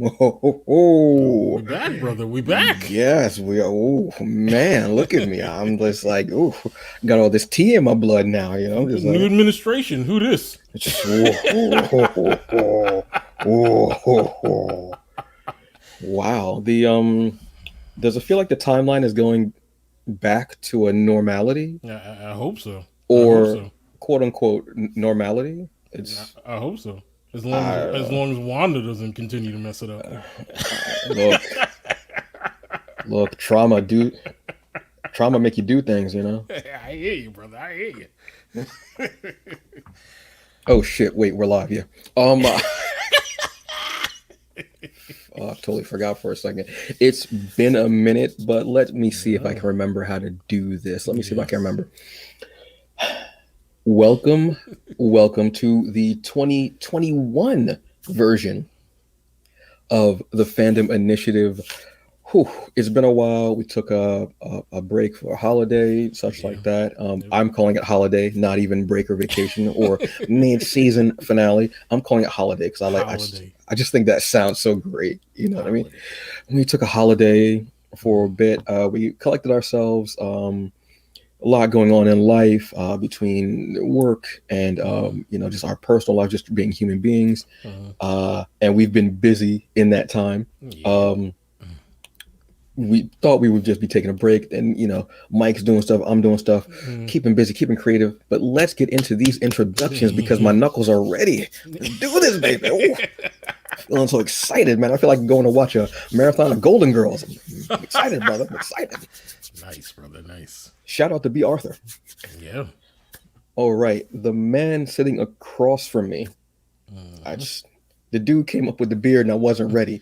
Oh, We back, brother. We back. yes, we are. Oh, man, look at me. I'm just like, oh, got all this tea in my blood now, I'm just New like, administration. Who this? oh. Wow. Does it feel like the timeline is going back to a normality I hope so. I hope or so. quote unquote normality? It's, I hope so. As I, long as Wanda doesn't continue to mess it up. look, look, trauma make you do things. I hear you, brother. I hear you. Oh shit! Wait, we're live. Yeah. I totally forgot for a second. It's been a minute, but let me see if I Yeah. can remember how to do this. Let me see if I can Yes. remember. Welcome, welcome to the 2021 version of the Fandom Initiative. Whew, it's been a while. We took a break for a holiday, such Yeah. like that. Yep. I'm calling it holiday, not even break or vacation or mid-season finale. I'm calling it holiday because Holiday. I just think that sounds so great. You know what I mean? Holiday. We took a holiday for a Mm. bit. We collected ourselves. A lot going on in life between work and Mm. just our personal life, just being human beings. Uh, And we've been busy in that time. yeah. Um, we thought we would just be taking a break, and Mike's doing stuff, I'm doing stuff, Mm. keeping busy, keeping creative. But let's get into these introductions because my knuckles are ready. Let's do this, baby. Ooh, feeling so excited, man. I feel like going to watch a marathon of Golden Girls. I'm excited, brother. I'm excited. Nice, brother. Nice. Shout out to B. Arthur. Yeah. All right, the man sitting across from me. I Mhm. just the dude came up with the beard and I wasn't ready.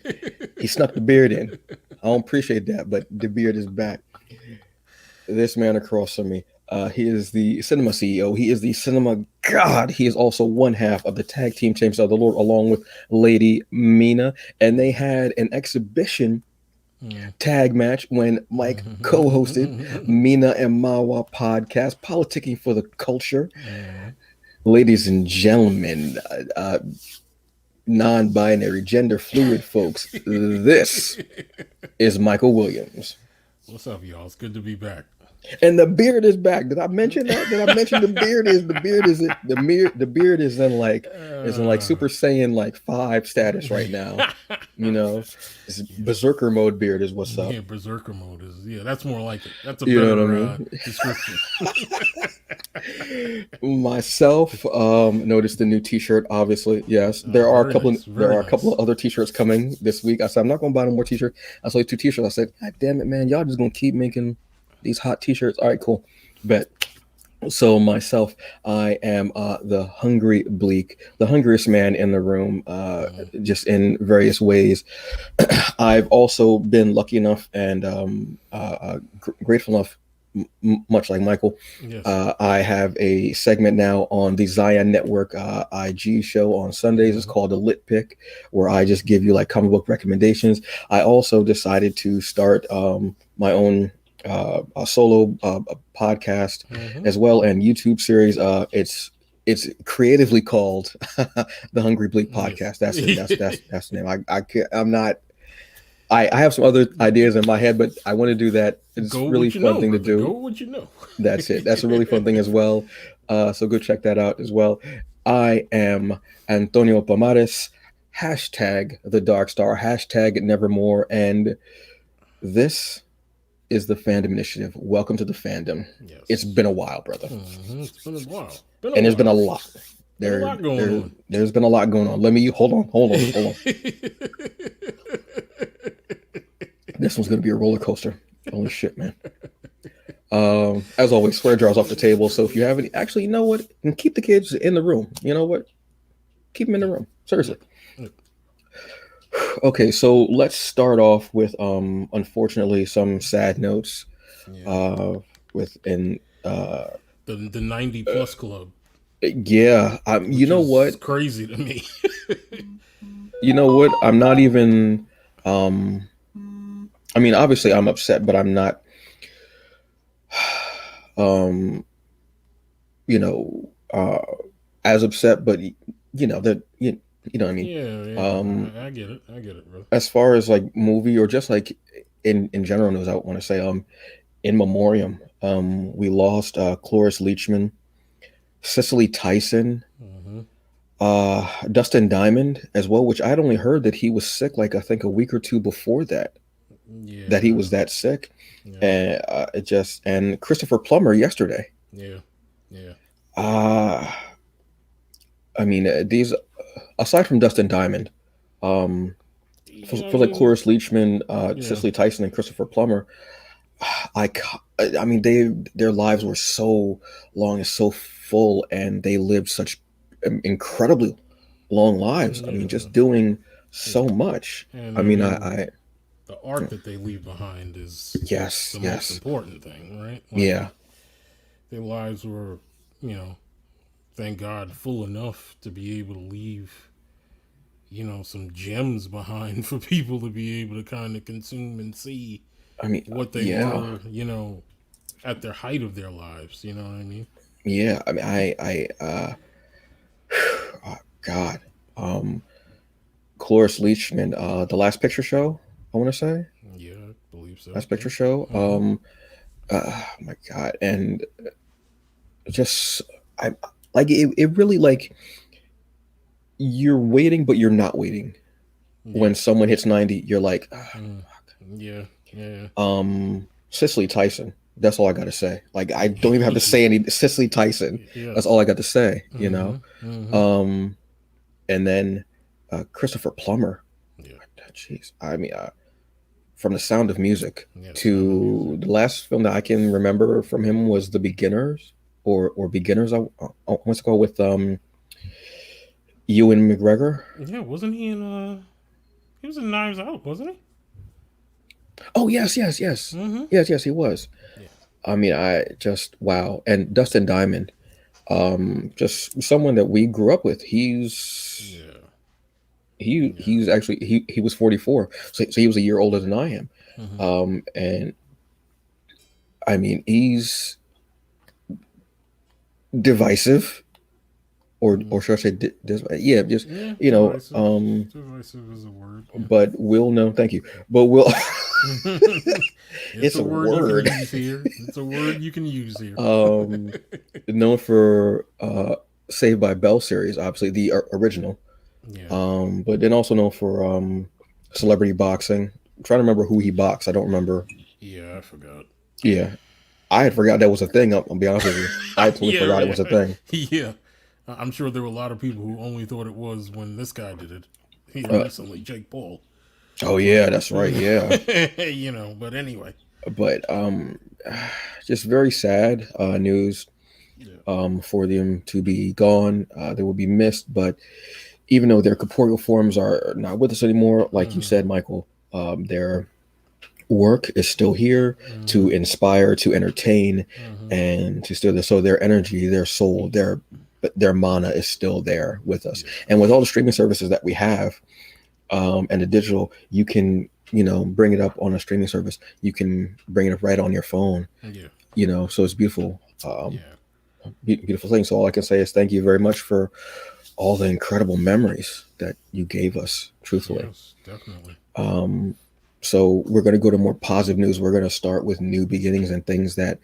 He snuck the beard in. I don't appreciate that, but the beard is back. This man across from me, he is the cinema CEO. He is the cinema god. He is also one half of the tag team champions of the Lord, along with Lady Mina. And they had an exhibition Mm. tag match when Mike co-hosted Mina and Mawa podcast, politicking for the culture. Mhm. Ladies and gentlemen, non-binary, gender fluid folks, this is Michael Williams. What's up, y'all? It's good to be back. And the beard is back. Did I mention that? Did I mention the beard is in like Uh, Super Saiyan like 5 status right now. It's yeah. berserker mode beard is what's up. Yeah, berserker mode is that's more like it. That's a You know what I better mean? description. Myself noticed the new T-shirt. Obviously, yes. Very nice, There very are a couple nice. of other T-shirts coming this week. I said I'm not going to buy no more T-shirts. I saw 2 T-shirts. I said, God damn it, man! Y'all just gonna keep making these hot T-shirts. All right, cool. Bet. So myself, I am the hungry bleak, the hungriest man in the room, Mm, just in various ways. I've also been lucky enough and grateful enough, much like Michael. yes. I have a segment now on the Zion Network IG show on Sundays. It's Mm, called the Lit Pick, where I just give you like comic book recommendations. I also decided to start my own a solo podcast mm-hmm. as well and YouTube series. It's creatively called the Hungry Bleak Yes. Podcast. That's it. That's the name. I'm not. I have some other ideas in my head, but I want to do that. It's Go a really what you fun know, thing to brother. Go do. what you know. That's it. That's a really fun thing as well. So go check that out as well. I am Antonio Pomares. Hashtag the Dark Star. Hashtag Nevermore. And this is the Fandom Initiative. Welcome to the fandom. It's Yes. been a while, brother, It's been a while. Been a and there's been a while. lot. Been a lot going on. There's been a lot going on. Let me hold on. This one's gonna be a roller coaster. Holy shit, man. As always, swear jars off the table. So if you have any, actually, you know what? And keep the kids in the room. You know what? Keep them in the Yep. room. Seriously. Yep. Yep. Okay, so let's start off with unfortunately some sad notes. Yeah. Uh, with and The 90 plus club, yeah, you which know is what? crazy to me. You know what? I'm not even. Um, I mean, obviously, I'm upset, but I'm not. Um, you know, as upset, but that. You know what I mean? Yeah, yeah. Um, I get it. I get it, bro. as far as like movie or just like in general news, I want to say in memoriam, we lost Cloris Leachman, Cicely Tyson, Mm-hmm. Dustin Diamond as well, which I had only heard that he was sick like I think a week or two before that he Yeah, was that sick, yeah, and it just and Christopher Plummer yesterday. yeah, yeah. Uh I mean these aside from Dustin Diamond, um Yeah, I for like mean, Cloris Leachman, yeah. Cicely Tyson, and Christopher Plummer, I mean their lives were so long and so full, and they lived such incredibly long lives. I mean, Yeah, just doing so yeah. much. And I I mean, mean, I the art that they leave behind is yes, the most yes, important thing, right? Like, yeah. their lives were, you know, thank God, full enough to be able to leave, some gems behind for people to be able to kind of consume and see I mean, what they yeah, were, at their height of their lives. You know what I mean? yeah. I mean, oh, God, um, Cloris Leachman, the Last Picture Show. I want to say Yeah, I believe so. Last Yeah. Picture Show. Mm-hmm. Oh my God, and just I like it. Really like you're waiting, but you're not waiting. Yeah. When someone hits 90, you're like, ah, Mm. Yeah. Yeah. Cicely Tyson. That's all I got to say. Like, I don't even have to say Yeah. any Cicely Tyson. That's all Yes. I got to say, you know? Mm-hmm. Mm-hmm. Um, and then Christopher Plummer. Yeah. Jeez. I mean, from The Sound of Music Yeah. The Sound of Music. to the last film that I can remember from him was The Beginners or Beginners. I want to go with Ewan McGregor. Yeah. Wasn't he in? He was in Knives Out, wasn't he? Oh, yes, yes, yes. Mm-hmm. Yes, yes, he was. Yeah. I mean, I just, wow. And Dustin Diamond. Just someone that we grew up with. Yeah. Yeah. He's actually he was 44, so he was a year older than I am. Mm-hmm. And I mean he's divisive, Mm. or should I say yeah, just Yeah. you know Divisive. Divisive is a word. Yeah. but we'll know, thank you, but we'll It's it's a a word you can word. use here. It's a word you can use here. um Known for Saved by Bell series, obviously the original. Yeah. But then also known for celebrity boxing. I'm trying to remember who he boxed. I don't remember. Yeah, I forgot. Yeah, I had forgot that was a thing. I'll be honest with you. I totally Yeah, forgot it was a yeah, thing. yeah. I'm sure there were a lot of people who only thought it was when this guy did it here Uh, recently, Jake Paul. oh But yeah, that's right. Yeah, but anyway. but just very sad news Yeah. for them to be gone. They will be missed. But even though their corporeal forms are not with us anymore, like you Mm-hmm. said, Michael, their work is still here to Mm-hmm. inspire, to entertain, Mm-hmm. and to still. So their energy, their soul, their mana is still there with us. Yeah. And with all the streaming services that we have, and the digital, you can bring it up on a streaming service. You can bring it up right on your phone. Yeah. So it's beautiful. Yeah. Beautiful thing. So all I can say is thank you very much for all the incredible memories that you gave us. Truthfully. Yes, definitely. Um, so we're going to go to more positive news. We're going to start with new beginnings and things that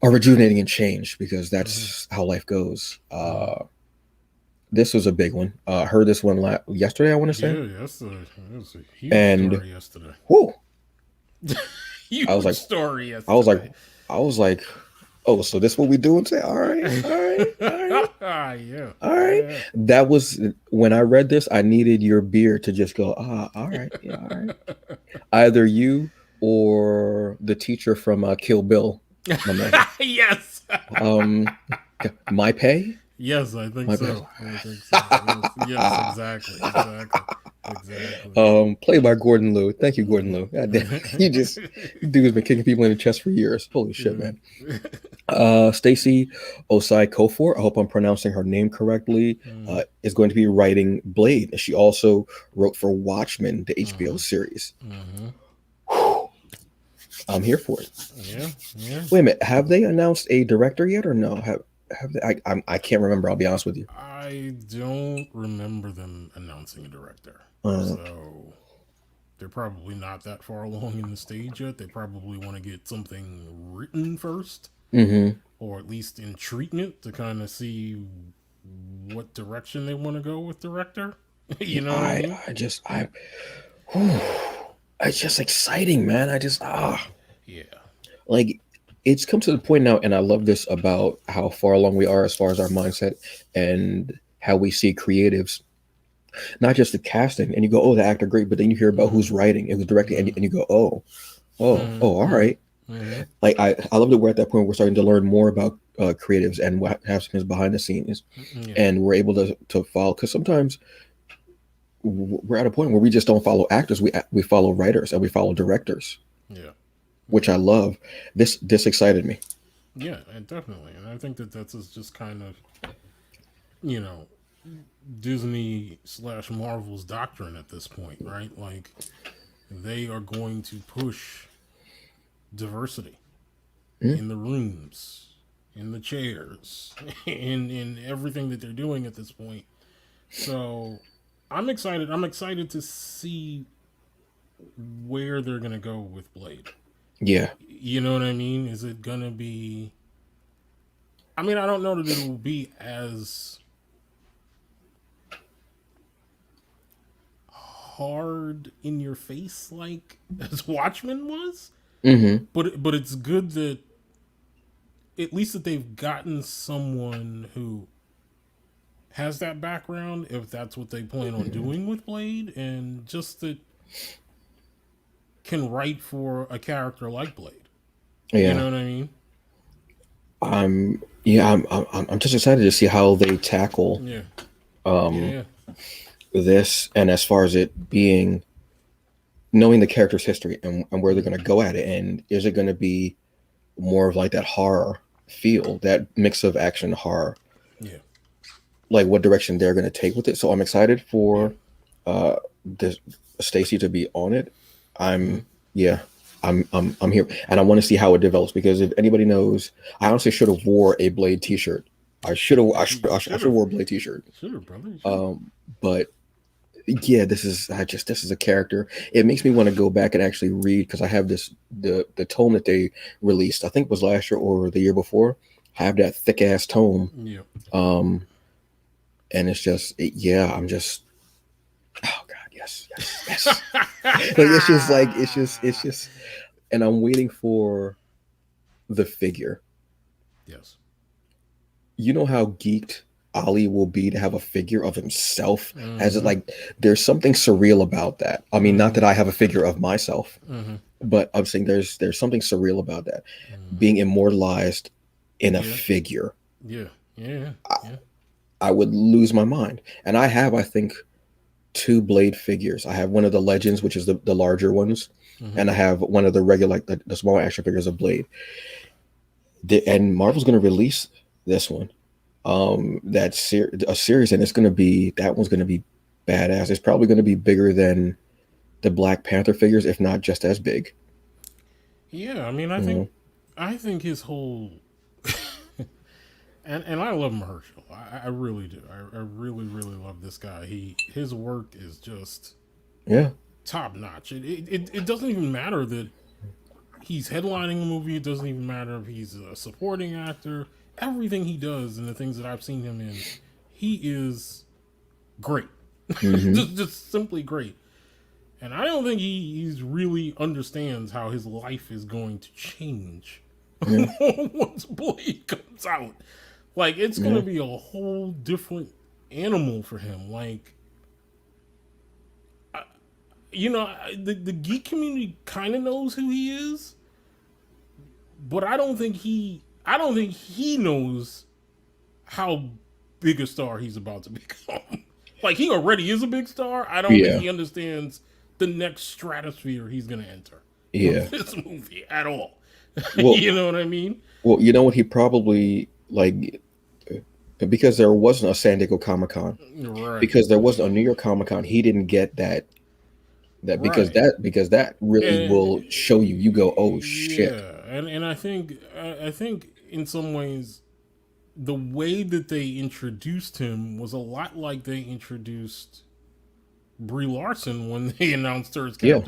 are rejuvenating and change, because Mm-hmm. that's how life goes. Mm-hmm. This was a big one. I heard this one yesterday, I want to say, Yeah, that's a huge and story yesterday. whoa, I was Huge like, story I was like, yesterday. I was like, oh, so this what we doing today? All right, all right, all right, Yeah. all right. Yeah. That was when I read this. I needed your beard to just go, all right, yeah, all right. Either you or the teacher from Kill Bill, my man. Yes. Um, my pay, Yes, I think my pay. so. I think so. Yes, yes, exactly. Exactly. Exactly. Played by Gordon Liu. Thank you, Gordon Liu. God damn, you dude's been kicking people in the chest for years. Holy shit, man. Stacy Osai Kofor, I hope I'm pronouncing her name correctly, Mm-hmm. is going to be writing Blade. She also wrote for Watchmen, the HBO Mm-hmm. series. Mm-hmm. Whew, I'm here for it. Yeah. Yeah. Wait a minute, have they announced a director yet or no? have they, I can't remember. I'll be honest with you. I don't remember them announcing a director. Uh, So they're probably not that far along in the stage yet. They probably want to get something written first, hmm or at least in treatment to kind of see what direction they want to go with director. You know what I mean? I just whew, it's just exciting, man. I just Yeah. like it's come to the point now, and I love this about how far along we are as far as our mindset and how we see creatives, not just the casting, and you go, oh, the actor great, but then you hear about Mm-hmm. who's writing and who's directing, and Mm-hmm. you go, oh, oh, all Mm-hmm. right. Mm-hmm. Like I love that we're at that point where we're starting to learn more about creatives and what happens behind the scenes, Yeah. and we're able to follow, because sometimes we're at a point where we just don't follow actors, we follow writers and we follow directors, Yeah. which Yeah. I love. This excited me. Yeah. And definitely. And I think that that's just kind of, you know, Disney slash Marvel's doctrine at this point, right? Like they are going to push diversity Mm, in the rooms, in the chairs, in everything that they're doing at this point. So I'm excited. I'm excited to see where they're gonna go with Blade. yeah. You know what I mean? Is it gonna be? I mean, I don't know that it will be as hard in your face like as Watchmen was, hmm but it's good that at least that they've gotten someone who has that background if that's what they plan on doing with Blade, and just that can write for a character like Blade. You Yeah. know what I mean? I'm just excited to see how they tackle Yeah. Yeah. um Yeah. this, and as far as it being knowing the character's history and where they're going to go at it, and is it going to be more of like that horror feel, that mix of action horror, Yeah. like what direction they're going to take with it. So I'm excited Yeah. for this Stacy to be on it. Mm-hmm. I'm yeah, I'm here, and I want to see how it develops, because if anybody knows, I honestly should have wore a Blade T-shirt. You I should should have have. wore a Blade T-shirt. Should have, brother. You should have. But yeah, this is a character. It makes me want to go back and actually read, because I have the tome that they released. I think it was last year or the year before. I have that thick ass tome, Yeah. um, and it's just yeah. I'm just oh god, yes, yes, yes. Like it's just, and I'm waiting for the figure. Yes. You know how geeked Ali will be to have a figure of himself, as it Mm-hmm. like there's something surreal about that. I mean, not Mm-hmm. that I have a figure of myself, Mm-hmm. but I'm saying there's something surreal about that, Mm-hmm. being immortalized in a Yeah. figure. Yeah. Yeah. I, Yeah. I would lose my mind. And I think two Blade figures. I have one of the Legends, which is the larger ones, Mm-hmm. and I have one of the regular, like the small action figures of Blade. And Marvel's going to release this one, a series, and it's going to be, that one's going to be badass. It's probably going to be bigger than the Black Panther figures, if not just as big. Yeah. I mean, I You think, know? I think his whole, and I love Mahershala. I really do. I really really love this guy. His work is just Yeah, top notch. It doesn't even matter that he's headlining a movie. It doesn't even matter if he's a supporting actor. Everything he does and the things that I've seen him in, he is great. hmm Just simply great. And I don't think he's really understands how his life is going to change yeah, once Blade comes out. Like it's gonna yeah, be a whole different animal for him. Like the geek community kind of knows who he is, but I don't think he knows how big a star he's about to become. Like he already is a big star. I don't think yeah, he understands the next stratosphere he's gonna enter yeah. with this movie at all. Well, You know what I mean? you know what? He probably like, because there wasn't a San Diego Comic Con, Right. because there wasn't a New York Comic Con. He didn't get Right. because that really And will show you. You go, oh shit. yeah, and I think in some ways the way that they introduced him was a lot like they introduced Brie Larson when they announced her as Yeah.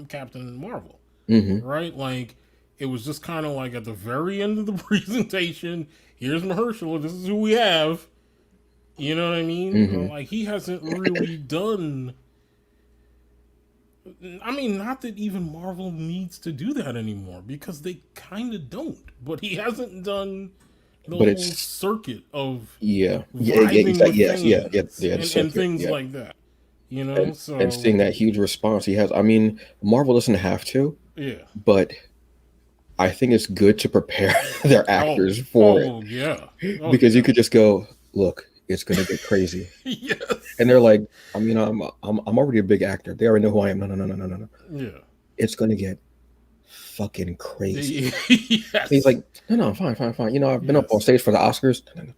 Captain Marvel, Hmm. right? Like it was just kind of like at the very end of the presentation, here's Mahershala, this is who we have. You know what I mean? Hmm. Like he hasn't really done. I mean, not that even Marvel needs to do that anymore because they kind of don't. But he hasn't done the But whole it's circuit of yeah, yeah, vibing exactly. with Yes, yeah, yeah, fans yeah. The and circuit, things yeah, like that. You know, and so seeing that huge response he has. I mean, Marvel doesn't have to, yeah. but I think it's good to prepare their Oh, actors for it oh yeah, oh because you yeah, could just go, look, it's gonna get crazy, and yes, they're like, I mean, I'm already a big actor. They already know who I am. No, no, no, no, no, no, no. yeah, It's gonna get fucking crazy. And he's yes, like, no, no, fine, fine, fine. You know, I've been up on yes. stage for the Oscars. No, no, no.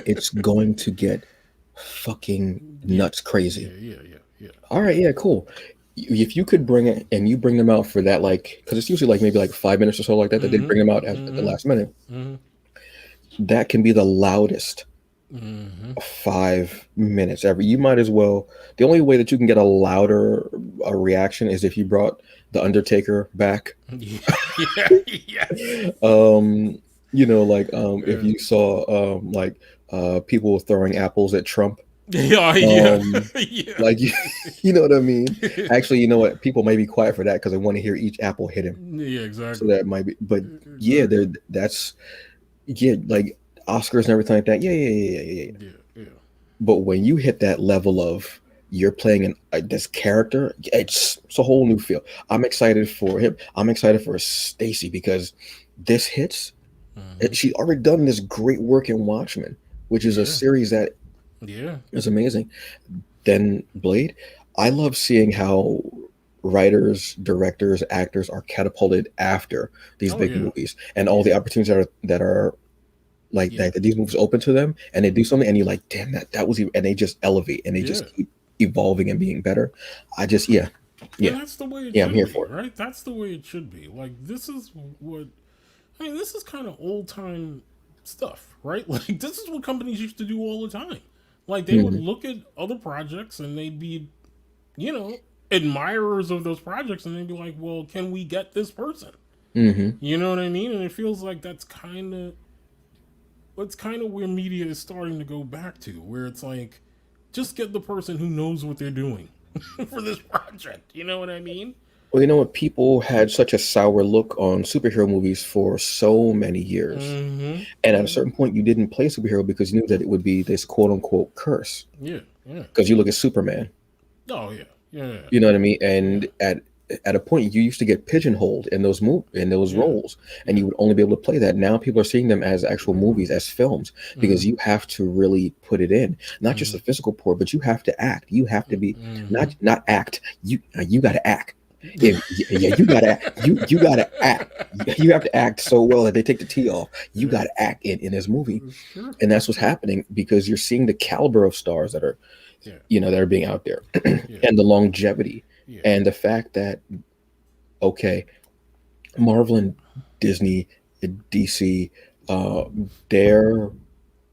It's going to get fucking Yeah, nuts crazy. yeah, yeah, yeah, yeah, All yeah. right, yeah, cool. If you could bring it and you bring them out for that, like, because it's usually like maybe like 5 minutes or so like that, that they Mm-hmm. bring them out at the Mm-hmm. last minute. Mm-hmm. That can be the loudest Mm-hmm. 5 minutes ever. You might as well. The only way that you can get a louder a reaction is if you brought the Undertaker back. Yeah, yeah, yes. um, like if Yeah. you saw like people throwing apples at Trump. Yeah, yeah, Um, yeah. like you know what I mean? Actually, you know what? People may be quiet for that because they want to hear each apple hit him. Yeah, So exactly. that might be, but yeah, Exactly. that's yeah, like Oscars and everything like that. Yeah, yeah, yeah, yeah, yeah, yeah. Yeah, yeah. But when you hit that level of you're playing this character, it's a whole new feel. I'm excited for him. I'm excited for Stacy because this hits. Mm-hmm. She's already done this great work in Watchmen, which is a Yeah, series that yeah. is amazing. Then Blade, I love seeing how writers, directors, actors are catapulted after these Oh big yeah, movies and all yeah, the opportunities that are like yeah, that these movies open to them and they do something and you're like, damn, that was and they just elevate and they yeah. just keep evolving and being better. I just yeah, And yeah, that's the way it yeah, I'm should here be, for it. right? That's the way it should be. Like this is what I mean. This is kind of old time stuff, right? Like this is what companies used to do all the time. Like they would Hmm. look at other projects and they'd be, you know, admirers of those projects, and they'd be like, "Well, can we get this person?" Hmm. You know what I mean? And it feels like that's kind of where media is starting to go back to, where it's like, just get the person who knows what they're doing for this project. You know what I mean? Well, you know what? People had such a sour look on superhero movies for so many years. Mm-hmm. And at a Mm-hmm. certain point, you didn't play superhero because you knew that it would be this quote unquote curse. Yeah. Yeah. Because you look at Superman, Oh yeah. Yeah. you know what I mean? Yeah. And at a point, you used to get pigeonholed in those Yeah. roles, and Yeah. you would only be able to play that. Now people are seeing them as actual movies, as films, Mm-hmm. because you have to really put it in, not just Mm-hmm. the physical part, but you have to act. You have to be Mm-hmm. not act. You got to act. Yeah, you gotta act. You have to act so well that they take the T off. You Yeah. got to act in this movie, Sure. and that's what's Sure. happening because you're seeing the caliber of stars Yeah. that are being out there, Yeah. and the longevity, Yeah. and the fact that okay, Marvel and Disney, DC, uh, they're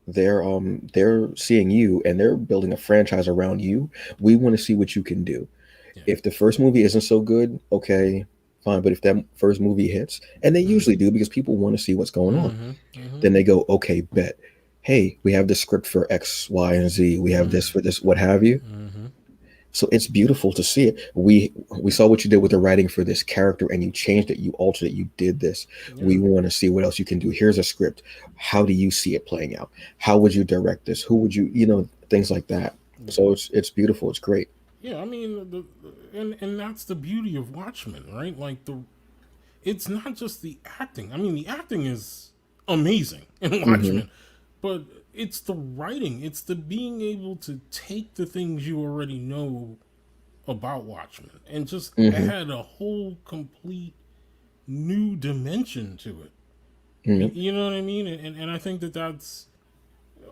they're seeing you and they're building a franchise around you. We want to see what you can do. Yeah. If the first movie isn't so good, okay, fine. But if that first movie hits, and they Mm-hmm. usually do because people want to see what's going on, Mm-hmm. Mm-hmm. then they go, okay, bet. Hey, we have the script for X, Y, and Z. We have this for this, what have you. Mm-hmm. So it's beautiful to see it. We saw what you did with the writing for this character, and you changed it, you altered it, you did this. Yeah. We want to see what else you can do. Here's a script. How do you see it playing out? How would you direct this? Who would you, things like that. Yeah. So it's beautiful. It's great. Yeah, I mean, and that's the beauty of Watchmen, right? Like it's not just the acting. I mean, the acting is amazing in Hmm. Watchmen, but it's the writing. It's the being able to take the things you already know about Watchmen and just Hmm. add a whole complete new dimension to it. Hmm. You know what I mean? And I think that that's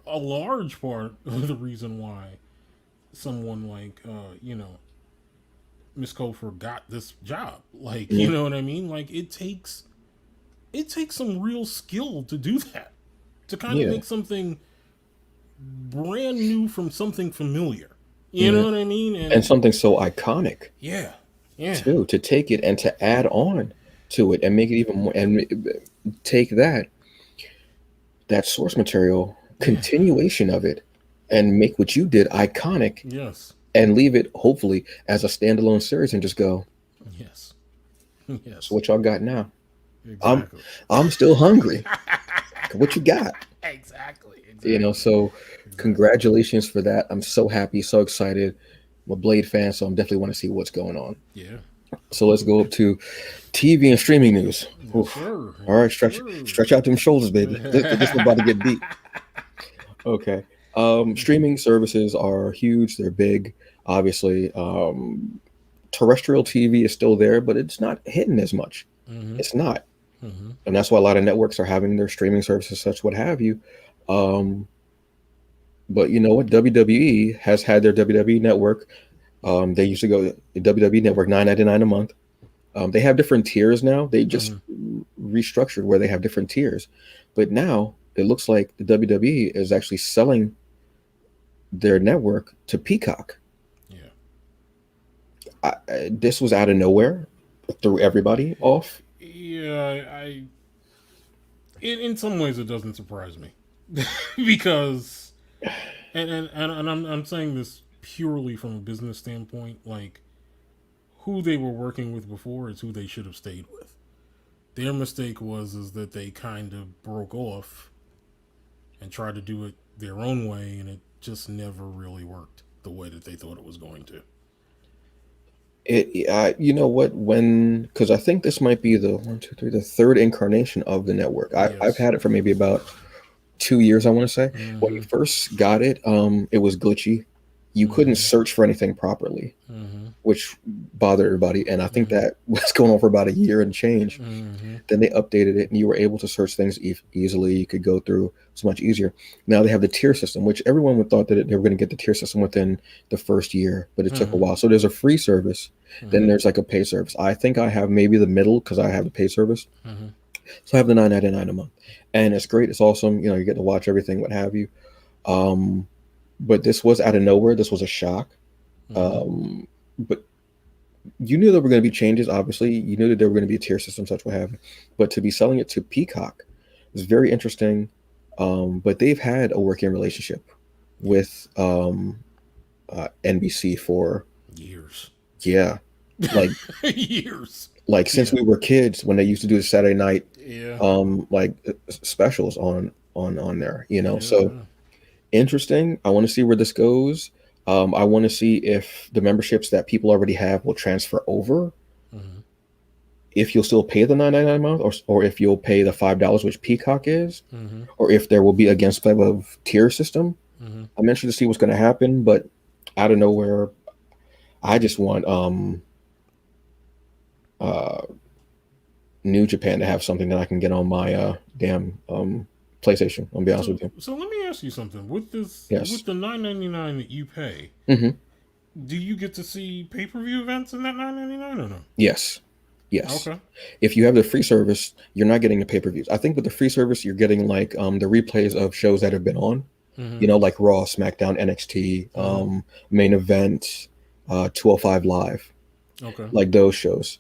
a large part of the reason why someone like Miss Cofer got this job. Like, you Yeah. know what I mean? Like, it takes it takes some real skill to do that. To kind of Yeah. make something brand new from something familiar. You Hmm. know what I mean? And And something so iconic yeah, yeah, too, to take it and to add on to it and make it even more, and take that source material, yeah, continuation of it, and make what you did iconic, yes, and leave it hopefully as a standalone series and just go, yes, so yes, what y'all got now? I'm exactly. I'm still hungry. What you got? Exactly, exactly, So exactly. congratulations for that. I'm so happy, so excited. I'm a Blade fan, so I'm definitely want to see what's going on. Yeah. So let's go up to TV and streaming news. Yes, Oof. sir. All right, Yes, sir. stretch out them shoulders, baby. This one about to get deep. Okay. Streaming services are huge. They're big. Obviously, terrestrial TV is still there, but it's not hitting as much. Mm-hmm. It's not, Mm-hmm. and that's why a lot of networks are having their streaming services, such what have you. Um, but you know what? WWE has had their WWE network. They used to go the WWE network $9.99 a month. They have different tiers now. They just Mm-hmm. restructured where they have different tiers, but now it looks like the WWE is actually selling their network to Peacock. Yeah. This was out of nowhere, threw everybody off. Yeah. In some ways, it doesn't surprise me because, and I'm saying this purely from a business standpoint. Like, who they were working with before is who they should have stayed with. Their mistake was is that they kind of broke off and tried to do it their own way, and it just never really worked the way that they thought it was going to. You know what? When because I think this might be the one, two, three, the third incarnation of the network. I've Yes. had it for maybe about 2 years, I want to say. When you Mm-hmm. first got it, it was glitchy. You couldn't Mm-hmm. search for anything properly, Mm-hmm. which bothered everybody. And I think Mm-hmm. that was going on for about a year and change. Mm-hmm. Then they updated it, and you were able to search things easily. You could go through; it's much easier. Now they have the tier system, which everyone would thought that they were going to get the tier system within the first year, but it took a Mm-hmm. while. So there's a free service, then Mm-hmm. there's like a pay service. I think I have maybe the middle because I have the pay service, Mm-hmm. so I have the 9.99 a month, and it's great. It's awesome. You get to watch everything, what have you. Um, but this was out of nowhere. This was a shock. Mm-hmm. But you knew there were going to be changes. Obviously, you knew that there were going to be a tier system, such what have you. But to be selling it to Peacock is very interesting. But they've had a working relationship Yeah. with NBC for, Years. yeah, like Years. since Yeah. we were kids when they used to do the Saturday night Yeah. specials on there. So Yeah. interesting. I want to see where this goes. I want to see if the memberships that people already have will transfer over, Mm-hmm. if you'll still pay the 9.99 a month, or if you'll pay the $5, which Peacock is, Mm-hmm. or if there will be again some type of tier system. Mm-hmm. I'm interested to see what's going to happen, but out of nowhere, I just want uh, New Japan to have something that I can get on my damn PlayStation. I'll be honest So with you. so let me ask you something. With this, Yes. with the 9.99 that you pay, Hmm. do you get to see pay per view events in that 9.99 or no? Yes. Yes. Okay. If you have the free service, you're not getting the pay per views. I think with the free service, you're getting like the replays of shows that have been on. Mm-hmm. Like Raw, SmackDown, NXT, Mm-hmm. Main Event, 205 Live, Okay. like those shows.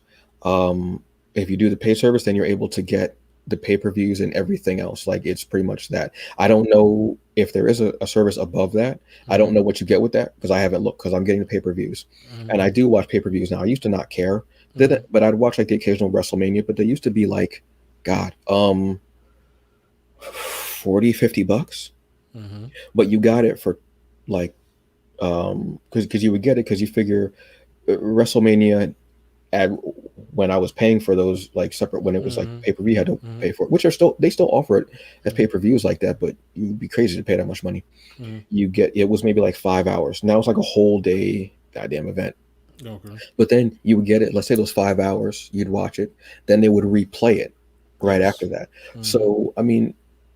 If you do the pay service, then you're able to get the pay per views and everything else. Like it's pretty much that. I don't know if there is a service above that. I Mm-hmm. don't know what you get with that because I haven't looked because I'm getting the pay per views, and Mm-hmm. I do watch pay per views now. I used to not care, Mm-hmm. but I'd watch like the occasional WrestleMania. But they used to be like, God, 40, $50, Mm-hmm. but you got it for like because you would get it because you figure WrestleMania at when I was paying for those like separate when it was like Mm-hmm. pay per view, you had to Mm-hmm. pay for it, which are still they still offer it as pay per views like that, but you'd be crazy to pay that much money. Mm-hmm. You get it was maybe like 5 hours. Now it's like a whole day goddamn event. Okay. But then you would get it. Let's say those 5 hours, you'd watch it, then they would replay it right after Yes. that. Mm-hmm. So I mean,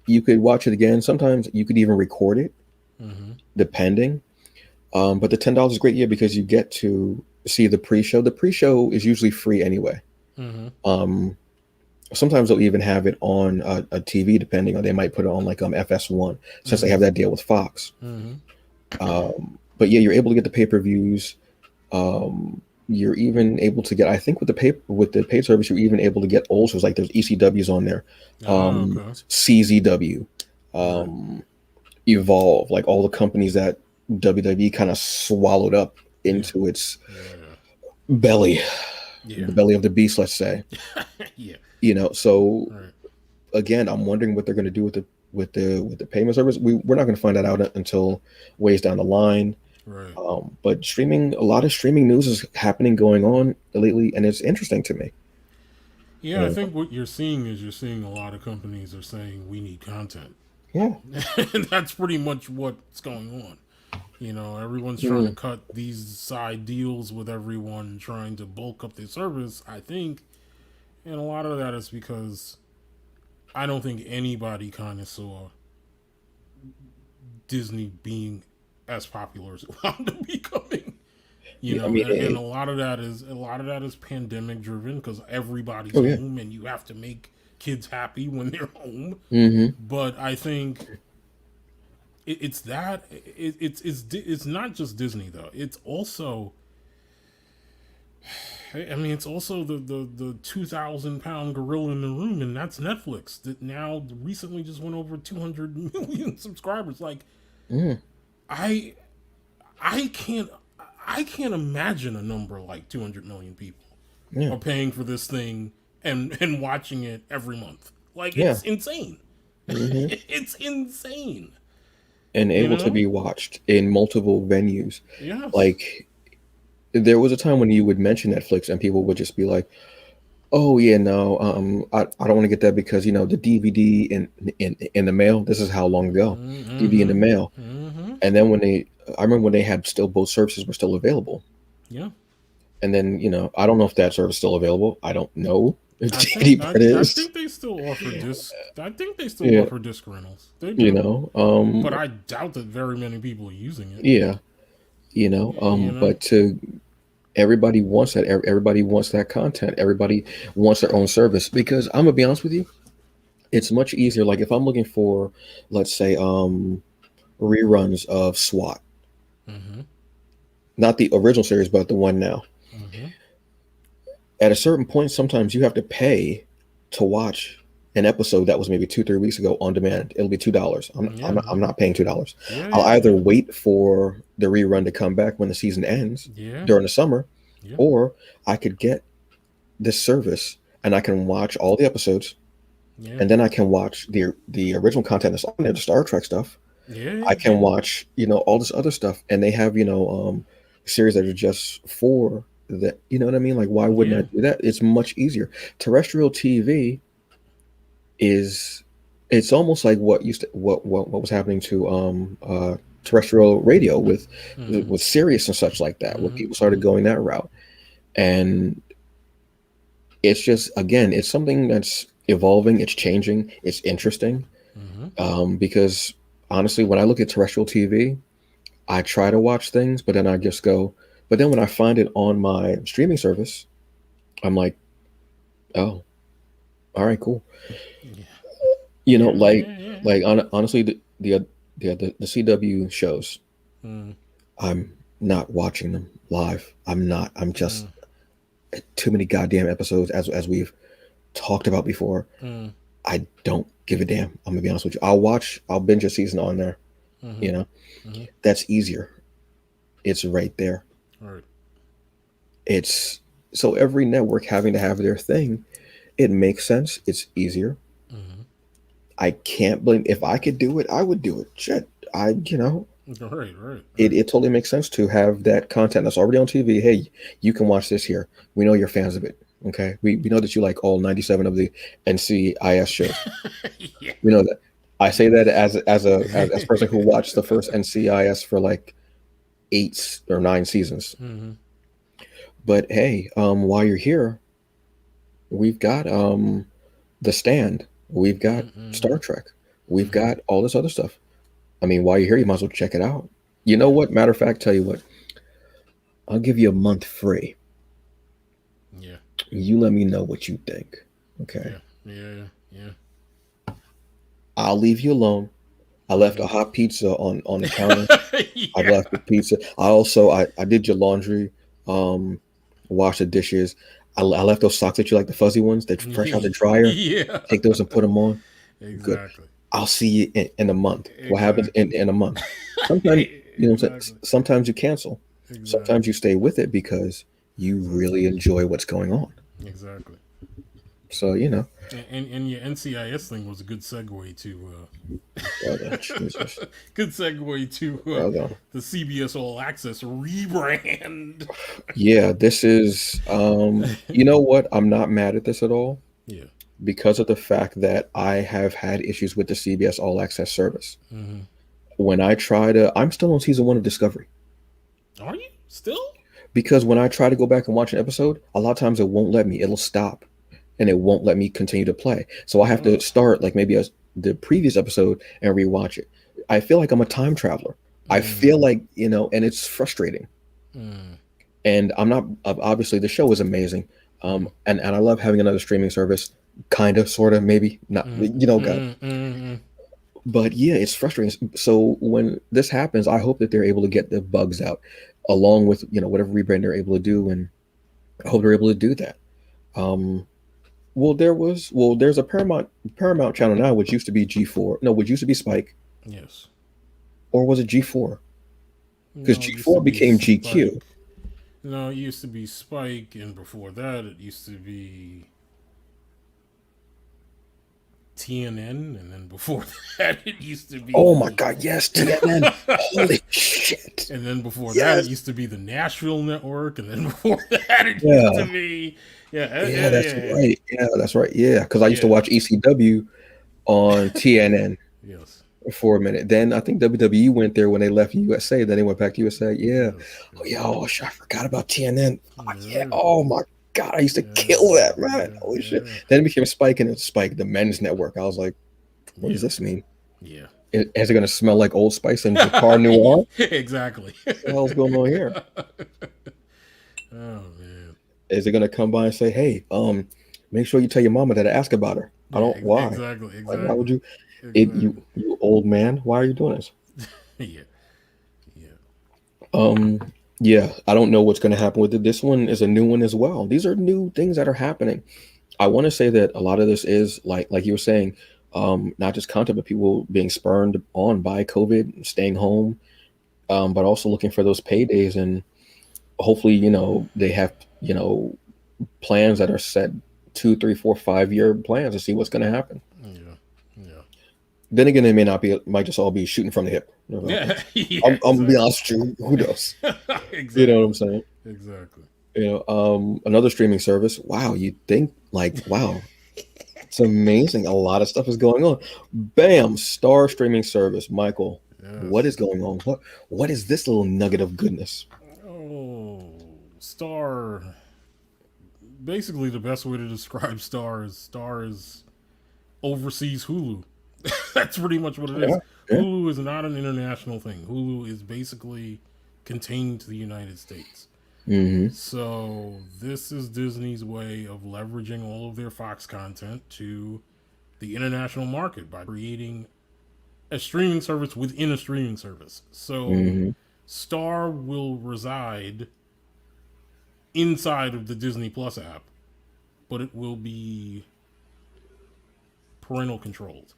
you could watch it again. Sometimes you could even record it, Mm-hmm. depending. But the $10 is great, yeah, because you get to see the pre-show. The pre-show is usually free anyway. Mm-hmm. Um, Sometimes they'll even have it on a TV, depending on they might put it on like FS1 since they Mm-hmm. have that deal with Fox. Mm-hmm. But yeah, you're able to get the pay-per-views. You're even able to get, I think, with the paid service, you're even able to get old shows like there's ECW's on there, Oh, okay. CZW, Right. um, Evolve, like all the companies that WWE kind of swallowed up Yeah. into its Yeah. belly, Yeah. the belly of the beast, let's say. Yeah. So Right. again, I'm wondering what they're going to do with the payment service. We're not going to find that out until ways down the line. Right. But streaming, a lot of streaming news is happening, going on lately, and it's interesting to me. Yeah, I You think what you're seeing is you're seeing a lot of companies are saying we need content. know? And that's pretty much what's going on. Everyone's Yeah. trying to cut these side deals with everyone, trying to bulk up their service, I think. And a lot of that is because I don't think anybody kind of saw Disney being as popular as it wound up becoming. I mean, And a lot of that is pandemic driven because everybody's oh yeah. home and you have to make kids happy when they're home. Hmm. But I think it's that it's not just Disney though. It's also, I mean, it's also the 2,000 pound gorilla in the room, and that's Netflix that now recently just went over 200 million subscribers. Like Hmm. I I can't I can't imagine a number like 200 million people Yeah. are paying for this thing and watching it every month. Like Yeah. it's insane. Hmm. It's insane. And You able to know? be watched in multiple venues. Yes. Like there was a time when you would mention Netflix and people would just be like, "Oh yeah, no, I don't want to get that because the DVD in the mail. This is how long ago, DVD in the Mm-hmm. mail." Mm-hmm. And then I remember when they had still both services were still available. Yeah. And then I don't know if that service is still available. I don't know if I the think I, part I is. think they still offer disc. I think they still Yeah, offer disc rentals. They you do, know, but I doubt that very many people are using it. yeah, You know. but to everybody wants that. Everybody wants that content. Everybody wants their own service because I'm gonna be honest with you, it's much easier. Like if I'm looking for, let's say, reruns of SWAT, Mm-hmm. not the original series, but the one now. Mm-hmm. At a certain point, sometimes you have to pay to watch an episode that was maybe 2 3 weeks ago on demand. It'll be $2. Yeah. I'm not paying $2. Yeah. I'll Yeah. either Yeah. wait for the rerun to come back when the season ends Yeah. during the summer, Yeah. or I could get this service and I can watch all the episodes, Yeah. and then I can watch the original content that's on there, the Star Trek stuff. Yeah. I can Yeah. watch all this other stuff, and they have series that are just for that. You know what I mean? Like, why wouldn't I Yeah. do that? It's much easier. Terrestrial TV is it's almost like what used to what was happening to terrestrial radio Mm-hmm. with Sirius and such like that, where Mm-hmm. people started Mm-hmm. going that route. And it's just, again, it's something that's evolving, it's changing, it's interesting. Mm-hmm. Because honestly, when I look at terrestrial TV, I try to watch things, but then I just go. But then when I find it on my streaming service, I'm like, oh, all right, cool. Yeah. You know, Yeah. like Yeah. Yeah. honestly, the CW shows, Mm, I'm not watching them live. I'm not. I'm just mm, too many goddamn episodes, as we've talked about before. mm, I don't give a damn. I'm gonna be honest with you. I'll binge a season on there. mm-hmm. You know, Mm-hmm. that's easier. It's right there. All right. It's so every network having to have their thing, it makes sense. It's easier. Mm-hmm. I can't blame, if I could do it, I would do it. Shit. All right. Right. It, Right. it totally makes sense to have that content that's already on TV. Hey, you can watch this here. We know you're fans of it. Okay. We know that you like all 97 of the NCIS shows. Yeah. We know that. I say that as a person who watched the first NCIS for like 8 or 9 seasons. Mm-hmm. But hey, while you're here, we've got The Stand, we've got Mm-hmm. Star Trek, we've Mm-hmm. got all this other stuff. I mean, while you're here, you might as well check it out. You know Yeah. what? Matter of fact, tell you what, I'll give you a month free. Yeah. You let me know what you think. Okay. Yeah. Yeah. Yeah. I'll leave you alone. I left a Mm-hmm. hot pizza on the counter. I Yeah. left the pizza. I also I did your laundry, um, wash the dishes. I left those socks that you like, the fuzzy ones that fresh out the dryer. Yeah. Take those and put them on. Good. Exactly. I'll see you in a month. What happens Exactly. in a month? Sometimes, you know what I'm saying? Exactly. Sometimes you cancel. Sometimes Exactly. you stay with it because you Exactly. really enjoy what's going on. Exactly. So, you know, And your NCIS thing was a good segue to brother, Jesus, good segue to brother. the CBS All Access rebrand. Yeah, this is, you know what? I'm not mad at this at all Yeah. because of the fact that I have had issues with the CBS All Access service. Mm-hmm. When I try to, I'm still on season one of Discovery Are you still? because when I try to go back and watch an episode, a lot of times it won't let me. It'll stop and it won't let me continue to play. So I have to start like maybe the previous episode and rewatch it. I feel like I'm a time traveler. I feel Mm, like, and it's frustrating. mm, And I'm not, obviously, the show is amazing. mm, And I love having another streaming service, kind of, sort of, maybe not, mm, God. mm, mm, But yeah, it's frustrating. So when this happens, I hope that they're able to get the bugs out along with, whatever rebrand they're able to do. And I hope they're able to do that. Um, there's a Paramount channel now, which used to be G4. No, which used to be Spike, yes. or was it G4? Because No, it used to G4 be became GQ. Spike. No, it used to be Spike, and before that, it used to be TNN, and then before that, it used to Oh my be. God, yes, TNN. Holy shit. And then before that, it Yes. used to be the Nashville Network, and then before that, it used to Yeah. be yeah, Yeah, yeah, that's yeah, right. Yeah, that's right. Yeah, because I used to yeah, watch ECW on TNN yes, for a minute. Then I think WWE went there when they left USA. Then they went back to USA. Yeah. yes, Oh yes, yeah. Oh shit, I forgot about TNN. Oh, yeah. yeah, Oh my God, I used to yeah, kill that, man. yeah, Holy shit. yeah, Then it became Spike, and it's Spike, the men's network. I was like, what does yeah, this mean? yeah. Is it going to smell like Old Spice and Jacquard Noir? Exactly. What the hell's going on here? Oh man. Is it going to come by and say, hey, make sure you tell your mama that I asked about her? I Yeah, don't. Why? exactly, Like, why would exactly, you? exactly. You old man. Why are you doing this? Yeah, yeah. Um, yeah, I don't know what's going to happen with it. This one is a new one as well. These are new things that are happening. I want to say that a lot of this is like you were saying, not just content, but people being spurned on by COVID, staying home, but also looking for those paydays, and hopefully, they have, plans that are set 2, 3, 4, 5 year plans to see what's going to happen. Yeah, yeah, Then again, they may not be. It might just all be shooting from the hip. yeah, yeah. I'm gonna be Exactly, honest with you. Who knows? You know what I'm exactly, saying? exactly. Another streaming service. Wow, you think like, wow, it's amazing. A lot of stuff is going on. Bam, Star streaming service. Michael, what is Yes. going on? What is this little nugget of goodness? Oh, Star. Basically, the best way to describe Star is overseas Hulu. That's pretty much what it Yeah, is. yeah. Hulu is not an international thing. Hulu is basically contained to the United States. Mm-hmm. So this is Disney's way of leveraging all of their Fox content to the international market by creating a streaming service within a streaming service. So Mm-hmm. Star will reside inside of the Disney Plus app, but it will be parental controlled.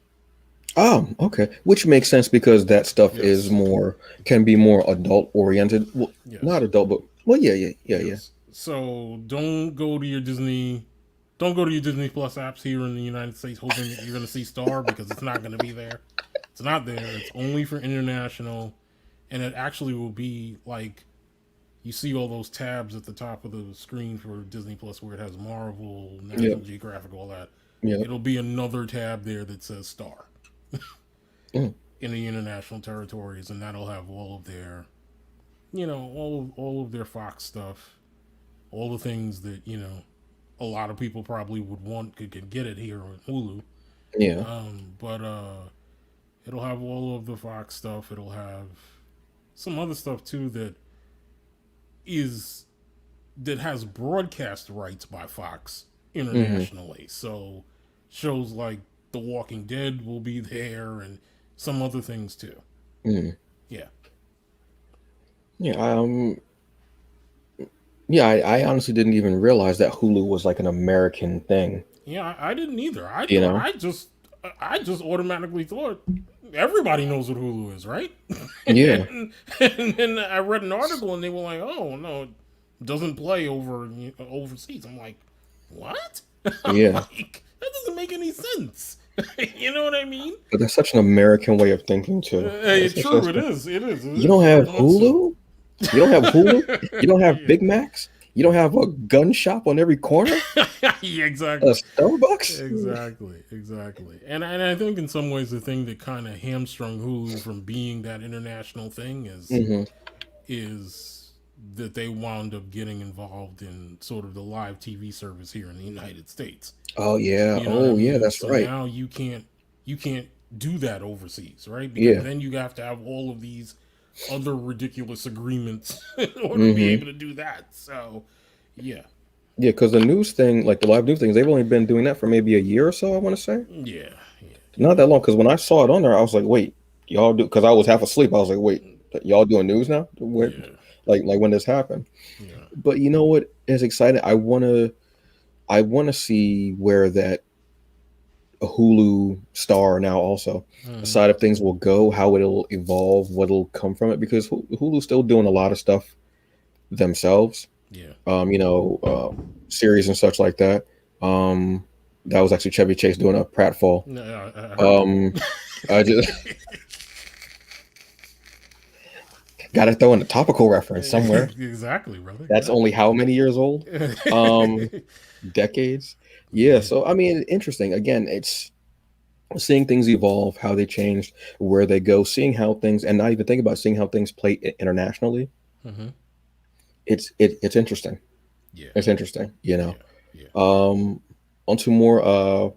Oh, okay. Which makes sense because that stuff is Yes. more can be more adult oriented. Well, not Yes. adult, but well, yeah, yeah, yeah, yeah. Yes. So don't go to your Disney Plus apps here in the United States hoping that you're going to see Star because it's not going to be there. It's not there. It's only for international, and it actually will be like you see all those tabs at the top of the screen for Disney Plus where it has Marvel, Yeah, National Geographic, all that. yeah. It'll be another tab there that says Star Mm, in the international territories, and that'll have all of their, all of their Fox stuff, all the things that a lot of people probably would want could get it here on Hulu. yeah. But it'll have all of the Fox stuff. It'll have some other stuff too is that has broadcast rights by Fox Mm-hmm. internationally. So shows like The Walking Dead will be there and some other things too. Mm. Yeah. Yeah, yeah. I honestly didn't even realize that Hulu was like an American thing. Yeah, I didn't either. I You thought know? I just automatically thought everybody knows what Hulu is, right? Yeah, And then I read an article and they were like, "Oh no, it doesn't play overseas." I'm like, "What?" I'm yeah. like, "That doesn't make any sense." You know what I mean? But that's such an American way of thinking too. True, it is. It is. It You is don't very have much so. Hulu? You don't have Hulu? You don't have Yeah. Big Macs? You don't have a gun shop on every corner? Yeah, A exactly. Starbucks? Exactly. And I think in some ways the thing that kind of hamstrung Hulu from being that international thing Hmm. is that they wound up getting involved in sort of the live TV service here in the United States. Oh yeah. You know what I Oh mean? yeah, And that's so right. now you can't do that overseas, right? Because Yeah. then you have to have all of these other ridiculous agreements in order to be Hmm. able to do that. So, yeah. Yeah, because the news thing, like the live news things, they've only been doing that for maybe a year or so, I want to say. Yeah. Not that long, because when I saw it on there, I was like, wait, y'all do, because I was half asleep. I was like, wait, y'all doing news now? What, Yeah. like when this happened? Yeah. But you know what is exciting? I wanna see where that Hulu Star now also Mm-hmm. side of things will go, how it'll evolve, what'll come from it, because Hulu's still doing a lot of stuff themselves. Yeah. Series and such like that. Um, that was actually Chevy Chase doing a pratfall. No, I heard that. Um, I just got to throw in a topical reference somewhere. Exactly, brother. That's only how many years old? Um, Decades. Yeah. Yeah. So I mean, interesting. Again, it's seeing things evolve, how they changed, where they go, seeing how things, and not even think about seeing how things play internationally. Mm-hmm. It's interesting. Yeah. It's interesting. Yeah. Yeah. Um, onto more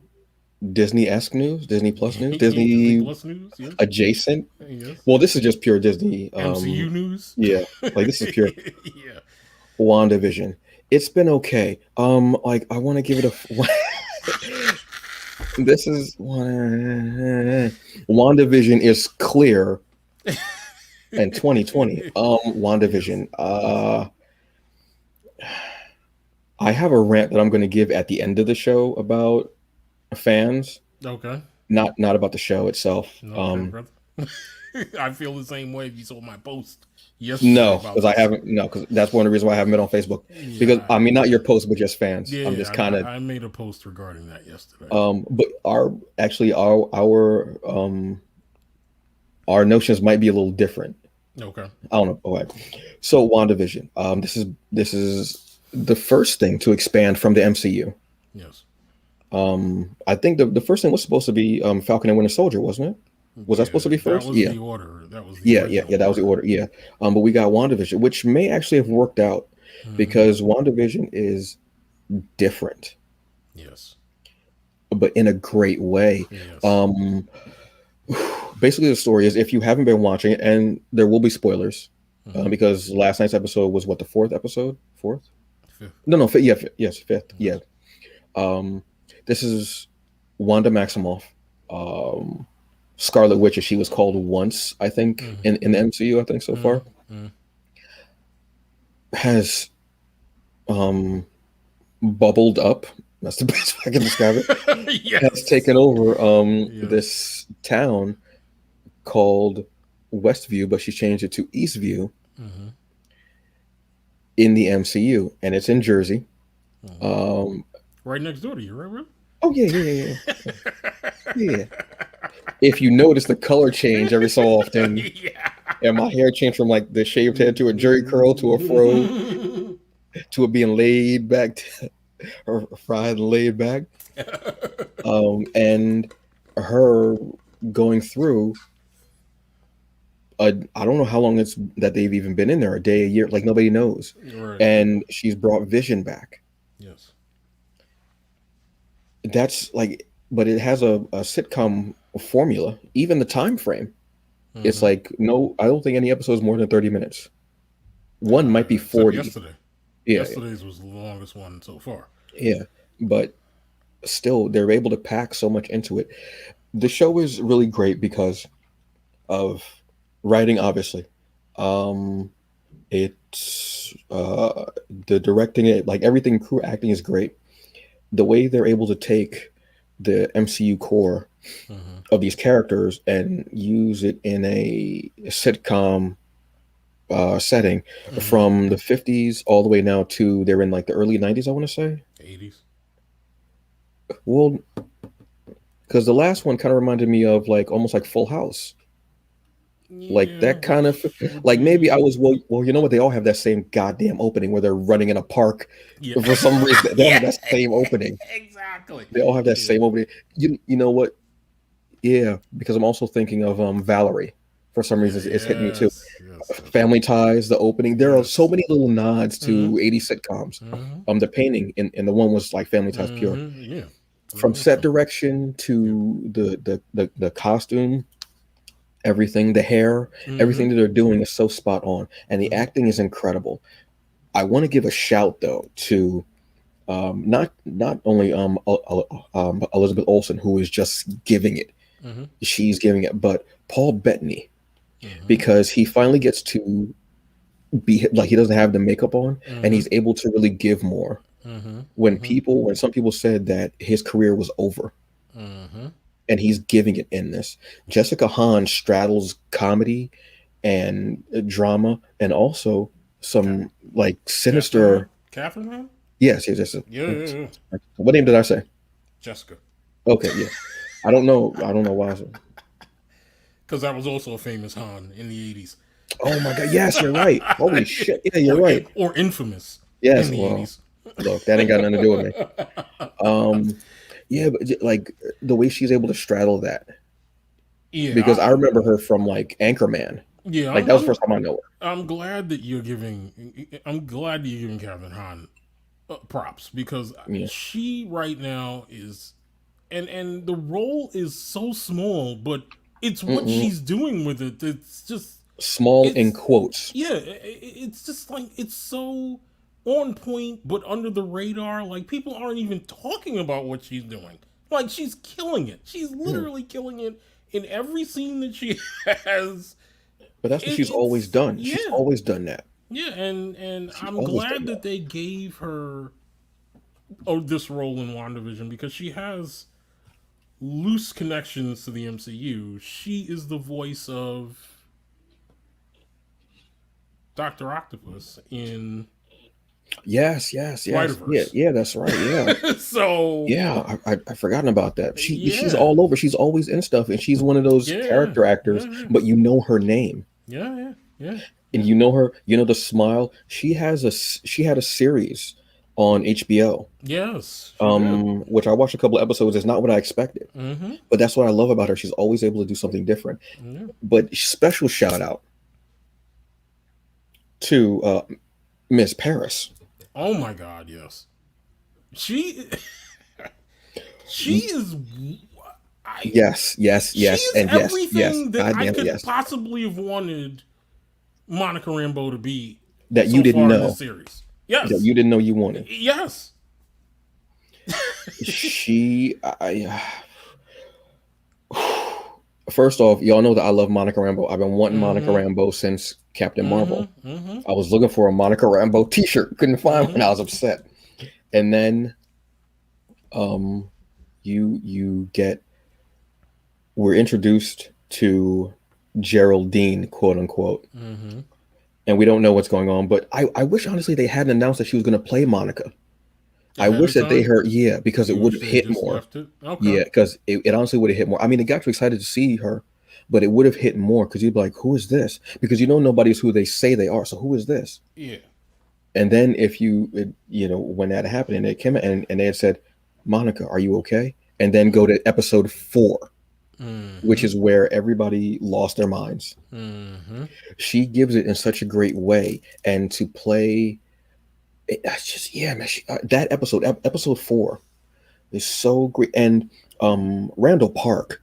Disney-esque news, Disney Plus news, Disney Disney Plus news. Yes. adjacent. Yes. Well, this is just pure Disney. MCU news. Yeah, like this is pure Yeah. WandaVision. It's been okay. Like I want to give it a. This is WandaVision is clear in 2020. Yes. WandaVision. I have a rant that I'm going to give at the end of the show about fans, Okay. not about the show itself. Okay, brother. I feel the same way. If you saw my post yesterday No, about because I this. haven't. No, because that's one of the reasons why I haven't been on Facebook. Because Yeah. I mean, not your post, but just fans. I'm Yeah. just kind of. I made a post regarding that yesterday. But our notions might be a little different. Okay. I don't know. Okay. So WandaVision. This is the first thing to expand from the MCU. Yes. I think the first thing was supposed to be Falcon and Winter Soldier, wasn't it? Was that Yeah. supposed to be That first? was Yeah. the order. That was the Yeah. original That was the order. order. Yeah. But we got WandaVision, which may actually have worked out Mm-hmm. because WandaVision is different, Yes. but in a great way. Yes. Um, Basically, the story is if you haven't been watching it, and there will be spoilers, Mm-hmm. because last night's episode was what, the fourth episode? Fourth? Fifth. No, no, yeah, yes, fifth. Yeah. Yes. Um, this is Wanda Maximoff, um, Scarlet Witch, as she was called once, I think, Mm-hmm. in the MCU. I think so far Mm-hmm. has um bubbled up. That's the best way I can describe it. Has Yes. taken over Yes. this town called Westview, but she changed it to Eastview Mm-hmm. in the MCU, and it's in Jersey. Mm-hmm. Um, Right next door to you, right, oh yeah. If you notice the color change every so often, yeah. and my hair changed from like the shaved head to a jerry curl to a fro to it being laid back to, or fried and laid back, and her going through I don't know how long it's that they've even been in there, a day, a year, like nobody knows. Right. And she's brought Vision back. Yes. That's like, but it has a sitcom formula. Even the time frame, it's Mm-hmm. like no, I don't think any episode is more than 30 minutes. One might be Except 40. yesterday. Yeah, Yesterday's was the longest one so far. yeah. But still they're able to pack so much into it. The show is really great because of writing, obviously. Um, it's the directing, it like everything, crew acting is great. The way they're able to take the MCU core Mm-hmm. of these characters and use it in a sitcom setting Mm-hmm. from the 50s all the way now to they're in like the early 90s, I want to say. 80s. Well, because the last one kind of reminded me of like almost like Full House, like Yeah, that kind of which would like maybe I be. was well, you know what, they all have that same goddamn opening where they're running in a park Yeah. for some reason. They all have Yeah. that same opening. Exactly. They all have that Yeah. same opening. You know what? Yeah, because I'm also thinking of Valerie. For some Yeah. reason, it's hitting me too. Yes. Yes. Yes. Family Ties, the opening. There are so Yes. many little nods Mm-hmm. to 80s sitcoms. Mm-hmm. The painting in the one was like Family Ties pure. Mm-hmm. Yeah. From Very set so. direction Yep. to the costume, everything, the hair, Mm-hmm. everything that they're doing is so spot on, and the Mm-hmm. acting is incredible. I want to give a shout though to not only Elizabeth Olsen, who is just giving it, Mm-hmm. she's giving it, but Paul Bettany, Mm-hmm. because he finally gets to be like he doesn't have the makeup on, and Mm-hmm. he's able to really give more. Mm-hmm. Mm-hmm. When some people said that his career was over, Mm-hmm. and he's giving it in this. Jessica Hahn straddles comedy and drama, and also Ca- some like Catherine Hahn? sinister. Catherine Hahn? Yes, yes, yes. Yeah, yeah, yeah. What name did I say? Jessica. Okay, yeah. I don't know. I don't know why. Because that was also a famous Hahn in the 80s. Oh my God! Yes, you're right. Holy shit! Yeah, you're or, right. or infamous in Yes. the Well, 80s. look, that ain't got nothing to do with me. Yeah, but like the way she's able to straddle that, Yeah, because I remember her from like Anchorman. yeah. Like that was the first time I know her. I'm glad that you're giving. I'm glad that you're giving Catherine Hahn props because Yeah. she right now is, and the role is so small, but it's what Mm-mm. she's doing with it. It's just Small in it's quotes. yeah. It's just like it's so on point, but under the radar. Like people aren't even talking about what she's doing. Like she's killing it. She's Yeah. literally killing it in every scene that she has. But that's what she's always It's done. She's yeah, always done that. yeah, and She's I'm always done glad that that. they gave her this role in WandaVision because she has loose connections to the MCU. She is the voice of Doctor Octopus in Yes, yes, Spider yes. Yeah, Verse. yeah, that's right. Yeah. So Yeah, I've forgotten about that. She's yeah, all over. She's always in stuff, and she's one of those yeah, character actors. yeah, But you know her name, yeah, yeah, yeah, and yeah. you know her. You know the smile. She had a series on HBO, Yes, she did. which I watched a couple of episodes. It's not what I expected, Mm-hmm. but that's what I love about her. She's always able to do something different. Yeah. But special shout out to Miss Paris. Oh my God, yes. She she Y- is I Yes, yes, she yes, is and yes, yes. everything that God I damn it, could yes. possibly have wanted Monica Rambeau to be That you so didn't far in this know. series. That Yes. you didn't know you wanted. Yes. She, first off, y'all know that I love Monica Rambeau. I've been wanting Monica Mm-hmm. Rambeau since Captain Marvel. Mm-hmm. Mm-hmm. I was looking for a Monica Rambeau T-shirt, couldn't find one. Mm-hmm. I was upset. And then, um, you get we're introduced to Geraldine, quote unquote, Mm-hmm. and we don't know what's going on. But I wish honestly they hadn't announced that she was going to play Monica. I Ahead wish of that they time. heard, yeah, because it You would wish have they had hit just more. left it. Okay. Yeah, because it honestly would have hit more. I mean, it got you excited to see her, but it would have hit more because you'd be like, who is this? Because you know nobody's who they say they are. So who is this? Yeah. And then if when that happened and they came and they had said, Monica, are you okay? And then go to episode 4, which Mm-hmm. is where everybody lost their minds. Mm-hmm. She gives it in such a great way. And to play, it's just, yeah, man, that episode 4 is so great. And Randall Park,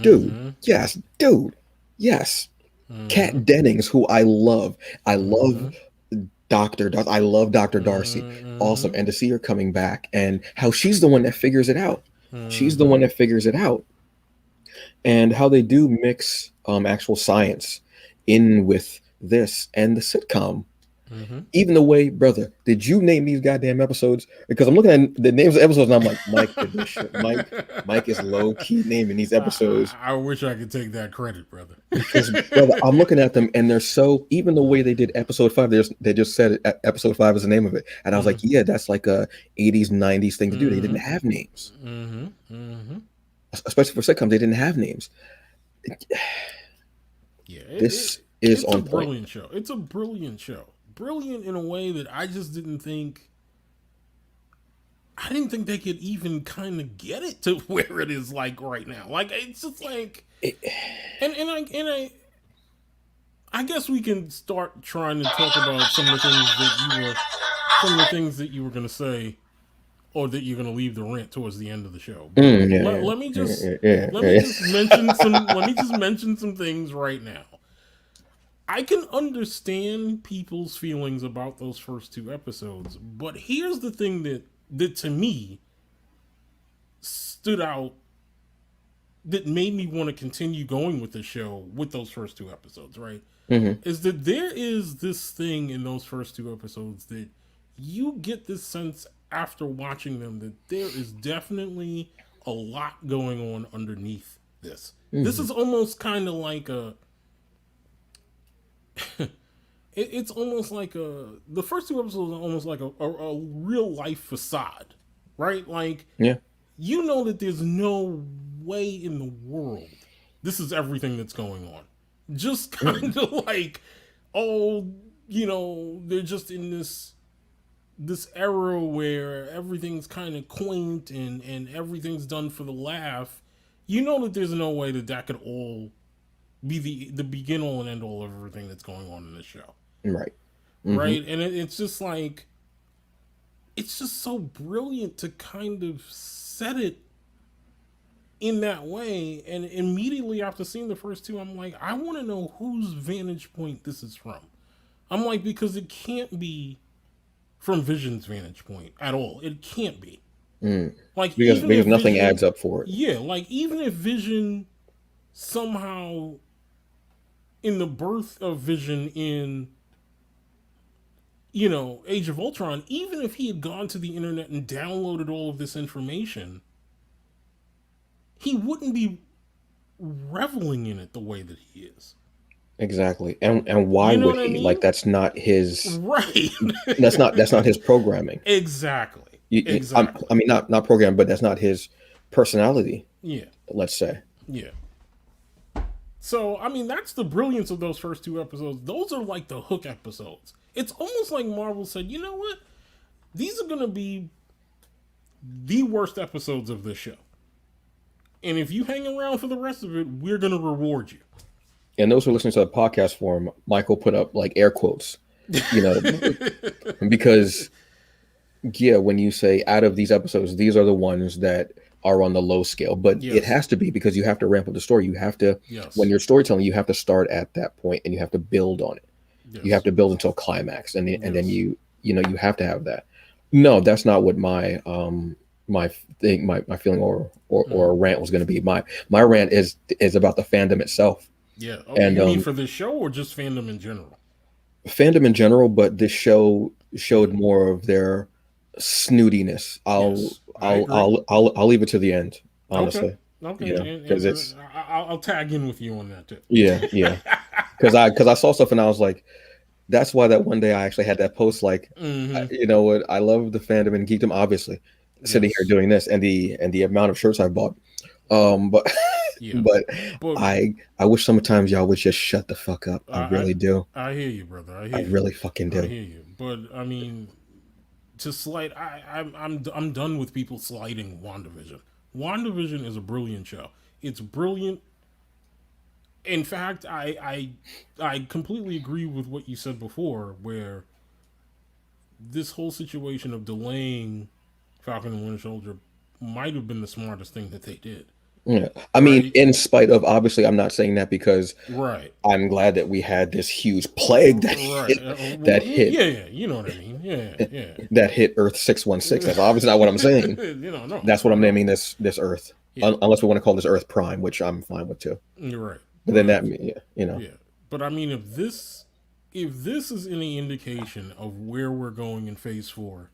dude, Mm-hmm. yes, dude, yes. Mm-hmm. Kat Dennings, who I love. I love Mm-hmm. I love Dr. Darcy. Awesome. Mm-hmm. And to see her coming back and how she's the one that figures it out. She's the Mm-hmm. one that figures it out. And how they do mix actual science in with this and the sitcom. Mm-hmm. Even the way, brother, did you name these goddamn episodes? Because I'm looking at the names of episodes and I'm like, Mike did this shit. Mike is low key naming these episodes I wish I could take that credit, brother. because, brother, I'm looking at them and they're so, even the way they did episode five, they just said episode five is the name of it. And I was like, Mm-hmm. yeah, that's like a 80s, 90s thing to do. They didn't Mm-hmm. have names, Mm-hmm. Mm-hmm. especially for sitcoms. They didn't have names. Yeah, This is it's a on point. brilliant show. It's a brilliant show. Brilliant in a way that I just didn't think. I didn't think they could even kind of get it to where it is like right now. Like it's just like, It, I guess we can start trying to talk about some of the things that you were gonna say, or that you're gonna leave the rant towards the end of the show. But let me yeah, just yeah, yeah. let me just mention some things right now. I can understand people's feelings about those first two episodes, but here's the thing that to me stood out, that made me want to continue going with the show with those first two episodes, right? Hmm. Is that there is this thing in those first two episodes that you get this sense after watching them that there is definitely a lot going on underneath this. This Hmm. is almost kind of like a it's almost like the first two episodes are almost like a real life facade, right? Like, Yeah. you know that there's no way in the world this is everything that's going on. Just Mm. kind of like, oh, they're just in this era where everything's kind of quaint and everything's done for the laugh. You know that there's no way that that could all be the begin all and end all of everything that's going on in this show, Right. Hmm. right? And it's just like, it's just so brilliant to kind of set it in that way. And immediately after seeing the first two, I'm like, I want to know whose vantage point this is from. I'm like, because it can't be from Vision's vantage point at all. It can't be. Mm. Like, even Because if nothing adds Vision, up for it. yeah, like, even if Vision somehow, in the birth of Vision in, Age of Ultron, even if he had gone to the internet and downloaded all of this information, he wouldn't be reveling in it the way that he is. Exactly. And why You know would what I he? Like mean? Right. that's not his programming. Exactly. I Exactly. mean not program, but that's not his personality, Yeah. let's say. Yeah. So, I mean, that's the brilliance of those first two episodes. Those are like the hook episodes. It's almost like Marvel said, you know what? These are going to be the worst episodes of this show. And if you hang around for the rest of it, we're going to reward you. And those who are listening to the podcast forum, Michael put up like air quotes, you know, because yeah, when you say out of these episodes, these are the ones that are on the low scale, but it Yes. has to be because you have to ramp up the story. You have to, when Yes. you're storytelling, you have to start at that point and you have to build on it. You have Yes. to build until climax, and then Yes. you have to have that. No, that's not what my thing my feeling or a Mm. rant was going to be. My rant is about the fandom itself Yeah. Oh, and you mean for this show or just fandom in general? fandom in general, but this show showed Mm. more of their snootiness. Yes. I agree. I'll leave it to the end, Okay. honestly. Okay. Yeah, because And it's I'll tag in with you on that too. yeah, because I saw stuff and I was like, that's why that one day I actually had that post like, Mm-hmm. you know what, I love the fandom and geekdom, obviously, sitting here Yes. doing this and the amount of shirts I bought. But Yeah. but But I wish sometimes y'all would just shut the fuck up. I I, really do. I hear you, brother. I I hear you. really fucking I do. hear you. But I mean, to slight, I'm done with people slighting WandaVision. WandaVision is a brilliant show. It's brilliant. In fact, I completely agree with what you said before, where this whole situation of delaying Falcon and Winter Soldier might have been the smartest thing that they did. Yeah. I mean, right? in spite of, obviously, I'm not saying that because Right. I'm glad that we had this huge plague Right. that hit Yeah, yeah. You know what I mean. Yeah, yeah. that hit Earth 616. That's obviously not what I'm saying. No, That's what not I'm at all. naming this Earth. Yeah, Unless we want to call this Earth Prime, which I'm fine with too. you're right. But then But that, yeah, you know, yeah, but I mean, if this is any indication of where we're going in Phase Four,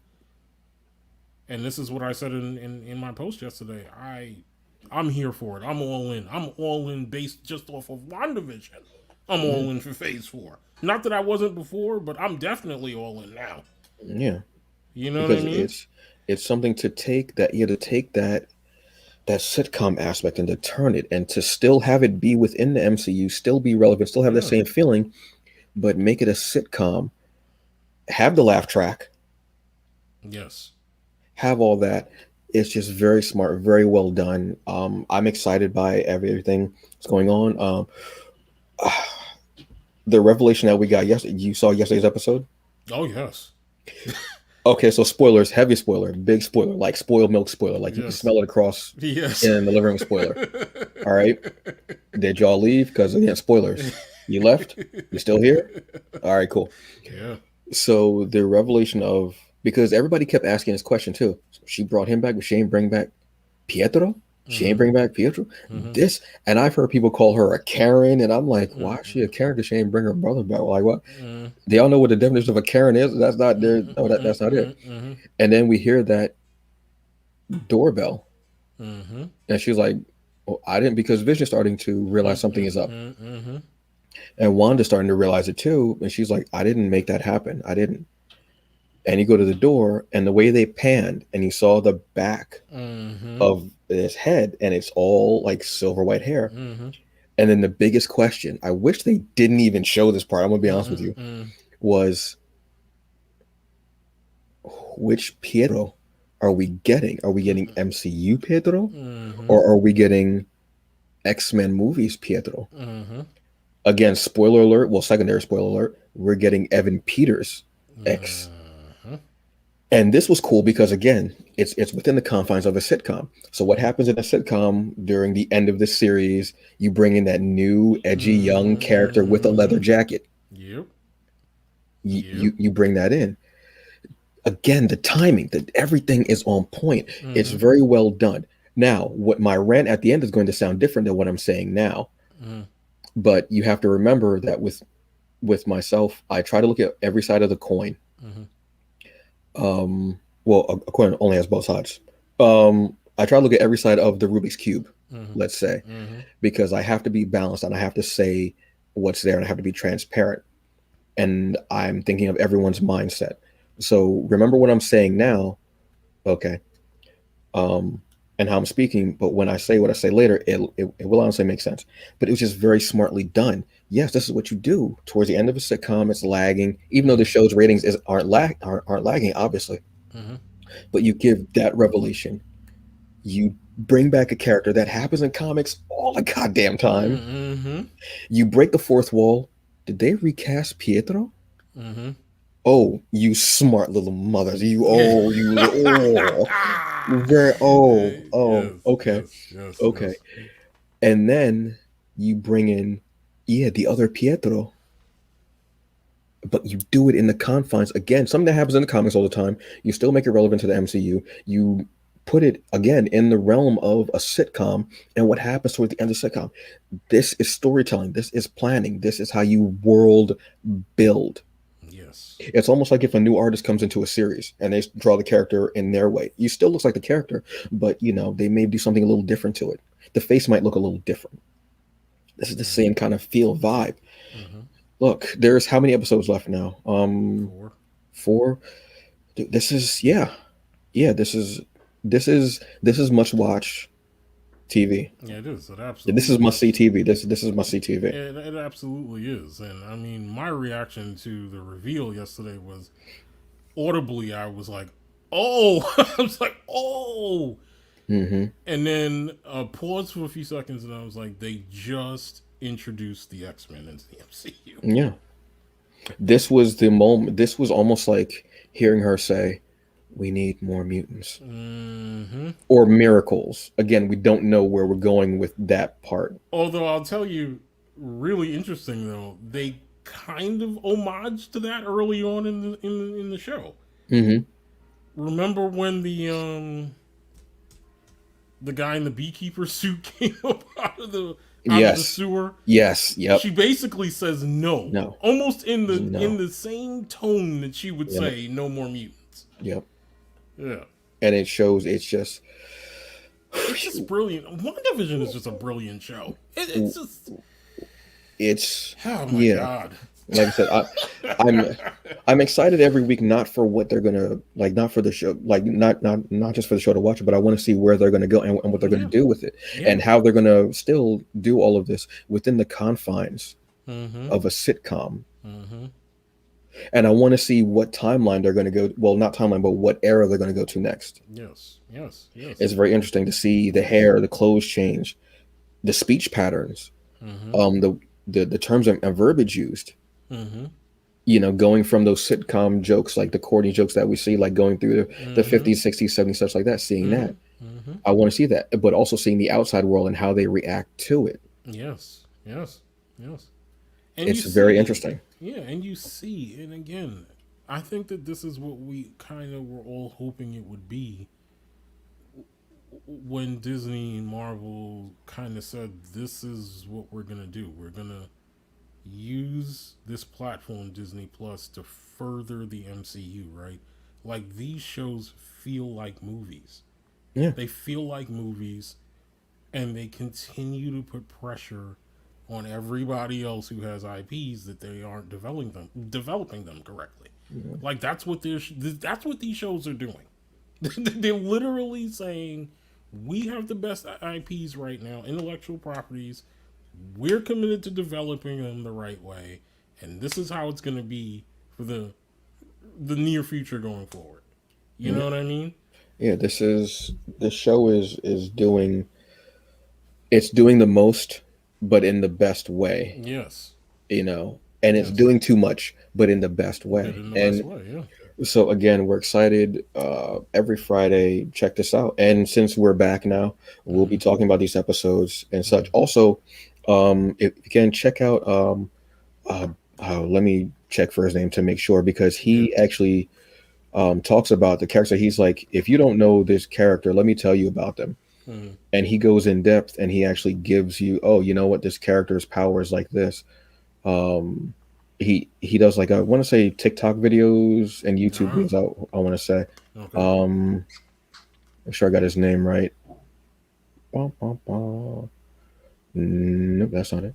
and this is what I said in my post yesterday, I'm here for it. I'm all in. I'm all in based just off of WandaVision. I'm yeah, all in for Phase Four. Not that I wasn't before, but I'm definitely all in now. yeah, You know what I because mean? it's something to take that, to take that sitcom aspect and to turn it and to still have it be within the MCU, still be relevant, still have that Yeah. same feeling, but make it a sitcom, have the laugh track, Yes. have all that. It's just very smart, very well done. I'm excited by everything that's going on. The revelation that we got yesterday, you saw yesterday's episode. Oh yes. Okay, so spoilers, heavy spoiler, big spoiler, like spoiled milk spoiler, like you can Yes. smell it across Yes. in the living room spoiler. All right, did y'all leave? Because again, spoilers. You left? You still here? All right, cool. Yeah. So the revelation of, because everybody kept asking this question too. So she brought him back, but she ain't bring back Pietro. She ain't Mm-hmm. bring back Pietro. Mm-hmm. This, and I've heard people call her a Karen, and I'm like, why is she a Mm-hmm. Karen? Because she ain't bring her brother back. Like what? Mm-hmm. They all know what the definition of a Karen is. That's not there. No, that's not it. Mm-hmm. And then we hear that doorbell, Mm-hmm. and she's like, "Well, I didn't," because Vision's starting to realize something is up, Mm-hmm. and Wanda's starting to realize it too. And she's like, "I didn't make that happen. I didn't." And you go to the door, and the way they panned, and he saw the back Mm-hmm. of his head, and it's all like silver white hair. Mm-hmm. And then the biggest question, I wish they didn't even show this part. I'm gonna be honest with you, Mm-hmm. was which Pietro are we getting? Are we getting MCU Pietro, Mm-hmm. or are we getting X-Men movies Pietro? Mm-hmm. Again, spoiler alert. Well, secondary spoiler alert. We're getting Evan Peters X, Mm-hmm. and this was cool because again, it's within the confines of a sitcom. So what happens in a sitcom during the end of the series? You bring in that new edgy young character with a Mm-hmm. leather jacket. Yep. You Yep. you, you bring that in. Again, the timing, that everything is on point. It's Mm-hmm. very well done. Now, what my rant at the end is going to sound different than what I'm saying now, Mm-hmm. but you have to remember that with myself, I try to look at every side of the coin. Mm-hmm. Well, a coin only has both sides. I try to look at every side of the Rubik's cube, Mm-hmm. let's say, Mm-hmm. because I have to be balanced and I have to say what's there and I have to be transparent. And I'm thinking of everyone's mindset. So remember what I'm saying now, okay? um, and how I'm speaking. But when I say what I say later, it will honestly make sense. But it was just very smartly done. Yes, this is what you do towards the end of a sitcom. It's lagging, even though the Mm-hmm. show's ratings aren't lagging, obviously. Mm-hmm. But you give that revelation. You bring back a character that happens in comics all the goddamn time. Mm-hmm. You break the fourth wall. Did they recast Pietro? Mm-hmm. Oh, you smart little mothers. Yeah. Very, Yes. okay, Yes. Yes. okay. Yes. And then you bring in, yeah, the other Pietro, but you do it in the confines. Again, something that happens in the comics all the time. You still make it relevant to the MCU. You put it again in the realm of a sitcom and what happens toward the end of the sitcom. This is storytelling. This is planning. This is how you world build. Yes. It's almost like if a new artist comes into a series and they draw the character in their way. You still looks like the character, but they may do something a little different to it. The face might look a little different. This is the Mm-hmm. same kind of feel vibe. Mm-hmm. Look, there's how many episodes left now? 4. Four. Dude, this is, yeah. This is much watch TV. Yeah, it is. It This is absolutely must see is. TV. This is must see TV. It absolutely is. And I mean, my reaction to the reveal yesterday was audibly, I was like, oh, I was like, oh. Hmm. And then paused for a few seconds and I was like, they just introduced the X-Men into the MCU. Yeah, this was the moment. This was almost like hearing her say, We need more mutants Hmm. or miracles. Again, we don't know where we're going with that part. Although I'll tell you, really interesting though, they kind of homage to that early on in the show. Hmm. Remember when the guy in the beekeeper suit came up out of the Yes. sewer? Yes. She Yep. basically says no, No. almost in No. the same tone that she would Yep. say no more mutants. Yep. Yeah, And it shows. It's just. it's just brilliant. WandaVision is just a brilliant show. It's just, It's oh my yeah. god. Like I said, I'm I'm excited every week, not for what they're gonna like, not for the show, like not just for the show to watch it, but I want to see where they're gonna go and what they're gonna Yeah, do with it, yeah. and how they're gonna still do all of this within the confines Mm-hmm. of a sitcom. Mm-hmm. And I want to see what timeline they're gonna go. Well, not timeline, but what era they're gonna go to next. Yes. Yes. Yes. It's very interesting to see the hair, the clothes change, the speech patterns, Mm-hmm. the terms and verbiage used. Mm-hmm. Going from those sitcom jokes, like the corny jokes that we see, like going through the Mm-hmm. 50s, 60s, 70s, such like that, seeing Mm-hmm. that. Mm-hmm. I want to see that, but also seeing the outside world and how they react to it. Yes. Yes. Yes. And you It's very see, interesting. yeah, and you see, and again, I think that this is what we kind of were all hoping it would be when Disney and Marvel kind of said, this is what we're going to do. We're going to use this platform, Disney Plus, to further the MCU, right? Like, these shows feel like movies. Yeah. They feel like movies, and they continue to put pressure on everybody else who has IPs that they aren't developing them correctly. Yeah. Like, that's what these shows are doing. They're literally saying, we have the best IPs right now, intellectual properties. We're committed to developing them the right way, and this is how it's going to be for the near future going forward. You Yeah. know what I mean? Yeah, this show is doing, it's doing the most, but in the best way, Yes. and it's Yes. doing too much, but in the best But way. in the best And way, yeah. so again, we're excited. Every Friday, check this out. And since we're back now, we'll be Mm-hmm. talking about these episodes and such. Mm-hmm. Also, if you can check out, uh, let me check for his name to make sure, because Yeah. he actually talks about the character. He's like, if you don't know this character, let me tell you about them. Mm-hmm. And he goes in depth, and he actually gives you, oh, you know what, this character's power is like this. Um, he does, like, I want to say TikTok videos and YouTube Ah, videos. I want to say. okay. Um, make sure I got his name right. Bum, bum, bum. Nope, that's not it.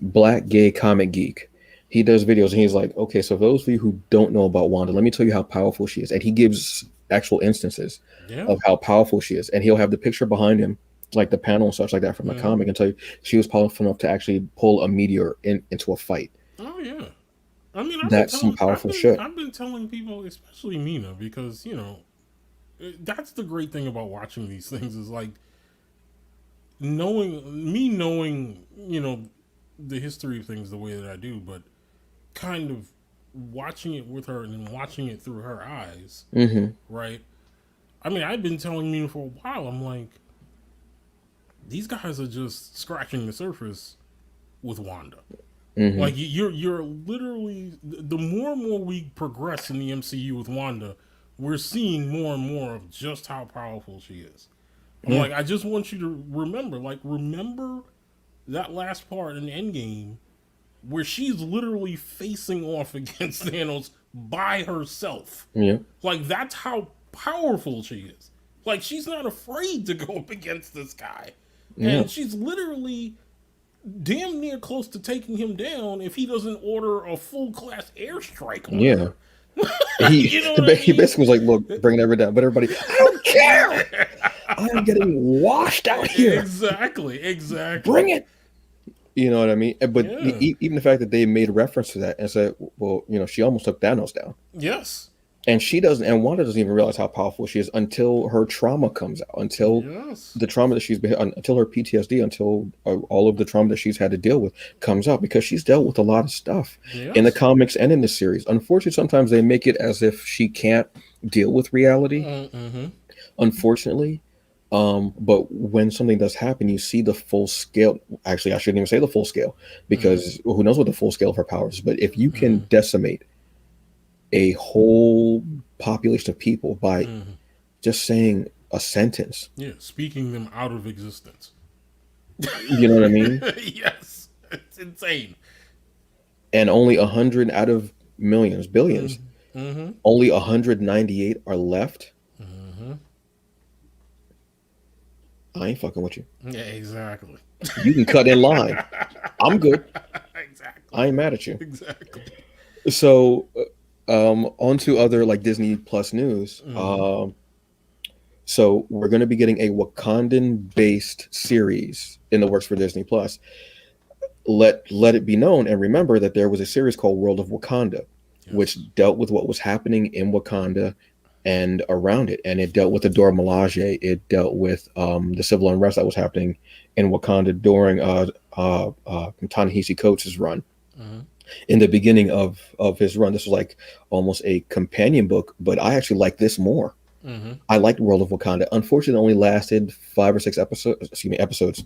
Black Gay Comic Geek. He does videos, and he's like, okay, so for those of you who don't know about Wanda, let me tell you how powerful she is. And he gives actual instances Yeah. of how powerful she is. And he'll have the picture behind him, like the panel and such like that from the Mm-hmm. comic, and tell you she was powerful enough to actually pull a meteor into a fight. Oh yeah. I mean, That's some powerful shit. I've been telling people, especially Mina, because that's the great thing about watching these things is like knowing the history of things the way that I do, but kind of watching it with her and then watching it through her eyes, Hmm. right? I mean, I've been telling Mina for a while. I'm like, these guys are just scratching the surface with Wanda. Hmm. Like you're literally the more and more we progress in the MCU with Wanda, we're seeing more and more of just how powerful she is. I'm Yeah. like, I just want you to remember that last part in Endgame where she's literally facing off against Thanos by herself. Yeah. Like that's how powerful she is. Like she's not afraid to go up against this guy. Yeah. And she's literally damn near close to taking him down if he doesn't order a full class airstrike on Yeah. her. He You know what I he mean? basically was like, look, bringing everything down, but everybody, I don't care. I am getting washed out here. Exactly, exactly. Bring it. You know what I mean? But Yeah. even the fact that they made reference to that and said, well, she almost took Thanos down. Yes. And she doesn't, and Wanda doesn't even realize how powerful she is until her trauma comes out, until Yes. the trauma that she's been, until her PTSD, until all of the trauma that she's had to deal with comes out, because she's dealt with a lot of stuff in the Yes. comics and in the series. Unfortunately, sometimes they make it as if she can't deal with reality, Mm-hmm. unfortunately. But when something does happen, you see the full scale. Actually, I shouldn't even say the full scale, Mm-hmm. because who knows what the full scale of her powers is. But if you can Mm-hmm. decimate a whole population of people by Mm-hmm. just saying a sentence, Yeah, speaking them out of existence. you know what I mean? Yes, it's insane. And only 100 out of millions, billions, Mm-hmm. Mm-hmm. only 198 are left. Mm-hmm. I ain't fucking with you. Yeah, exactly. You can cut in line. I'm good. Exactly. I ain't mad at you. Exactly. So, on to other like Disney Plus news. Mm-hmm. So we're going to be getting a Wakandan-based series in the works for Disney Plus. Let it be known and remember that there was a series called World of Wakanda, which Yes. dealt with what was happening in Wakanda and around it, and it dealt with the Dora Milaje. It dealt with the civil unrest that was happening in Wakanda during Ta-Nehisi Coates' run. Mm-hmm. In the beginning of his run, this was like almost a companion book, but I actually like this more. Mm-hmm. I liked World of Wakanda. Unfortunately, it only lasted 5 or 6 episodes. Excuse me, episodes.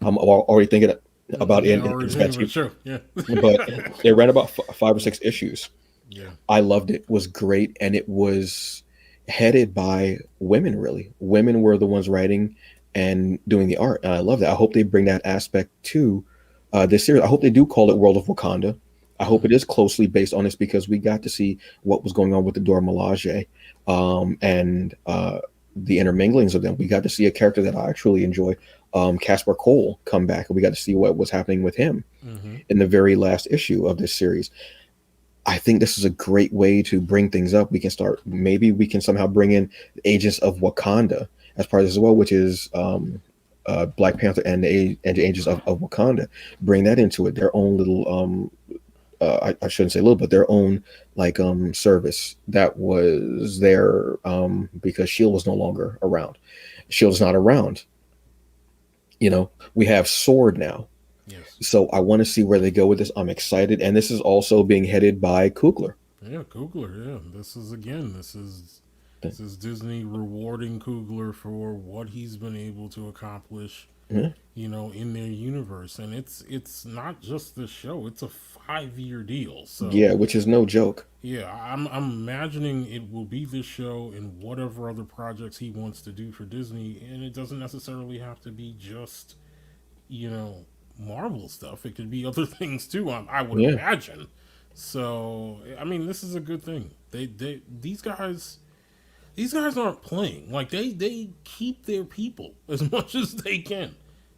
I'm already thinking about Yeah, ending already this, thinking about Betsy, sure. Yeah. but it ran about 5 or 6 issues. Yeah. I loved it. It was great, and it was headed by women. Really, women were the ones writing and doing the art, and I love that. I hope they bring that aspect to this series. I hope they do call it World of Wakanda. I hope Mm-hmm. it is closely based on this, because we got to see what was going on with the Dora Milaje, and the interminglings of them. We got to see a character that I actually enjoy, Caspar Cole, come back, and we got to see what was happening with him Mm-hmm. in the very last issue of this series. I think this is a great way to bring things up. We can start, maybe we can somehow bring in Agents of Wakanda as part of this as well, which is Black Panther and the Agents of Wakanda. Bring that into it, their own little I shouldn't say little, but their own like service that was there because Shield was no longer around. Shield's not around. We have Sword now, Yes. so I want to see where they go with this. I'm excited, and this is also being headed by Kugler. Yeah, Coogler. Yeah, this is again. This is Disney rewarding Coogler for what he's been able to accomplish. Mhm. In their universe, and it's not just this show. It's a 5-year deal. So Yeah, which is no joke. yeah, I'm imagining it will be this show and whatever other projects he wants to do for Disney, and it doesn't necessarily have to be just you know Marvel stuff. It could be other things too. I would Yeah. imagine. So I mean, this is a good thing. These guys aren't playing. Like they keep their people as much as they can.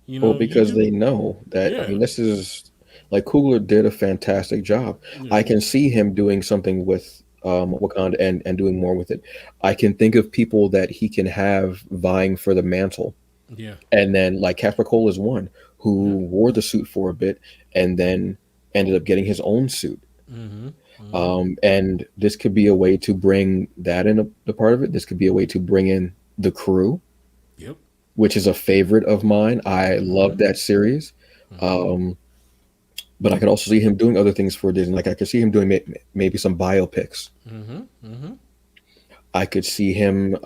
Well, You because they can. know that, I Yeah. mean, this is like Kugler did a fantastic job. Yeah. I can see him doing something with Wakanda and doing more with it. I can think of people that he can have vying for the mantle. Yeah. And then, like, Casper Cole is one Yeah. who wore the suit for a bit and then ended up getting his own suit. Mm-hmm. Mm-hmm. And this could be a way to bring that in the part of it. This could be a way to bring in the crew, Yep. which is a favorite of mine. I love Mm-hmm. that series. Mm-hmm. Um, but I could also see him doing other things for Disney. Like I could see him doing maybe some biopics. Mm-hmm. Mm-hmm. I could see him,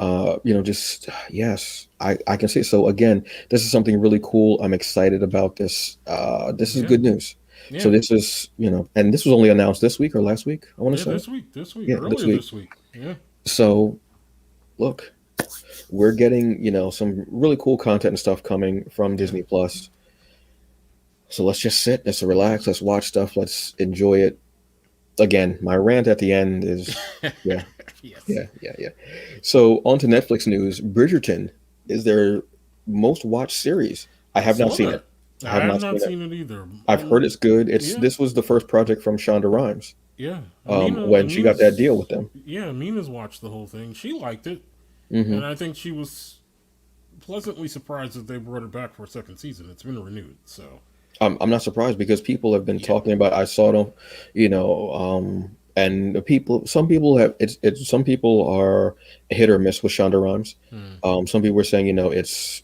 just yes, I can see. So again, this is something really cool. I'm excited about this. This is Yeah. good news. So Yeah. this is, and this was only announced this week or last week, I want to Yeah. say. This week, Yeah, this earlier week. this week. Yeah. So look, we're getting, some really cool content and stuff coming from Yeah. Disney Plus. So let's just sit, let's relax, let's watch stuff, let's enjoy it. Again, my rant at the end is, yeah, Yes. yeah. So on to Netflix news. Bridgerton is their most watched series. I I have not saw seen it. that. I I have have not not seen it. seen it either. I've heard it's good. Yeah. This was the first project from Shonda Rhimes, Yeah. when she got that deal with them. Amina's watched the whole thing. She liked it, and hmm I think she was pleasantly surprised that they brought it back for a second season. It's been renewed, so I'm not surprised because people have been yeah. talking about. I saw it on, and the people, some people have some people are hit or miss with Shonda Rhimes. Mm, Some people are saying, it's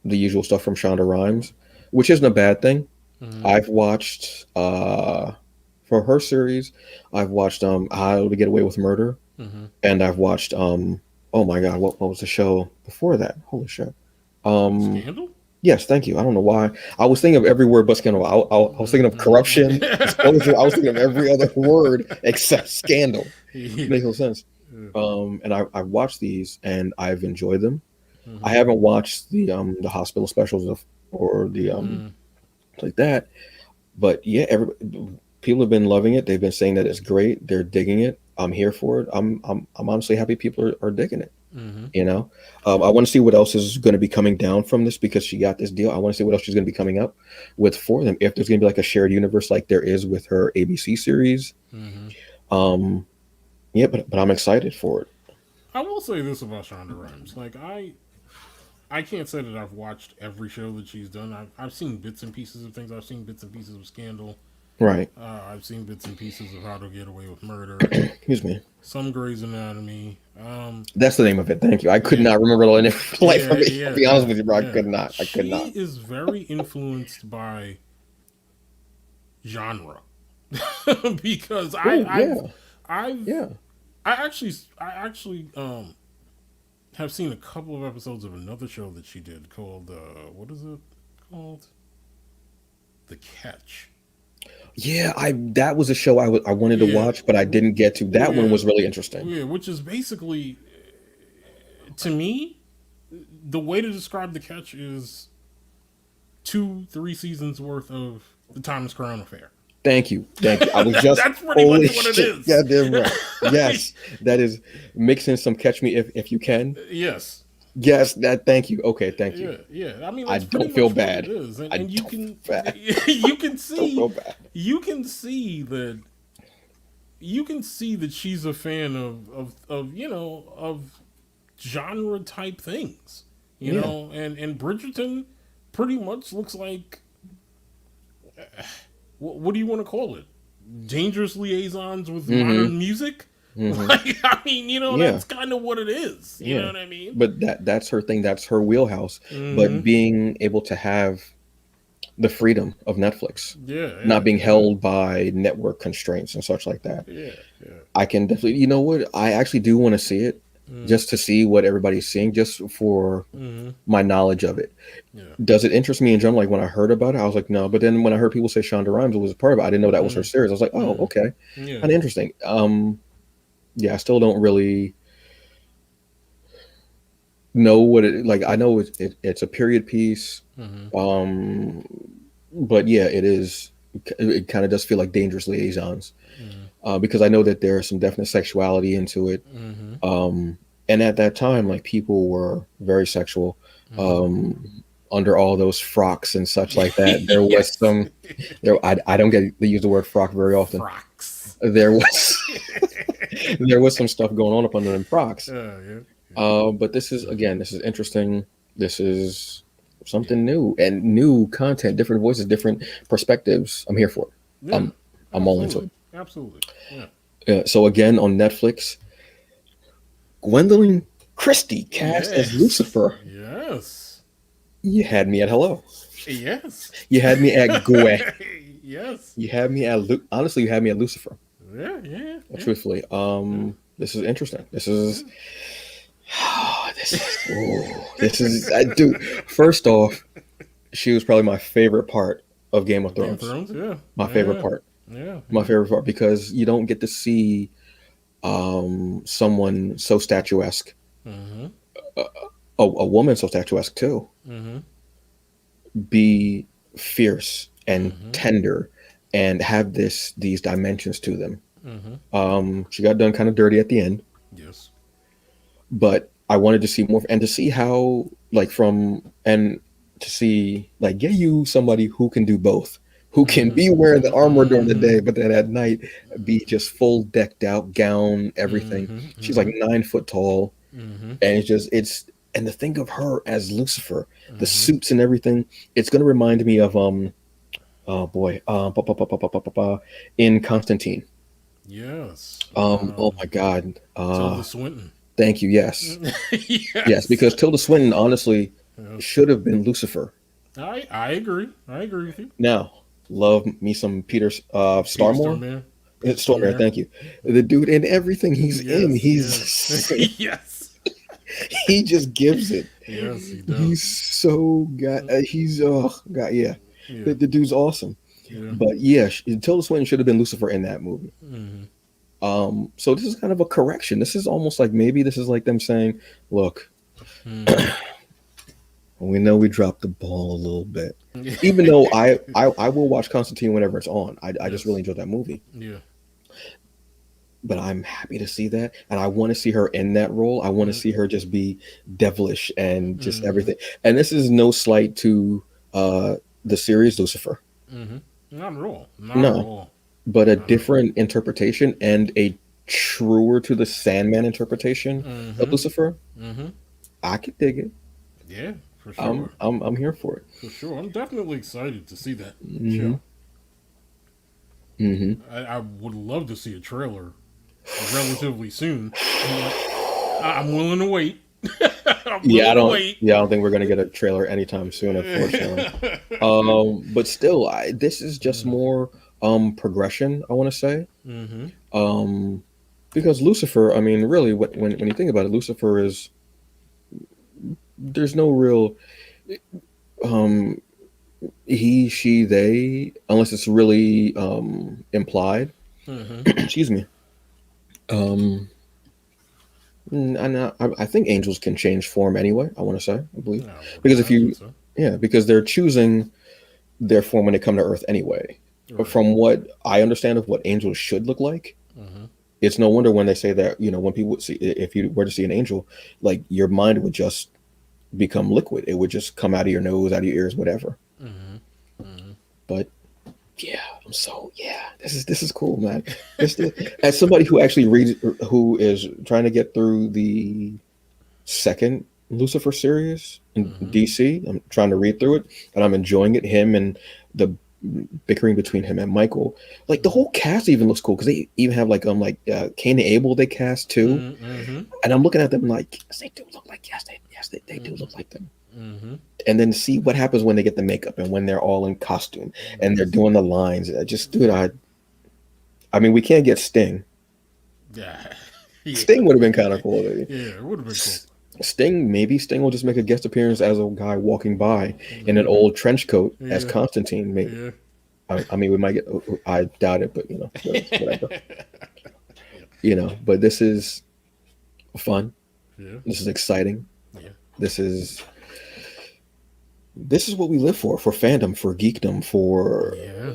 the usual stuff from Shonda Rhimes, which isn't a bad thing. mm, I've watched for her series, I've watched How to Get Away with Murder, mm. and I've watched oh my god, what was the show before that? Holy shit. Um Scandal. yes, thank you. I don't know why. I was thinking of every word but scandal. I was thinking of corruption, disclosure. I was thinking of every other word except scandal. Yeah. Makes no sense. Yeah. And I've watched these and I've enjoyed them. I Mm-hmm. haven't watched the hospital specials or the Mm. like that. But yeah, people have been loving it. They've been saying that it's great. They're digging it. I'm here for it. I'm honestly happy people are digging it. Mm-hmm. You know, I want to see what else is going to be coming down from this because she got this deal. I want to see what else she's going to be coming up with for them. If there's going to be like a shared universe like there is with her ABC series, Mm-hmm. um, yeah, but I'm excited for it. I will say this about Shonda Rhimes. Like I can't say that I've watched every show that she's done. I've seen bits and pieces of things. I've seen bits and pieces of Scandal. Right. I've seen bits and pieces of How to Get Away with Murder. Excuse me. Some Grey's Anatomy. That's the name of it. Thank you. I could Yeah, not remember the name for the life yeah, of me. I'll yeah, be honest yeah, with you, bro. I yeah. could not. I could She not. is very influenced by genre because Oh yeah, I've yeah. I actually have seen a couple of episodes of another show that she did called what is it called? The Catch. Yeah, I that was a show I wanted to Yeah, watch, but I didn't get to. That one yeah, was really interesting. yeah. Which is basically, to me, the way to describe The Catch is 2, 3 seasons worth of the Thomas Crown Affair. Thank you, thank you. I was just That's pretty holy much what it shit. is. Yeah, damn right. Yes, that is mixing some Catch Me If You Can. Yes. Yes, that. Thank you. Okay, thank you. Yeah, yeah. I mean, I that's pretty don't feel much what it bad. is, I and you don't can feel bad. you can Don't feel see bad. you can see that she's a fan of genre type things, Yeah. and Bridgerton pretty much looks like what do you want to call it? Dangerous liaisons with Mm-hmm. modern music. Mm-hmm. Like, I mean, Yeah. that's kind of what it is. You know Yeah. what I mean? But that's her thing. That's her wheelhouse. But Mm-hmm. being able to have the freedom of Netflix, Yeah, not yeah, being yeah, held by network constraints and such like that. yeah, yeah. I can definitely, you know what? I actually do want to see it Mm-hmm. just to see what everybody's seeing, just for Mm-hmm. my knowledge of it. Yeah. Does it interest me in general? Like when I heard about it, I was like, no. But then when I heard people say Shonda Rhimes was a part of it, I didn't know that was her Mm-hmm. series. I was like, oh, Mm-hmm. okay, Yeah. kind of interesting. Yeah, I still don't really know what it like. I know it's a period piece, Mm-hmm. um, but yeah, it is. It kind of does feel like dangerous liaisons, Mm-hmm. because I know that there's some definite sexuality into it. Mm-hmm. Um, and at that time, like people were very sexual, Mm-hmm. under all those frocks and such like that. There was Yes. some there. I don't get they use the word frock very often. Frocks. There was there was some stuff going on up under them frocks. Yeah. But this is again, this is interesting. This is something new and new content, different voices, different perspectives. I'm here for it. Yeah. I'm all into Absolutely. Absolutely. Yeah. it. So again on Netflix, Gwendolyn Christie cast as Yes. Lucifer. Yes. You had me at hello. Yes. You had me at Gwe. Yes. You had me at honestly, you had me at Lucifer. Yeah. Yeah. Yeah. Truthfully, Yeah. this is interesting. This Yeah. is this is this is I do. First off, she was probably my favorite part of Game of Game of Thrones. Thrones. Yeah. My favorite Yeah. part. Yeah. My favorite part because you don't get to see someone so statuesque, Mm-hmm. a, a woman so statuesque too, Mm-hmm. be fierce and Mm-hmm. tender and have these dimensions to them. Mm-hmm. She got done kind of dirty at the end, Yes. but I wanted to see more and to see how like from and to see like get you somebody who can do both, who can Mm-hmm. be wearing the armor during the Mm-hmm. day, but then at night be just full decked out gown, everything. Mm-hmm. She's like Mm-hmm. 9 foot tall, Mm-hmm. and it's and to think of her as Lucifer, the Mm-hmm. suits and everything, it's gonna remind me of oh boy, in Constantine. Yes. Oh my God. Tilda Swinton. Thank you. Yes. Yes, Yes. because Tilda Swinton honestly Yes. should have been Lucifer. I agree. I agree with you. Now, love me some Peter Peter Starmore. Stormare. Peter Stormare, Stormare. thank you. The dude in everything he's in, Yes. Yes. Yes. he just gives it. Yes, he He's does. so got. He's oh god, yeah. Yeah. The dude's awesome. Yeah. But yeah, Tilda Swinton should have been Lucifer in that movie. Hmm. So this is kind of a correction. This is almost like maybe this is like them saying, "Look, Hmm. we know we dropped the ball a little bit." Even though I will watch Constantine whenever it's on. I just really Yes. enjoyed that movie. Yeah. But I'm happy to see that, and I want to see her in that role. I want to see her just be devilish and just Mm-hmm. everything. And this is no slight to uh the series Lucifer. Mm-hmm. Not at all. Not at No, all. but a Not at all. different interpretation and a truer to the Sandman interpretation of Mm-hmm. Lucifer. Mm-hmm. I could dig it. Yeah, for I'm sure. I'm I'm here for it. For sure. I'm definitely excited to see that Hmm. show. Hmm. I would love to see a trailer relatively soon. But I'm willing to wait. I'm Yeah, willing to wait. I don't think we're gonna get a trailer anytime soon, unfortunately. But still, this is just more progression. I want to say, Mm-hmm. um, because Lucifer. I mean, really, when you think about it, Lucifer is there's no real um he, she, they, unless it's really implied. Mm-hmm. Excuse me. Um, and I think angels can change form anyway. I want to say, I believe, I would because if imagine you, so. yeah, because they're choosing their form when they come to Earth anyway. But Right. from what I understand of what angels should look like, Mm-hmm. it's no wonder when they say that, when people see, if you were to see an angel, like your mind would just become liquid. It would just come out of your nose, out of your ears, whatever. Mm-hmm. Mm-hmm. But yeah, this is cool, man. As somebody who actually reads, who is trying to get through the second Lucifer series in Mm-hmm. DC. I'm trying to read through it, and I'm enjoying it. Him and the bickering between him and Michael, like the whole cast even looks cool because they even have like Cain and Abel they cast too, Mm-hmm. and I'm looking at them like yes, they do look like they do look like them. Mm-hmm. And then see what happens when they get the makeup and when they're all in costume and they're Yes. doing the lines. I just, dude, I mean, we can't get Sting. Yeah. Yeah. Sting would have been kind of cool. Yeah. It would have been cool. Sting, maybe Sting will just make a guest appearance as a guy walking by in an Mm-hmm. old trench coat as Yeah. Constantine. Maybe. Yeah. I mean, we might get. I doubt it, but whatever. Yeah. But this is fun. Yeah. This is exciting. Yeah. This is this is what we live for fandom, for geekdom, for Yeah.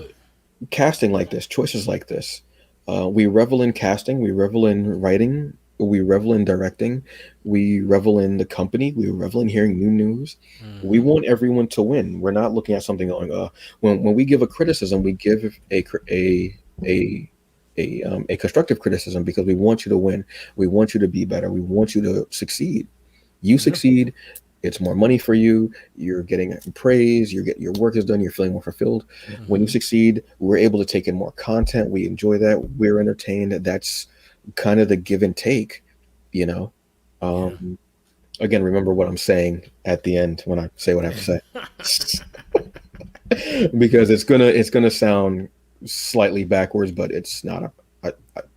casting like this, choices like this. We revel in casting, we revel in writing, we revel in directing, we revel in the company, we revel in hearing new news. We Mm-hmm. want everyone to win. We're not looking at something going, when we give a criticism, we give a a constructive criticism because we want you to win. We want you to be better. We want you to succeed. You Yeah. succeed, it's more money for you. You're getting praise. Your work is done. You're feeling more fulfilled. When you Mm-hmm. succeed, we're able to take in more content. We enjoy that. We're entertained. That's kind of the give and take, you know. Yeah. Um, Again, remember what I'm saying at the end when I say what I have to say, because it's gonna sound slightly backwards, but it's not. I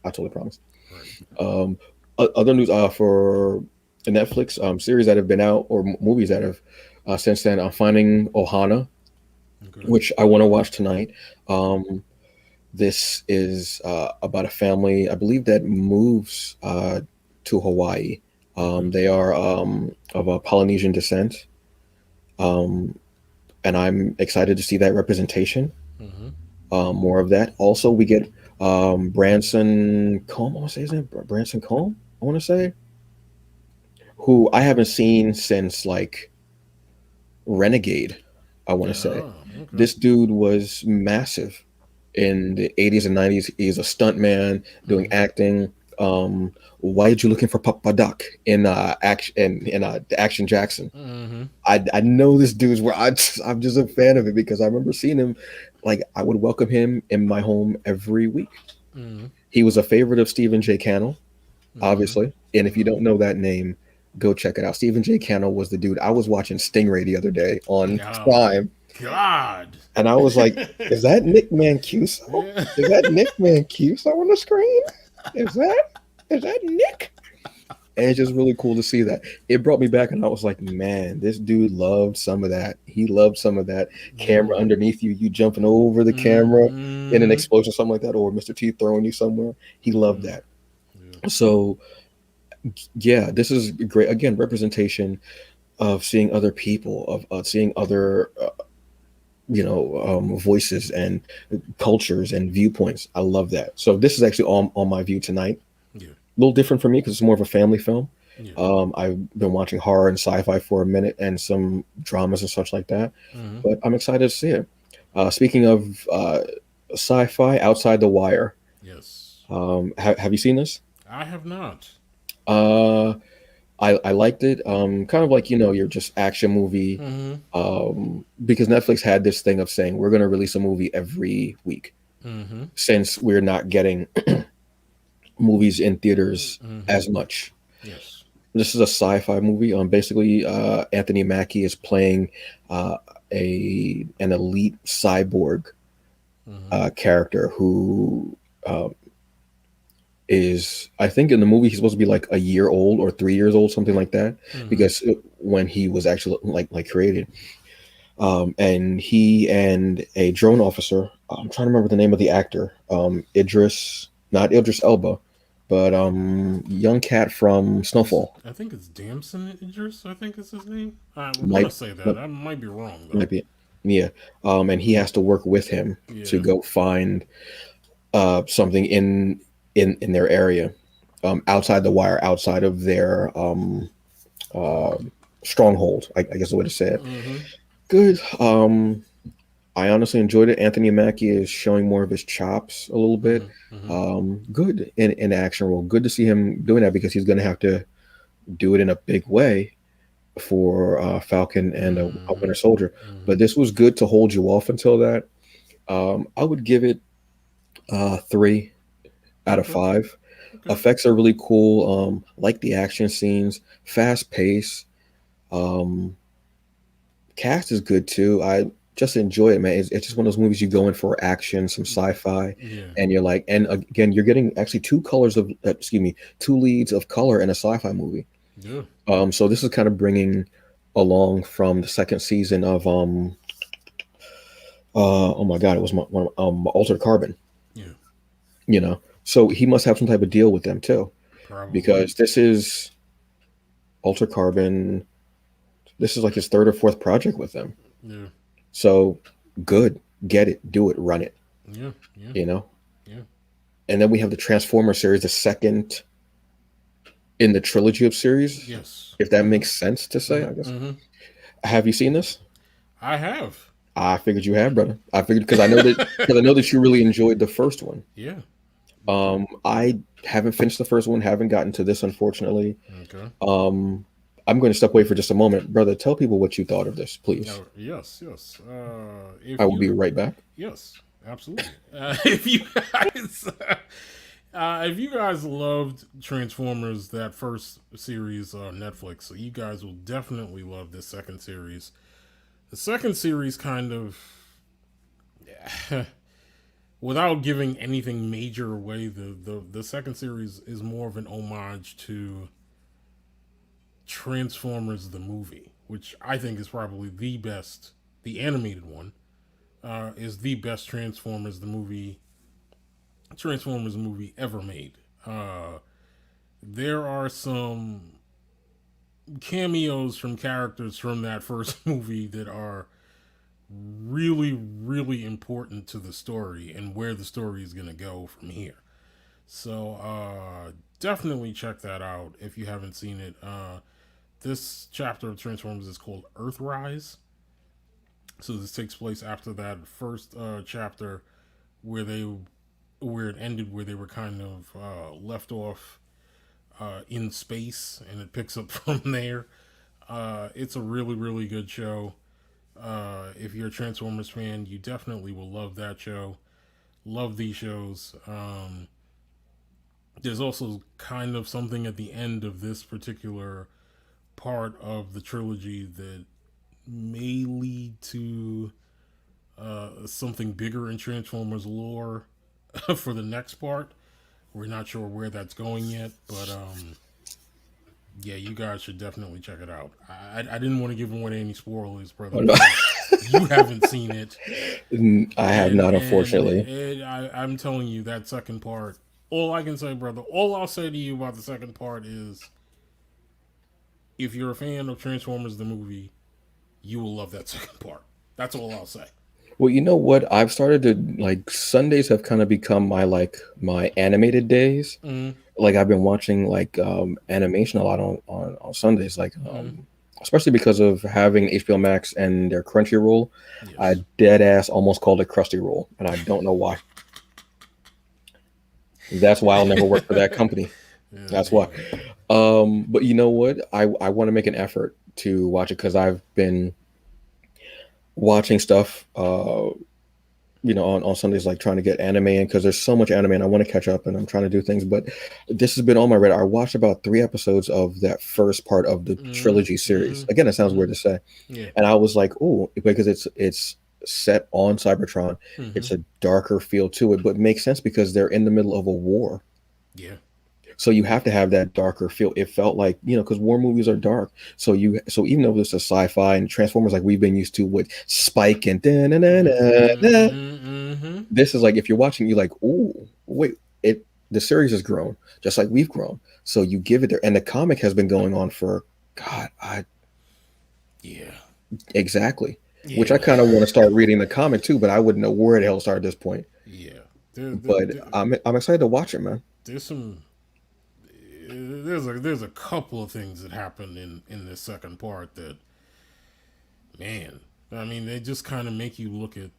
totally promise. Right. Um, Other news for the Netflix series that have been out or movies that have since then. I'm finding Ohana, Okay. which I want to watch tonight. Um, this is about a family, I believe, that moves to Hawaii. Okay. They are of a Polynesian descent, um, and I'm excited to see that representation. Mm-hmm. More of that. Also, we get Branson Combe. I want to say his name. Branson Combe. I want to say, who I haven't seen since like Renegade. I want to say Oh, okay. this dude was massive in the 80s and 90s. He's a stunt man doing Mm-hmm. acting. Why did you looking for Papa Doc in action in the Action Jackson? Mm-hmm. I know this dude's where I'm just a fan of it because I remember seeing him. Like I would welcome him in my home every week. Mm-hmm. He was a favorite of Stephen J. Cannell, Mm-hmm. obviously. And if you Mm-hmm. don't know that name, go check it out. Stephen J. Cannell was the dude. I was watching Stingray the other day on Oh Prime, God. and I was like, "Is that Nick Mancuso? Yeah. Is that Nick Mancuso on the screen? Is that is that Nick?" And it's just really cool to see that. It brought me back, and I was like, "Man, this dude loved some of that. He loved some of that camera Yeah. underneath you, you jumping over the camera in an Mm-hmm. explosion, something like that, or Mr. T throwing you somewhere. He loved Yeah. that." Yeah. So yeah, this is great. Again, representation of seeing other people, of seeing other voices and cultures and viewpoints. I love that. So this is actually on my view tonight. Yeah. A little different for me because it's more of a family film. Yeah. I've been watching horror and sci-fi for a minute and some dramas and such like that, Mm-hmm. but I'm excited to see it. Speaking of sci-fi, Outside the Wire. Yes. Have you seen this? I have not. Uh, I liked it. Kind of like your just action movie. Mm-hmm. Because Netflix had this thing of saying we're going to release a movie every week Mm-hmm. since we're not getting movies in theaters Mm-hmm. as much. Yes. This is a sci-fi movie. Basically, Anthony Mackie is playing uh, a an elite cyborg Mm-hmm. character who is, I think, in the movie he's supposed to be like a year old or 3 years old, something like that, Mm-hmm. because when he was actually like created, and he and a drone officer, I'm trying to remember the name of the actor, not Idris Elba, but young cat from Is it? Snowfall. I think it's Damson Idris. I think is his name. I want to Might say that. might I might be wrong though. might be, yeah. And he has to work with him to Yeah. go find something in their area, outside the wire, outside of their uh, stronghold. I guess the way to say it. Mm-hmm. Good. I honestly enjoyed it. Anthony Mackie is showing more of his chops a little bit. Mm-hmm. Mm-hmm. Good in action role. Good to see him doing that because he's going to have to do it in a big way for Falcon and a Mm-hmm. Winter Soldier. Mm-hmm. But this was good to hold you off until that. I would give it 3 out of Okay. 5. Okay. Effects are really cool. Like the action scenes, fast pace. Um, Cast is good too. I just enjoy it, man. It's just one of those movies you go in for action, some sci-fi, Yeah. and you're like, and again, you're getting actually two leads of color in a sci-fi movie. Yeah. So this is kind of bringing along from the second season of oh my god, it was Altered Carbon. Yeah. So he must have some type of deal with them too, Probably. because this is Altered Carbon. This is like his third or fourth project with them. Yeah. So good, get it, do it, run it. Yeah. Yeah. You know. Yeah. And then we have the Transformer series, the second in the trilogy of series, Yes. if that Mm-hmm. makes sense to say, Mm-hmm. I guess. Mm-hmm. Have you seen this? I have. I figured you have, brother. I figured because I know that you really enjoyed the first one. Yeah. Yeah. I haven't finished the first one, haven't gotten to this, unfortunately. Okay. Um, I'm going to step away for just a moment, brother. Tell people what you thought of this, please. No. Yes. Yes. I If will be you. right back. Yes. Absolutely. If you guys. If you guys loved Transformers, that first series on Netflix, so you guys will definitely love this second series. The second series kind of, without giving anything major away, the second series is more of an homage to Transformers the movie, which I think is probably the best. The animated one is the best Transformers movie ever made. Uh, there are some cameos from characters from that first movie that are really, really important to the story and where the story is going to go from here. So definitely check that out if you haven't seen it. This chapter of Transformers is called Earthrise. So this takes place after that first chapter where they where it ended, where they were kind of left off in space, and it picks up from there. It's a really, really good show. If you're a Transformers fan, you definitely will love that show. Love these shows. There's also kind of something at the end of this particular part of the trilogy that may lead to something bigger in Transformers lore for the next part. We're not sure where that's going yet, but yeah, you guys should definitely check it out. I didn't want to give away any spoilers, brother, Oh, no. because you haven't seen it, I have and not, and unfortunately. I'm telling you that second part. All I can say, brother, all I'll say to you about the second part is, if you're a fan of Transformers the movie, you will love that second part. That's all I'll say. Well, you know what? I've started to like Sundays have kind of become my animated days. Mm, Like I've been watching like animation a lot on Sundays, like mm, especially because of having HBO Max and their Crunchyroll. I yes. dead ass almost called it Krusty Roll, and I don't know why. That's why I'll never work for that company. That's why. Indeed. But you know what? I want to make an effort to watch it because I've been watching stuff on Sundays, like trying to get anime in because there's so much anime and I want to catch up and I'm trying to do things. But this has been on my radar. I watched about 3 episodes of that first part of the Mm, trilogy series. mm, Again, it sounds mm, weird to say, yeah. and I was like, "Oh," because it's set on Cybertron. Mm-hmm. It's a darker feel to it, but it makes sense because they're in the middle of a war. Yeah. So you have to have that darker feel. It felt like, because war movies are dark. So even though this is sci-fi and Transformers like we've been used to with Spike and Mm-hmm. this is like if you're watching, you're like, oh, wait, the series has grown just like we've grown. So you give it there, and the comic has been going on for God, I Yeah. exactly. Which I Yeah. kind of want to start reading the comic too, but I wouldn't know where the hell to start at this point. Yeah. There, there, But there, I'm excited to watch it, man. there's some. There's a couple of things that happen in this second part that, man, I mean, they just kind of make you look at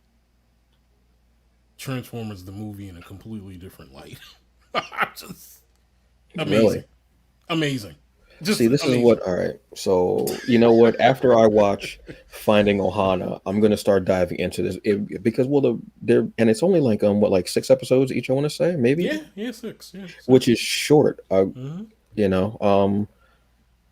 Transformers the movie in a completely different light. Just amazing, Really. amazing, just See, this is amazing. what. All right. So you know what? After I watch Finding Ohana, I'm gonna start diving into this because well, there and it's only like what like 6 episodes each. I want to say maybe, Yeah, yeah, six, yeah, which six. is short. Mm-hmm. You know,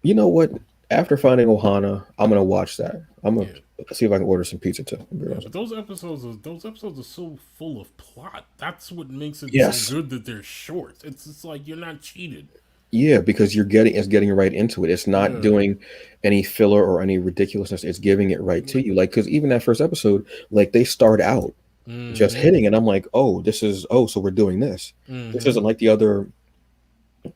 you know what? After Finding Ohana, I'm gonna watch that. I'm gonna Yeah, see if I can order some pizza too. I'll be yeah, honest. but those episodes are so full of plot. That's what makes it so Yes. good that they're short. It's just like you're not cheated. Yeah, because it's getting right into it. It's not Yeah. doing any filler or any ridiculousness. It's giving it right to you. Like, because even that first episode, like they start out just Mm-hmm. hitting, and I'm like, oh, so we're doing this. This Mm-hmm. isn't like the other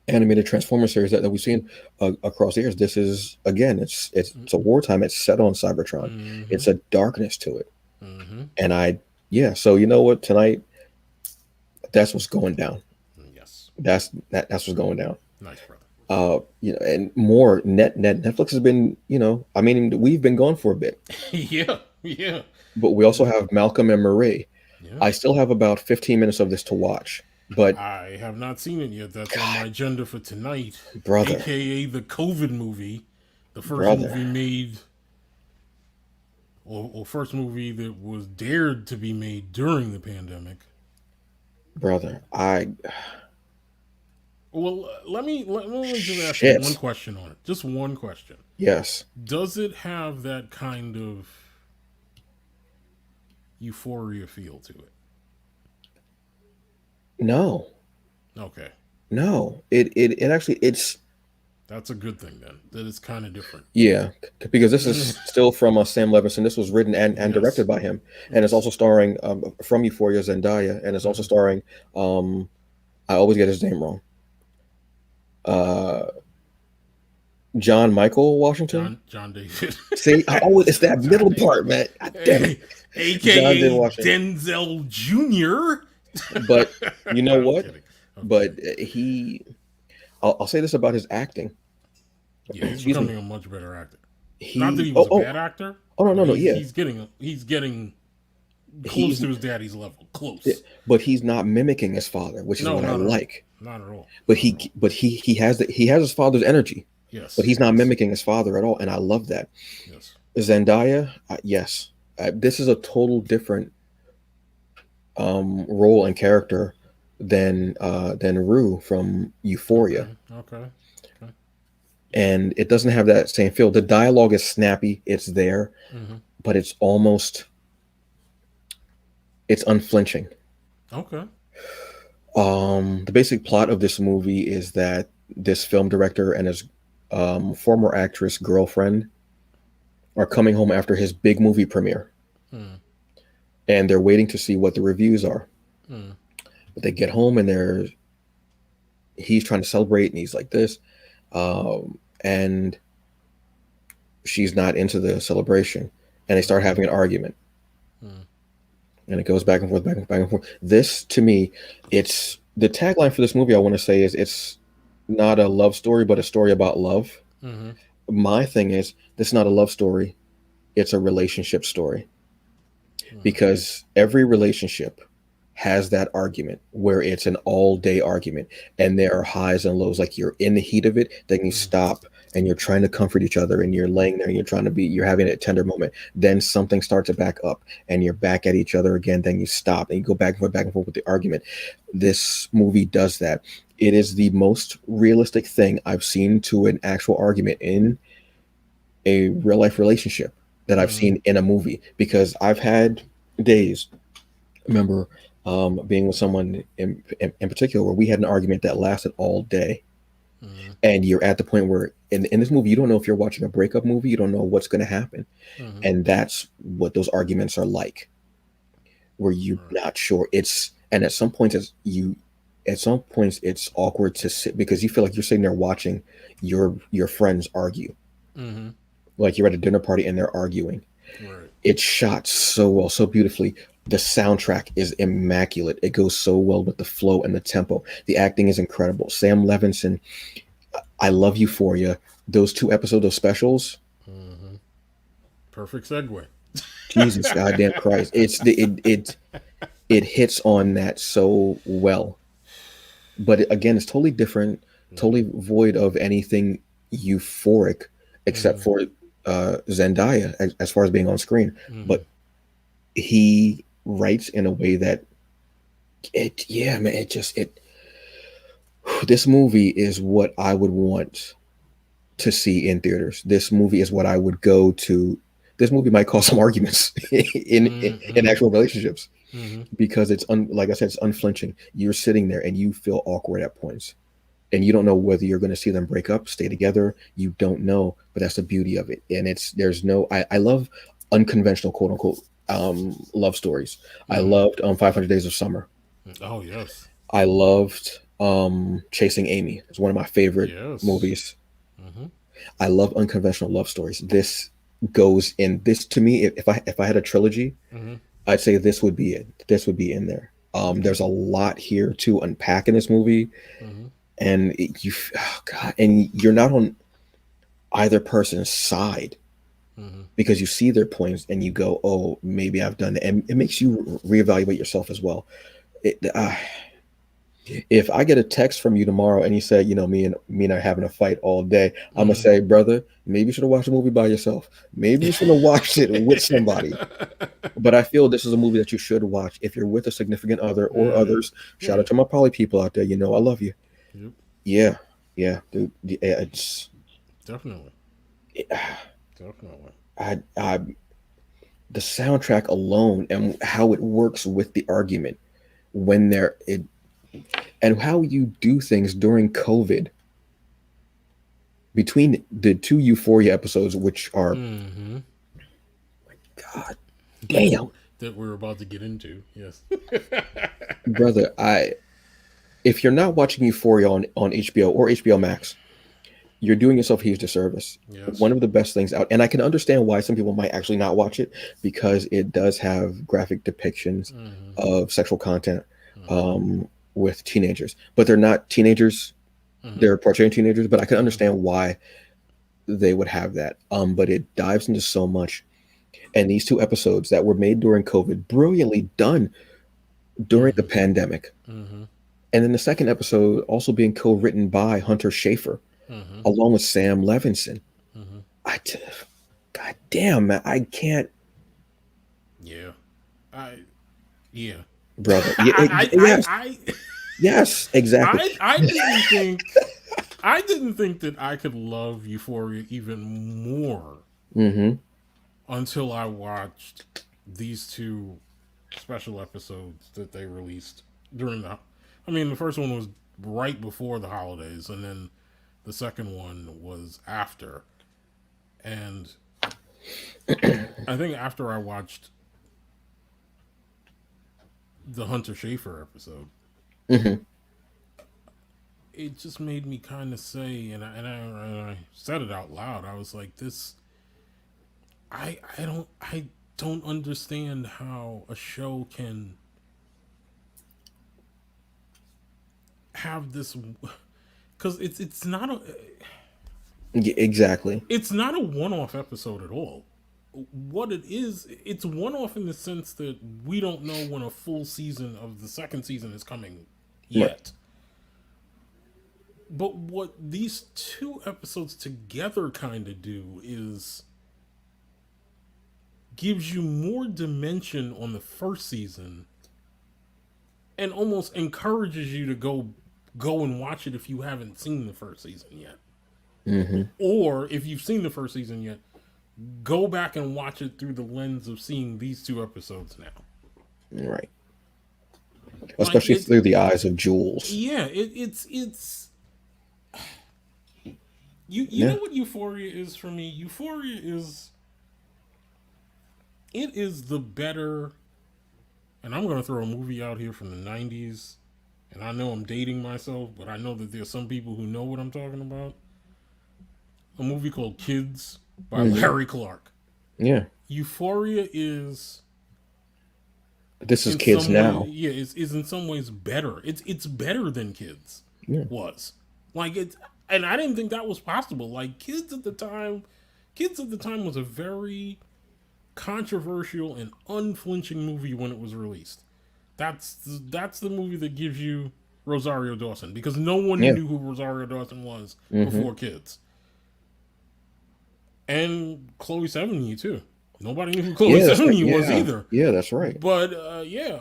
animated Transformer series that we've seen across the years. This is again, it's a wartime. It's set on Cybertron. Mm-hmm. It's a darkness to it, Mm-hmm. and yeah. So you know what? Tonight, that's what's going down. Yes. That's what's going down. Nice, brother. And more Netflix has been, I mean, we've been gone for a bit, Yeah. Yeah. but we also have Malcolm and Marie. I Yes. still have about 15 minutes of this to watch, but I have not seen it yet. That's on my God, agenda for tonight, brother, aka the COVID movie, the first brother, movie made, or first movie that was dared to be made during the pandemic. brother, I Well, let me just ask you one shit. question on it. Just one question. Yes. Does it have that kind of euphoria feel to it? No. Okay, No. It actually it's that's a good thing then. That it's kind of different. yeah, because this is still from Sam Levinson. This was written and Yes. directed by him, and it's Yes. also starring from Euphoria Zendaya, and it's also Hmm. starring I always get his name wrong. Uh John Michael Washington. John David, See, I always it's that John middle David, part, man. God damn it, John did aka Washington. Denzel Jr. But you know I'm what? kidding. I'm But kidding. I'll say this about his acting. Yeah, he's Excuse me. becoming a much better actor. Not that He he was oh a oh bad actor, oh no but no no he's yeah getting close he's to his daddy's level. yeah, Close. but he's not mimicking his father, which is No, what I not at all. like. Not at all. But Not at all. he has his father's energy, but Yes. he's not Yes. mimicking his father at all, and I love that. Yes. Zendaya, yes, this is a total different role and character than Rue from Euphoria, Okay. Okay. Okay. and it doesn't have that same feel. The dialogue is snappy, it's there, Mm-hmm. but it's unflinching. Okay. The basic plot of this movie is that this film director and his former actress girlfriend are coming home after his big movie premiere, Mm. and they're waiting to see what the reviews are. Mm. But they get home and he's trying to celebrate, and he's like this, and she's not into the celebration, and they start Mm. having an argument, Mm. and it goes back and forth, back and back and forth. This to me, it's the tagline for this movie. I want to say is it's not a love story, but a story about love. Mm-hmm. My thing is, this is not a love story; it's a relationship story, Mm-hmm. because every relationship has that argument where it's an all day argument, and there are highs and lows. Like you're in the heat of it, then you Mm-hmm. stop and you're trying to comfort each other, and you're laying there and you're having a tender moment. Then something starts to back up and you're back at each other again. Then you stop and you go back and forth with the argument. This movie does that. It is the most realistic thing I've seen to an actual argument in a real life relationship that I've Mm-hmm. seen in a movie, because I've had days, remember, being with someone in particular where we had an argument that lasted all day, Mm-hmm. and you're at the point where in this movie you don't know if you're watching a breakup movie, you don't know what's going to happen, Mm-hmm. and that's what those arguments are like, where you're Right. not sure. And at some points it's awkward to sit, because you feel like you're sitting there watching your friends argue, Mm-hmm. like you're at a dinner party and they're arguing. Right. It's shot so well, so beautifully. The soundtrack is immaculate. It goes so well with the flow and the tempo. The acting is incredible. Sam Levinson, I love Euphoria. Those two episodes of specials, Mm-hmm. Perfect segue. Jesus goddamn Christ. It hits on that so well. But again, it's totally different, Mm-hmm. totally void of anything euphoric, except Mm-hmm. for Zendaya as far as being on screen. Mm-hmm. But he writes in a way that yeah, man, this movie is what I would want to see in theaters. This movie is what I would go to. This movie might cause some arguments in Mm-hmm. actual relationships, Mm-hmm. because like I said, it's unflinching. You're sitting there and you feel awkward at points, and you don't know whether you're going to see them break up, stay together. You don't know, but that's the beauty of it. And there's no. I love unconventional, quote unquote, love stories. I Mm-hmm. loved 500 Days of Summer. Oh yes. I loved Chasing Amy. It's one of my favorite Yes. movies. Mm-hmm. I love unconventional love stories. This goes in this to me. If I had a trilogy, Mm-hmm. I'd say this would be it. This would be in there. Okay. There's a lot here to unpack in this movie, Mm-hmm. and oh God, and you're not on either person's side, Mm-hmm. because you see their points and you go, oh, maybe I've done it, and it makes you reevaluate yourself as well. It, if I get a text from you tomorrow and you say, me and I are having a fight all day, I'm gonna Mm-hmm. say, brother, maybe you should have watched a movie by yourself. Maybe you should have watched it with somebody. But I feel this is a movie that you should watch if you're with a significant other or Yeah. others. Shout Yeah. out to my poly people out there. I love you. Yep. Yeah, yeah, dude. Yeah, it's Definitely. Definitely. I the soundtrack alone and how it works with the argument when and how you do things during COVID, between the two Euphoria episodes, which are, Mm-hmm. God damn, That we're about to get into. Yes. brother. If you're not watching Euphoria on HBO or HBO Max, you're doing yourself a huge disservice. Yes. One of the best things out, and I can understand why some people might actually not watch it, because it does have graphic depictions Mm-hmm. of sexual content, Mm-hmm. with teenagers, but they're not teenagers. Mm-hmm. They're portraying teenagers, but I can Mm-hmm. understand why they would have that. But it dives into so much. And these two episodes that were made during COVID, brilliantly done during the Mm-hmm. pandemic. Mm-hmm. And then the second episode also being co-written by Hunter Schafer, Mm-hmm. along with Sam Levinson. Mm-hmm. I, t- God damn, man, I can't. Yeah. I. Yeah. brother. Yes, I yes, exactly. I didn't think that I could love Euphoria even more Mm-hmm. until I watched these two special episodes that they released during the. I mean, the first one was right before the holidays, and then the second one was after. And I think after I watched the Hunter Schafer episode, Mm-hmm. it just made me kind of say, and I said it out loud. I was like, this. I don't understand how a show can have this, because Exactly. it's not a one off episode at all. What it is, it's one off in the sense that we don't know when a full season of the second season is coming Right. yet. But what these two episodes together kind of do is gives you more dimension on the first season and almost encourages you to go and watch it if you haven't seen the first season yet. Mm-hmm. Or if you've seen the first season yet, go back and watch it through the lens of seeing these two episodes now. Right. Like Especially it through the eyes of Jules. yeah, it's you know Yeah. what Euphoria is for me? Euphoria is it is the better, and I'm going to throw a movie out here from the 90s, and I know I'm dating myself, but I know that there's some people who know what I'm talking about. A movie called Kids by Mm-hmm. Larry Clark. Yeah. Euphoria is This is in kids some way, now. yeah, is in some ways better. It's better than Kids Yeah. was. Like it's, and I didn't think that was possible. Like Kids at the time was a very controversial and unflinching movie when it was released. That's the movie that gives you Rosario Dawson, because no one Yeah. knew who Rosario Dawson was Mm-hmm. before Kids. And Chloe Sevigny too. Nobody knew who Chloe Yeah, that's right. Sevigny was Yeah. either. Yeah, that's right. But yeah,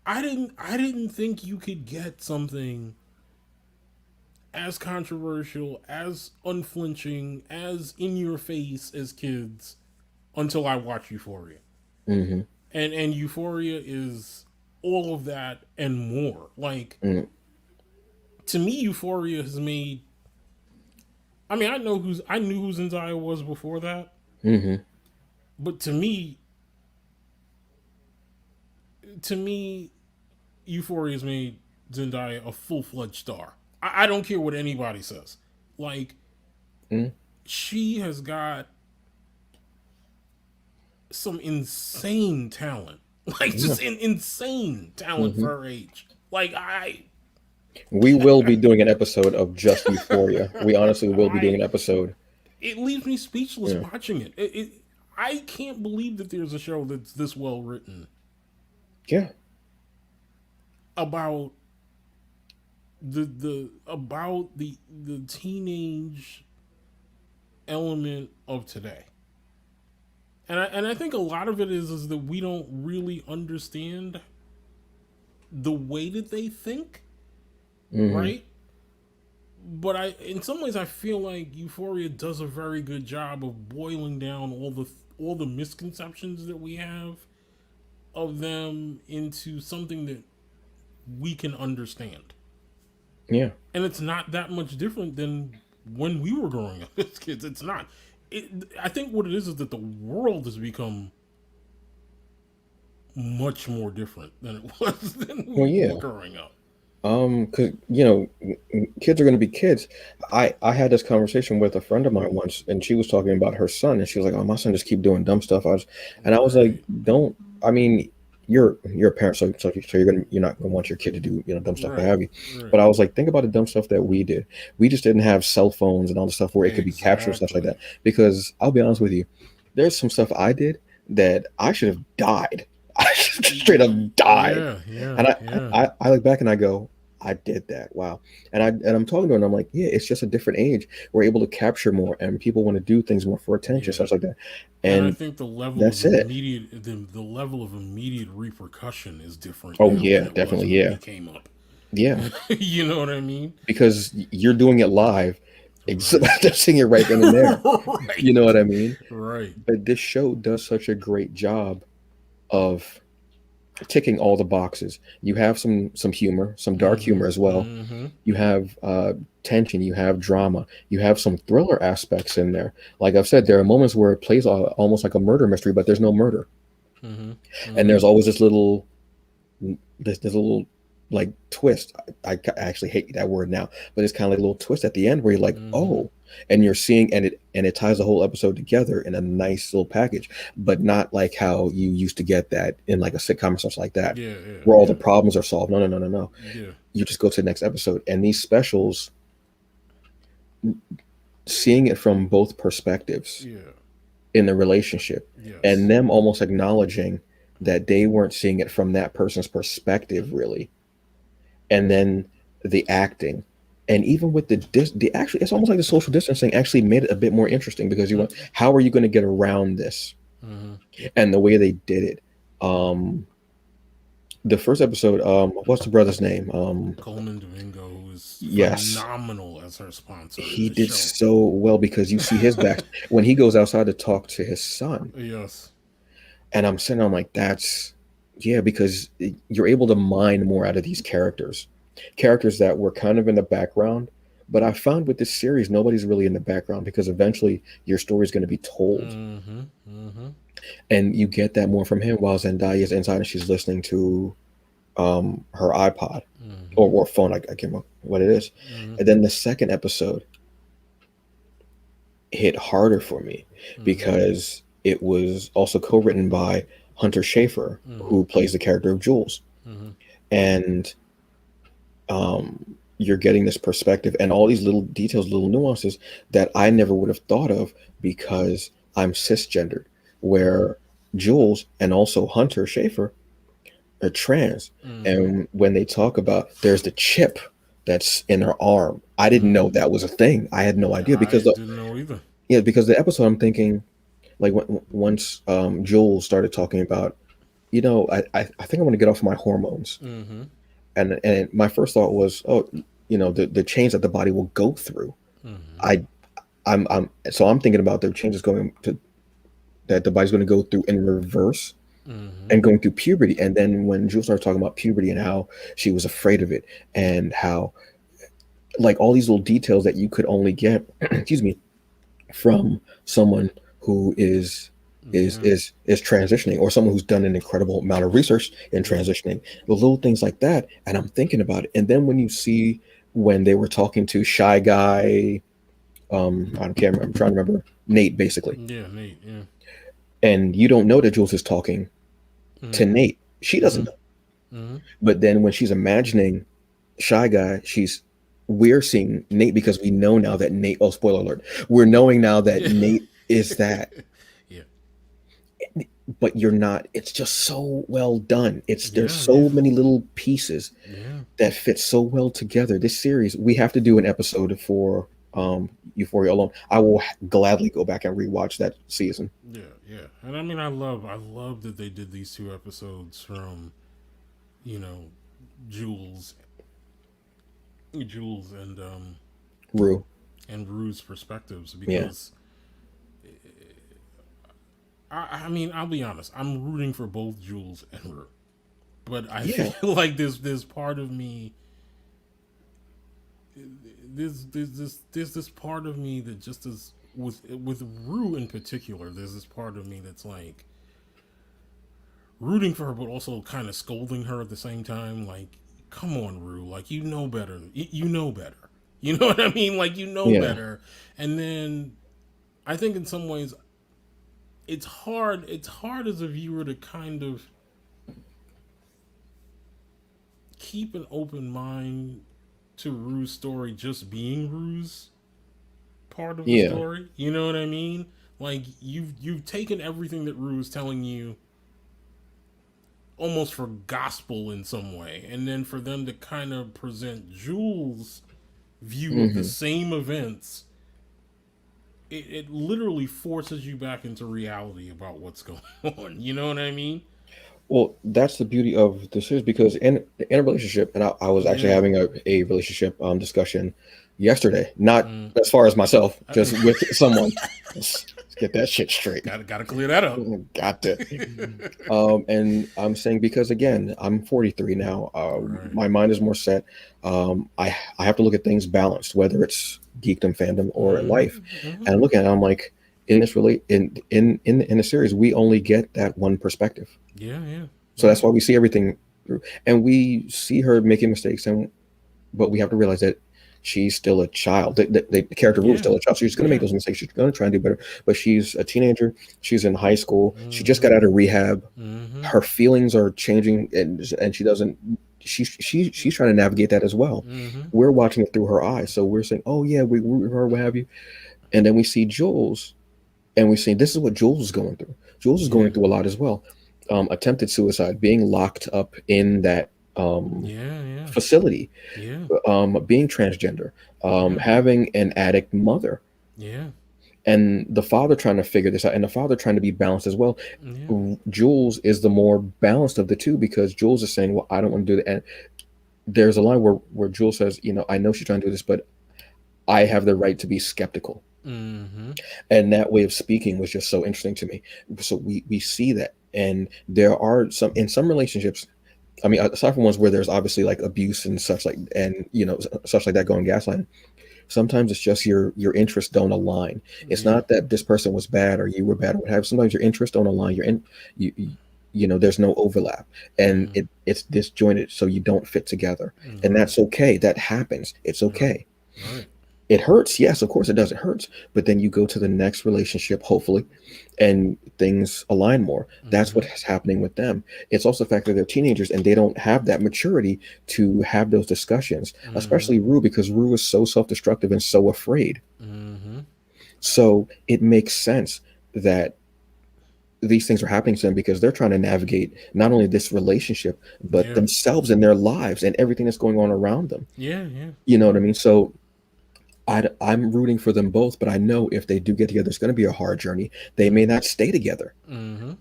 I didn't think you could get something as controversial, as unflinching, as in your face as Kids until I watched Euphoria. Mm-hmm. And Euphoria is all of that and more. Like Mm-hmm. to me, Euphoria has made. I mean, I knew who Zendaya was before that, Mm-hmm. but to me, Euphoria has made Zendaya a full fledged star. I don't care what anybody says. Like Mm-hmm. she has got some insane talent, like Yeah. just insane talent Mm-hmm. for her age. Like We will be doing an episode of just Euphoria. We honestly will be doing I an episode. it leaves me speechless Yeah. watching it. I can't believe that there's a show that's this well written Yeah. about the teenage element of today. And I think a lot of it is that we don't really understand the way that they think, Mm-hmm. right? But in some ways, I feel like Euphoria does a very good job of boiling down all the misconceptions that we have of them into something that we can understand. Yeah. And it's not that much different than when we were growing up as kids. It's not. I think what it is that the world has become much more different than it was than Well, we were yeah. growing up. Because kids are going to be kids. I had this conversation with a friend of mine once, and she was talking about her son, and she was like, "Oh, my son just keep doing dumb stuff." And I was like, Right, "Don't." I mean, you're a parent, so you're not gonna want your kid to do dumb stuff, what right, have you. right. But I was like, think about the dumb stuff that we did. We just didn't have cell phones and all the stuff where it could be captured and stuff like Exactly. that. Because I'll be honest with you, there's some stuff I did that I should have died. I should have straight up died. Yeah, yeah, And yeah. I look back and I go, I did that. Wow. And I'm talking to her and I'm like, yeah, it's just a different age. We're able to capture more and people want to do things more for attention, Yeah. stuff like that. And I And think that's it. the level of immediate repercussion is different Oh now than yeah, it was definitely. when we Yeah. came up. Yeah. You know what I mean? Because you're doing it live. Right. They're seeing it right then and there. You know what Right. I mean? Right. But this show does such a great job of ticking all the boxes. You have some humor, some dark Mm-hmm. humor as well. Mm-hmm. You have tension, you have drama, you have some thriller aspects in there. Like I've said, there are moments where it plays almost like a murder mystery, but there's no murder, Mm-hmm. and Mm-hmm. there's always this little like twist. I actually hate that word now, but it's kind of like a little twist at the end where you're like, Mm-hmm. oh, and you're seeing and it ties the whole episode together in a nice little package, but not like how you used to get that in like a sitcom or something like that, Yeah, yeah, where all the yeah. problems are solved. No, no, no, no, no. Yeah. You just go to the next episode, and these specials, seeing it from both perspectives Yeah. in the relationship, and Yes. them almost acknowledging that they weren't seeing it from that person's perspective really, and then the acting, and even with the actually, it's almost like the social distancing actually made it a bit more interesting because you went, how are you going to get around this, Mm-hmm. and the way they did it. um the first episode, what's the brother's name? Coleman Domingo, who is Yes, phenomenal as her sponsor in he the did show. so well because you see his back when he goes outside to talk to his son. Yes. And I'm sitting, I'm like, that's, yeah, because you're able to mine more out of these characters that were kind of in the background. But I found with this series, nobody's really in the background because eventually your story is going to be told. Mm-hmm. Mm-hmm. And you get that more from him while Zendaya is inside and she's listening to her iPod Mm-hmm. or phone. I can't remember what it is. Mm-hmm. And then the second episode hit harder for me Mm-hmm. because it was also co-written by Hunter Schafer, Mm-hmm. who plays the character of Jules. Mm-hmm. And you're getting this perspective and all these little details, little nuances that I never would have thought of because I'm cisgendered, Mm-hmm. where Jules and also Hunter Schafer are trans. Mm-hmm. And when they talk about there's the chip that's in her arm, I didn't know Mm-hmm. that was a thing. I had no idea because I the didn't know either. yeah, because the episode I'm thinking like once Jules started talking about, I think I want to get off my hormones, Mm-hmm. and my first thought was, oh, the change that the body will go through. Mm-hmm. I'm thinking about the changes going to that the body's going to go through in reverse Mm-hmm. and going through puberty. And then when Jules started talking about puberty and how she was afraid of it and how like all these little details that you could only get, excuse me, from someone who Yeah. is transitioning or someone who's done an incredible amount of research in Yeah. transitioning, the little things like that. And I'm thinking about it, and then when you see when they were talking to Shy Guy, I can't remember, I'm trying to remember, Nate basically, Yeah. Nate. Yeah. and you don't know that Jules is talking to Mm-hmm. Nate, she doesn't Mm-hmm. know. Mm-hmm. But then when she's imagining Shy Guy, we're seeing Nate because we know now that Nate, oh, spoiler alert, we're knowing now that Yeah. Nate is that. Yeah. But you're not, it's just so well done. There's Yeah. so Yeah. many little pieces Yeah. that fit so well together. This series, we have to do an episode for Euphoria alone. I will gladly go back and rewatch that season. Yeah. Yeah. And I mean, I love that they did these two episodes from, you know, Jules, Jules Rue. and Rue's perspectives Yeah. because I mean, I'll be honest, I'm rooting for both Jules and Rue, but I Yeah. feel like there's part of me there's this part of me that just is with Rue in particular. There's this part of me that's like rooting for her, but also kind of scolding her at the same time. Like, come on, Rue, like you know better. You know better. You know what I mean? Like you know Yeah. better. And then I think in some ways it's hard. It's hard as a viewer to kind of keep an open mind to Rue's story just being Rue's part of the Yeah. story. You know what I mean? Like you've taken everything that Rue is telling you almost for gospel in some way, and then for them to kind of present Jules' view of the Hmm. same events, it literally forces you back into reality about what's going on. You know what I mean? Well, that's the beauty of the series because in a relationship, and I was actually Yeah. having a relationship discussion yesterday. Not Mm. as far as myself, I, just with someone. Let's get that shit straight. gotta clear that up. Got to. And I'm saying because again, I'm 43 now. Right. My mind is more set. I have to look at things balanced, whether it's geekdom, fandom, or in life. Mm-hmm. Mm-hmm. And I'm looking at it, I'm like, in this relate in the series, we only get that one perspective. Yeah. Yeah. So Yeah. that's why we see everything through, and we see her making mistakes, and but we have to realize that she's still a child. The character Rue is Yeah. still a child, so she's going to make Yeah. those mistakes. She's going to try and do better. But she's a teenager. She's in high school. She just Mm-hmm. got out of rehab. Mm-hmm. Her feelings are changing, and she doesn't. She's trying to navigate that as well. Mm-hmm. We're watching it through her eyes, so we're saying, "Oh yeah, we root her, what have you," and then we see Jules, and we see this is what Jules is going through. Jules is Yeah. going through a lot as well. Attempted suicide, being locked up in that Yeah. Yeah. facility, Yeah. being transgender, Yeah. having an addict mother, Yeah. and the father trying to figure this out, and the father trying to be balanced as well. Yeah. Jules is the more balanced of the two because Jules is saying, "Well, I don't want to do that." And there's a line where Jules says, "You know, I know she's trying to do this, but I have the right to be skeptical." Mm-hmm. And that way of speaking was just so interesting to me. So we see that, and there are some in some relationships. I mean, aside from ones where there's obviously like abuse and such like, and such like that going gaslighting. Sometimes it's just your interests don't align. It's Yeah. not that this person was bad or you were bad or what have you. Sometimes your interests don't align. There's no overlap, and Mm-hmm. it's disjointed, so you don't fit together, and Right. that's okay. That happens. It's Right. okay. Right. It hurts, yes, of course it does. It hurts, but then you go to the next relationship, hopefully, and things align more. That's Mm-hmm. what's happening with them. It's also the fact that they're teenagers and they don't have that maturity to have those discussions, Mm-hmm. especially Rue, because Rue is so self-destructive and so afraid. Mm-hmm. So it makes sense that these things are happening to them because they're trying to navigate not only this relationship but Yeah. themselves and their lives and everything that's going on around them. Yeah. Yeah. You know what Yeah. I mean? So I'm rooting for them both, but I know if they do get together, it's going to be a hard journey. They may Mm-hmm. not stay together. Mm-hmm.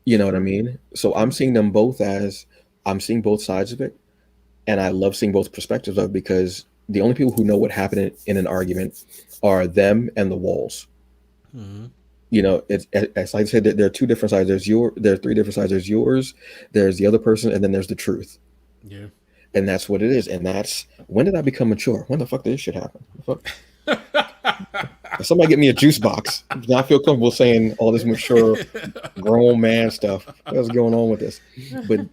You know what I True. mean? So I'm True. seeing them both as I'm seeing both sides of it, and I love seeing both perspectives of it because the only people who know what happened in an argument are them and the walls. Mm-hmm. It's as I said, there are two different sides. There are three different sides. There's yours, there's the other person, and then there's the truth. Yeah. And that's what it is. And that's when did I become mature? When the fuck did this shit happen? The fuck? Somebody get me a juice box. Now I feel comfortable saying all this mature grown man stuff. What's going on with this?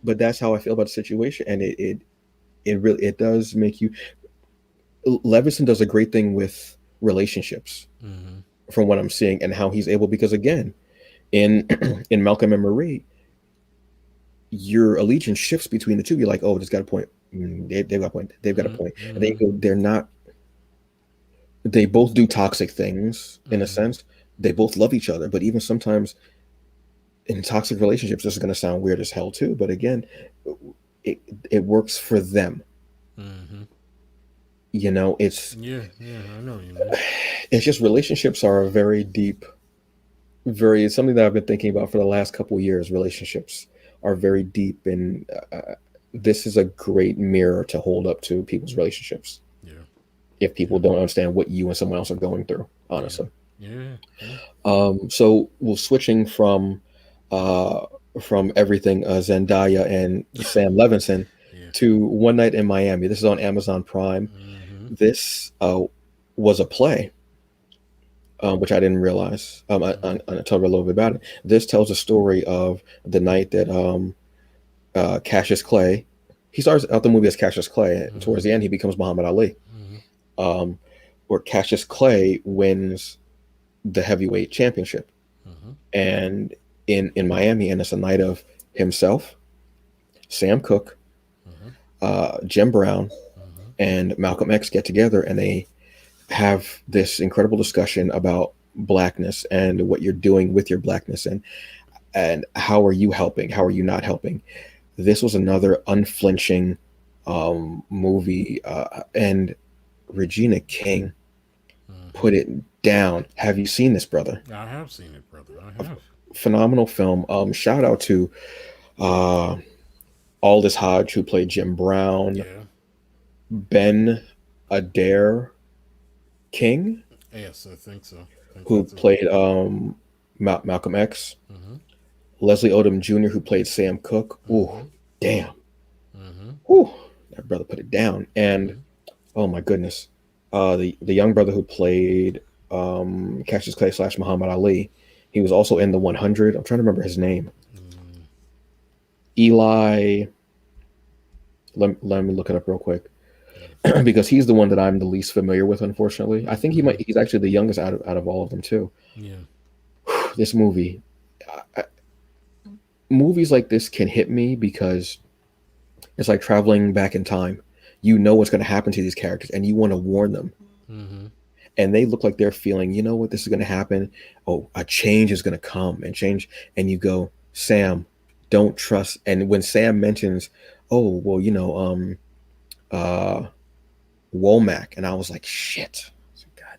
But that's how I feel about the situation, and it really it does make you. Levinson does a great thing with relationships, Mm-hmm. from what I'm seeing, and how he's able because again, in in Malcolm and Marie, your allegiance shifts between the two. You're like, oh, this got a point. They've got a point. They've got a point, and then Mm-hmm. you go, they're not. They both do toxic things in a Mm-hmm. sense. They both love each other, but even sometimes in toxic relationships, this is going to sound weird as hell too. But again, it it works for them. Mm-hmm. It's Yeah. Yeah. I know what you mean. it's just relationships are a very deep, very it's something that I've been thinking about for the last couple of years. Relationships are very deep, and this is a great mirror to hold up to people's relationships. Yeah. If people Yeah. don't understand what you and someone else are going through, Yeah. honestly. Yeah. Yeah. So we're switching uh, from everything Zendaya and Sam Levinson Yeah. to One Night in Miami. This is on Amazon Prime. Mm-hmm. This was a play, which I didn't realize. Mm-hmm. I told her a little bit about it. This tells a story of the night that Cassius Clay. He starts out the movie as Cassius Clay. And Mm-hmm. towards the end, he becomes Muhammad Ali. Mm-hmm. Um, where Cassius Clay wins the heavyweight championship, Mm-hmm. and in Miami, and it's a night of himself, Sam Cooke, Mm-hmm. Jim Brown, Mm-hmm. and Malcolm X get together, and they have this incredible discussion about blackness and what you're doing with your blackness. And and how are you helping? How are you not helping? This was another unflinching movie, and Regina King Hmm. put it down. Have you seen this, brother? I have seen it, brother. I A have. phenomenal film. Shout out to uh, Aldous Hodge, who played Jim Brown, Yeah. Ben Adair King, Yes, I think so. I think who that's it. played Malcolm X, Mm-hmm. Leslie Odom Jr., who played Sam Cooke. Ooh, Mm-hmm. damn. Mm-hmm. Ooh, that brother put it down. And Mm-hmm. oh my goodness, the young brother who played Cassius Clay / Muhammad Ali, he was also in the 100. I'm trying to remember his name. Mm. Eli. Let me look it up real quick Yeah. because he's the one that I'm the least familiar with. Unfortunately, I think Mm-hmm. he's actually the youngest out of all of them too. Yeah. This movie, movies like this can hit me because it's like traveling back in time. You know what's going to happen to these characters, and you want to warn them. Mm-hmm. And they look like they're feeling, you know what, this is going to happen. Oh, a change is going to come and change. And you go, Sam, don't trust. And when Sam mentions, oh, well, uh, Womack, and I was like, shit. God,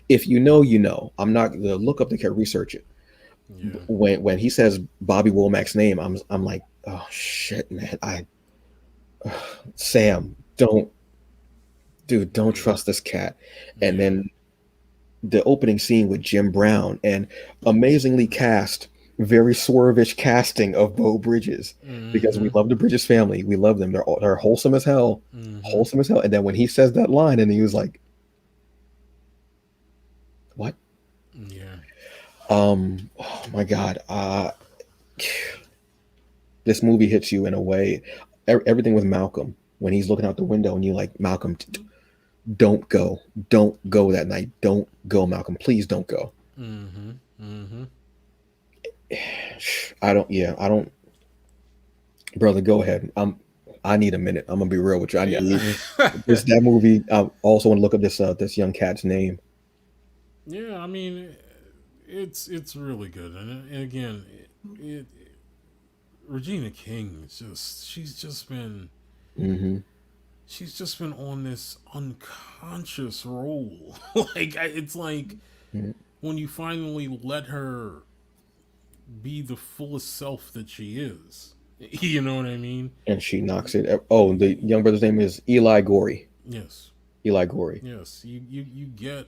if you know, you know. I'm not going to look up the character, research it. Yeah. When he says Bobby Womack's name, I'm like, oh shit, man. Sam, don't Yeah. trust this cat. And Yeah. then the opening scene with Jim Brown and amazingly cast, very swervish casting of Bo Bridges, because we Mm-hmm. love the Bridges family. We love them. They're Mm-hmm. wholesome as hell. And then when he says that line, and he was like, "What?" Yeah. Oh my God, this movie hits you in a way. Everything with Malcolm when he's looking out the window, and you like, Malcolm, don't go that night. Don't go, Malcolm. Please don't go. Mm-hmm. Mm-hmm. I don't. Brother, go ahead. I need a minute. I'm gonna be real with you. I need this that movie. I also want to look up this young cat's name. Yeah. I mean, it's really good, and again, it Regina King is just Hmm. she's just been on this unconscious role. It's like when you finally let her be the fullest self that she is. You know what I mean? And she knocks it. Oh, the young brother's name is Eli Gorey. Yes. Eli Gorey. Yes. You get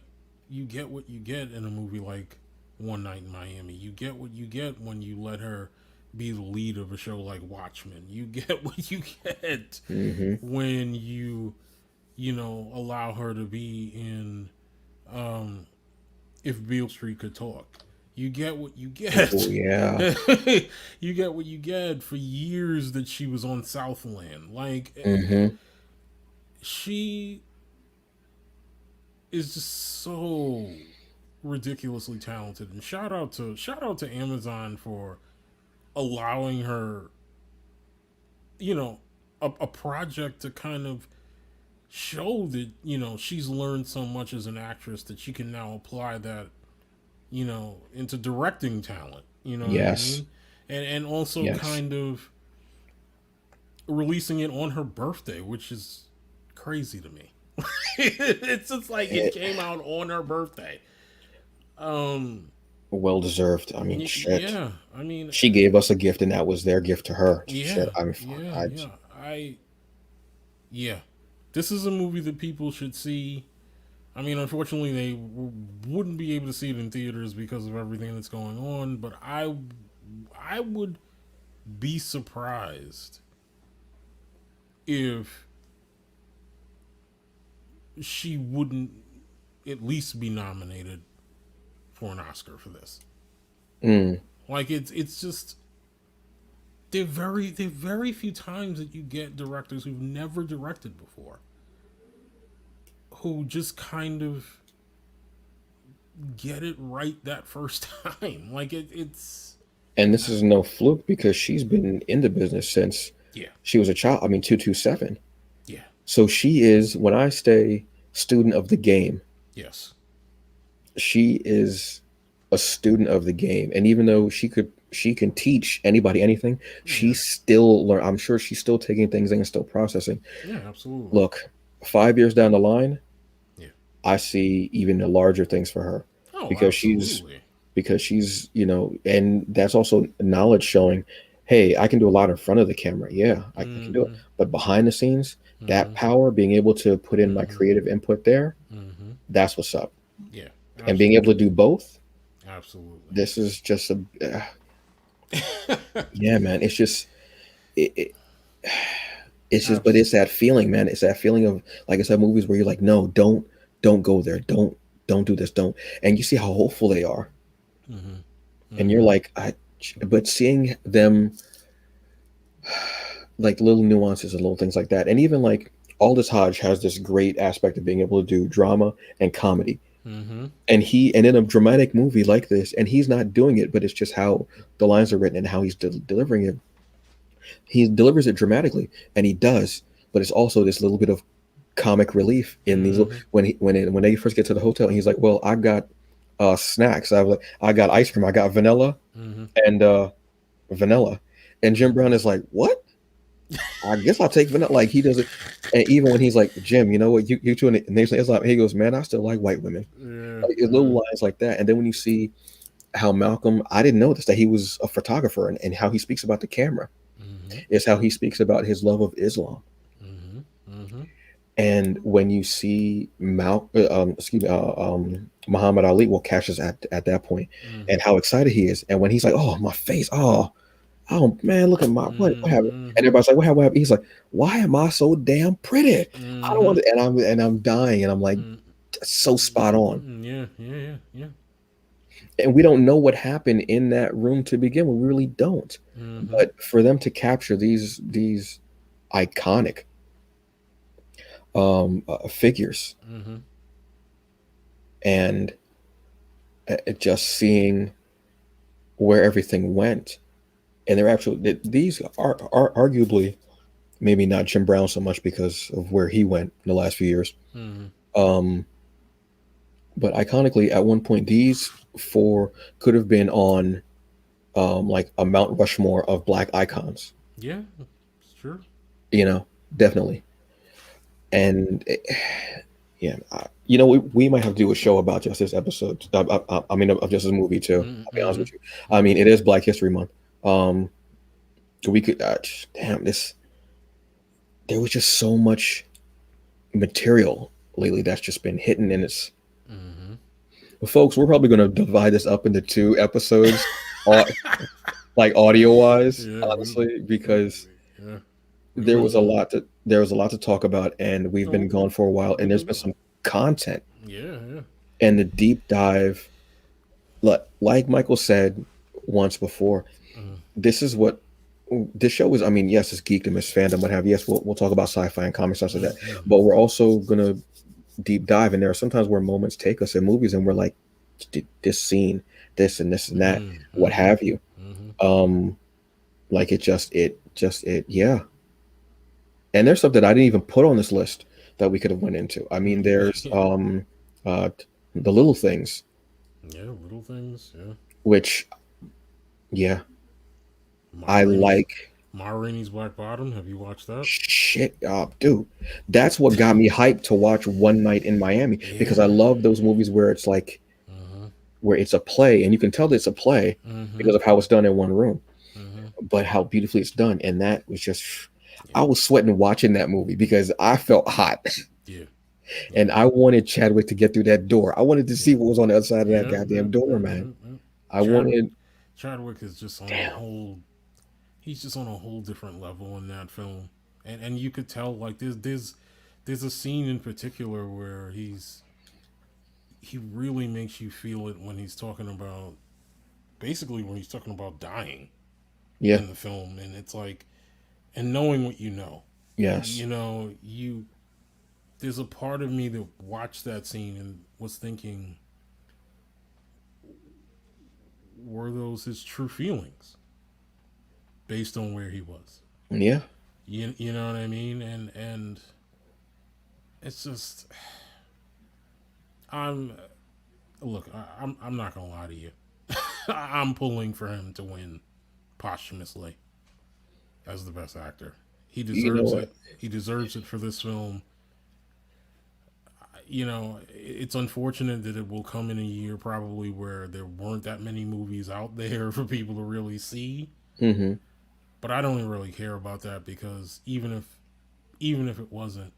what you get in a movie like One Night in Miami. You get what you get when you let her be the lead of a show like Watchmen. You get what you get Hmm. when you allow her to be in um If Beale Street Could Talk. You get what you Oh get. yeah. You get what you get for years that she was on Southland. Hmm. She is just so ridiculously talented. And shout out to Amazon for allowing her, a project to kind of show that she's learned so much as an actress that she can now apply that into directing talent. You know what I Yes. mean? And also Yes. kind of releasing it on her birthday, which is crazy to me. It's just like it It, came out on her birthday. Um, well deserved. I mean, shit. yeah, I mean, She gave us a gift, and that was their gift to her. Shit. yeah, I mean, fuck. yeah, yeah. Yeah, this is a movie that people should see. I mean, unfortunately, they wouldn't be able to see it in theaters because of everything that's going on. But I would be surprised if she wouldn't at least be nominated for an Oscar for this. Mm. Like it's just there are very few times that you get directors who've never directed before who just kind of get it right that first time. It's And this is no fluke because she's been in the business since yeah, she was a child. I mean, 227. yeah, So she is, when I say student of the game, yes, she is a student of the game. And even though she could she can teach anybody anything. Yeah. She's still learn. I'm sure she's still taking things in and still processing. Yeah. Absolutely. Look, 5 years down the line, Yeah. I see even the larger things for her Oh, because she's absolutely. and that's also knowledge showing, hey, I can do a lot in front of the camera. Yeah, I can do it. Mm-hmm. But behind the scenes, that Mm-hmm. power, being able to put in my Mm-hmm. creative input there, Mm-hmm. that's what's up. Yeah. And being able to Absolutely. do both, Absolutely. this is just yeah, man. It, it's just, but Abs- it's that feeling, man. It's that feeling of, like I said, movies where you're like, no, don't go there. Don't do this. Don't. And you see how hopeful they are. mm-hmm. And you're Mm-hmm. like, but seeing them, like little nuances and little things like that. And even like Aldous Hodge has this great aspect of being able to do drama and comedy. Mm-hmm. And in a dramatic movie like this, and he's not doing it, but it's just how the lines are written and how he's delivering it. He delivers it dramatically, and he does, but it's also this little bit of comic relief in these Mm-hmm. when they first get to the hotel, and he's like, "Well, I've got snacks. I got ice cream. I got Mm-hmm. and vanilla." And Jim Brown is like, "What? I guess I'll take vanilla." Like he doesn't. And even when he's like, "Jim, you know what? You two in the nation Islam," he goes, "Man, I still like white women." Yeah. Like, it's little Yeah. lines like that. And then when you see how Malcolm, I didn't know this, that he was a photographer, and how he speaks about the camera Mm-hmm. is how he speaks about his love of Islam. Mm-hmm. Mm-hmm. And when you see Muhammad Ali, well, Cassius at that point, Mm-hmm. and how excited he is, and when he's like, "Oh, my face, oh man, look at my what happened?" And Mm-hmm. everybody's like, "What happened?" He's like, "Why am I so damn pretty? I don't want Mm-hmm. to," and I'm dying, and I'm like, so spot on. Mm-hmm. Yeah. Yeah. Yeah. Yeah. And we don't know what happened in that room to begin with. We really don't. Mm-hmm. But for them to capture these iconic figures, Mm-hmm. and just seeing where everything went, and they're actually these are arguably maybe not Jim Brown so much because of where he went in the last few years, Mm-hmm. um, but iconically at one point these four could have been on like a Mount Rushmore of black icons, Yeah. Sure. you know, definitely. And yeah, we might have to do a show about just this episode. I mean, of just this movie too. I'll be honest Mm-hmm. with you. I mean, it is Black History Month. Um, we could, damn this. There was just so much material lately that's just been hitting, and it's, Mm-hmm. well, folks. We're probably going to divide this up into two episodes, au- like audio wise, Yeah. honestly, because Yeah. We will. there was a lot to talk about, and we've been Oh, gone for a while, and no there's been doubt. some content Yeah. Yeah. and the deep dive. Like Michael said once before, Mm-hmm. this is what this show is. I mean, yes, it's geekdom, it's fandom, what have you. Yes, we'll talk about sci-fi and comics, stuff like that. Mm-hmm. But we're also gonna deep dive, and there are sometimes where moments take us in movies, and we're like, this scene, this and this and that, what Mm-hmm. have you. Mm-hmm. Um, like yeah. And there's something I didn't even put on this list that we could have went into. I mean, there's Yeah. uh, the little things, Yeah. Little things. Yeah. which yeah, Ma I Rainey's like. Ma Rainey's Black Bottom. Have you watched that? Shit, dude, that's what got me hyped to watch One Night in Miami, because I Yeah. love those movies where it's like Uh-huh. where it's a play, and you can tell that it's a play Mm-hmm. because of how it's done in one room, Mm-hmm. but how beautifully it's done. And that was just, Yeah. I was sweating watching that movie because I felt hot, Yeah. and Yeah. I wanted Chadwick to get through that door. I wanted to Yeah. see what was on the other side of that Yeah. Yeah. goddamn door, Yeah. man. Yeah. Yeah. I Chad wanted, Chadwick is just on a damn, whole. He's just on a whole different level in that film, and you could tell like there's a scene in particular where he really makes you feel it when he's talking about basically when he's talking about dying yeah, in the film, and it's like and knowing what yes, you know you there's a part of me that watched that scene and was thinking, were those his true feelings based on where he was? yeah, You know what I mean? And it's just I'm look, I'm not gonna lie to you. I'm pulling for him to win posthumously as the best actor. He You know deserves what? it. He deserves it for this film. It's unfortunate that it will come in a year probably where there weren't that many movies out there for people to really see. Hmm. But I don't really care about that because even if it wasn't,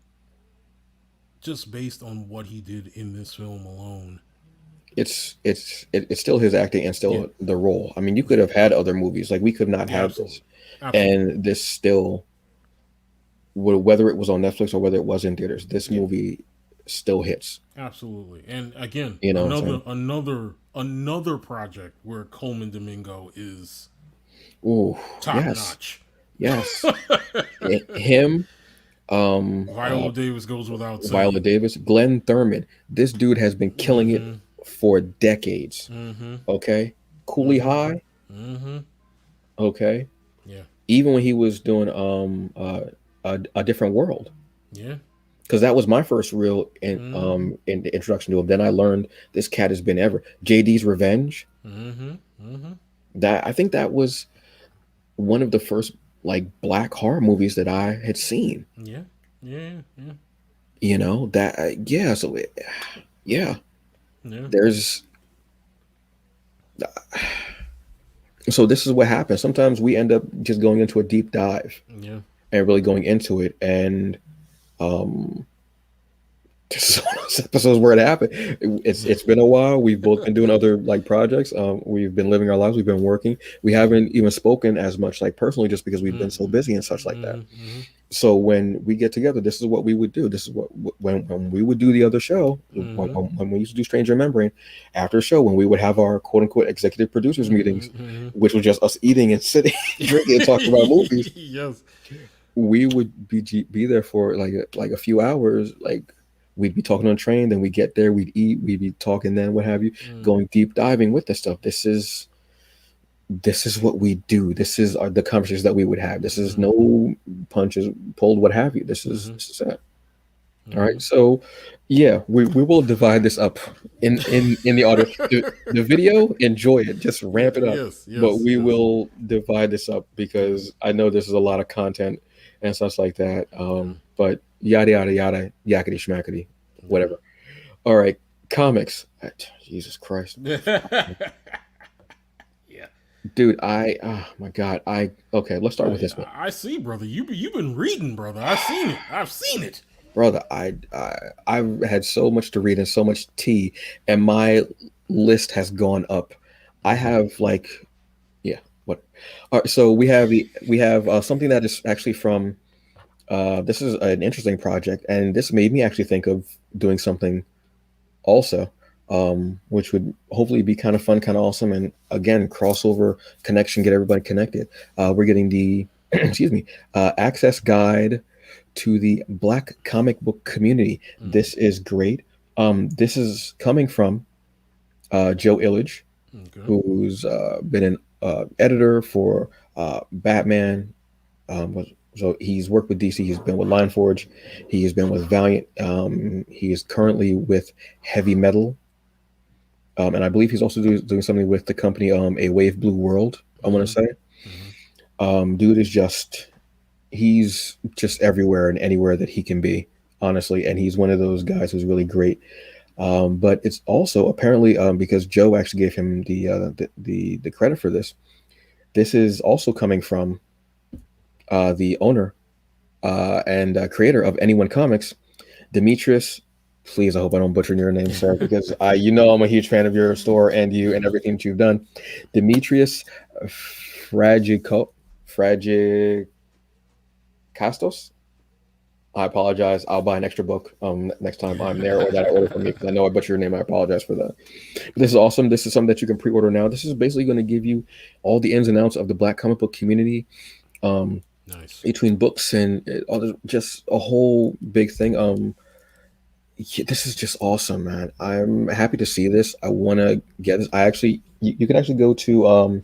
just based on what he did in this film alone. It's still his acting and Yeah, still the role. I mean, you could yeah, have had other movies. Like we could not yeah, have this, absolutely, absolutely. and this still whether it was on Netflix or whether it was in theaters, this Yeah, movie still hits. absolutely. And again, You know what I'm another saying? another project where Coleman Domingo is Ooh, top yes, notch. yes. Him, um, uh, Viola Davis goes without Viola saying. Davis, Glenn Thurman. This dude has been killing it Mm-hmm. for decades. Mm-hmm. Okay, Cooley Mm-hmm. High. Mm-hmm. Okay, Yeah. even when he was doing a different world, Yeah. because that was my first real Mm-hmm. in the introduction to him. Then I learned this cat has been ever. JD's Revenge. Mm-hmm. Mm-hmm. That I think that was one of the first like black horror movies that I had seen. Yeah. Yeah. Yeah. You know that yeah. So yeah, Yeah. there's so this is what happens. Sometimes we end up just going into a deep dive Yeah. and really going into it, and um, this is one of those episodes where it happened. It's been a while. We've both been doing other like projects. We've been living our lives. We've been working. We haven't even spoken as much like personally, just because we've been so Mm-hmm. busy and such like that. Mm-hmm. So when we get together, this is what we would do. This is what when we would do the other show Mm-hmm. when we used to do Stranger Membrane after a show when we would have our quote unquote executive producers meetings, Mm-hmm. which was just us eating and sitting, drinking and talking about movies. Yes. We would be there for like a few hours. Like we'd be talking on the train, then we get there, we'd eat, we'd be talking, then what have you, Mm. going deep diving with this stuff. This is what we do. This is the conversations that we would have. This is Mm-hmm. no punches pulled, what have you. This is Mm-hmm. this is it. All right. Mm-hmm. So yeah, we will divide this up in the order. The video, enjoy it, just ramp it up. Yes. But Yes. we Yes. will divide this up Yeah. because I know this is a lot of content and such like that. Yeah. But yada yada yada, yakety schmackety, Yeah. whatever. All right, comics. Jesus Christ, Yeah. dude. Oh my God. Okay. Let's start with this one. I see, brother. You've been reading, brother. I've seen it. I've seen it. Brother, I've had so much to read and so much tea, and my list has gone up. I Mm-hmm. have like, yeah, what? All right, so we have something that is actually from. This is an interesting project, and this made me actually think of doing something also, which would hopefully be kind of fun, kind of awesome, and again, crossover connection, get everybody connected. We're getting the excuse me access guide to the Black comic book community. Mm. This is great. This is coming from Joe Illidge, Okay. who's been an editor for Batman. So he's worked with DC. He's been with Line Forge. He has been with Valiant. He is currently with Heavy Metal, and I believe he's also doing something with the company A Wave Blue World. I want to Mm-hmm. say, Mm-hmm. dude is just he's just everywhere and anywhere that he can be, honestly. And he's one of those guys who's really great. But it's also apparently because Joe actually gave him the credit for this. This is also coming from the owner and creator of Anyone Comics, Demetrius. Please, I hope I don't butcher your name, sir, because I'm a huge fan of your store and you and everything that you've done. Demetrius Fragico Fragicastos. I apologize. I'll buy an extra book next time I'm there, or that I order from you, because I know I butchered your name. I apologize for that. But this is awesome. This is something that you can pre-order now. This is basically going to give you all the ins and outs of the Black comic book community, um, Nice. between books and just a whole big thing. Yeah, this is just awesome, man. I'm happy to see this. I want to get this. You can actually go to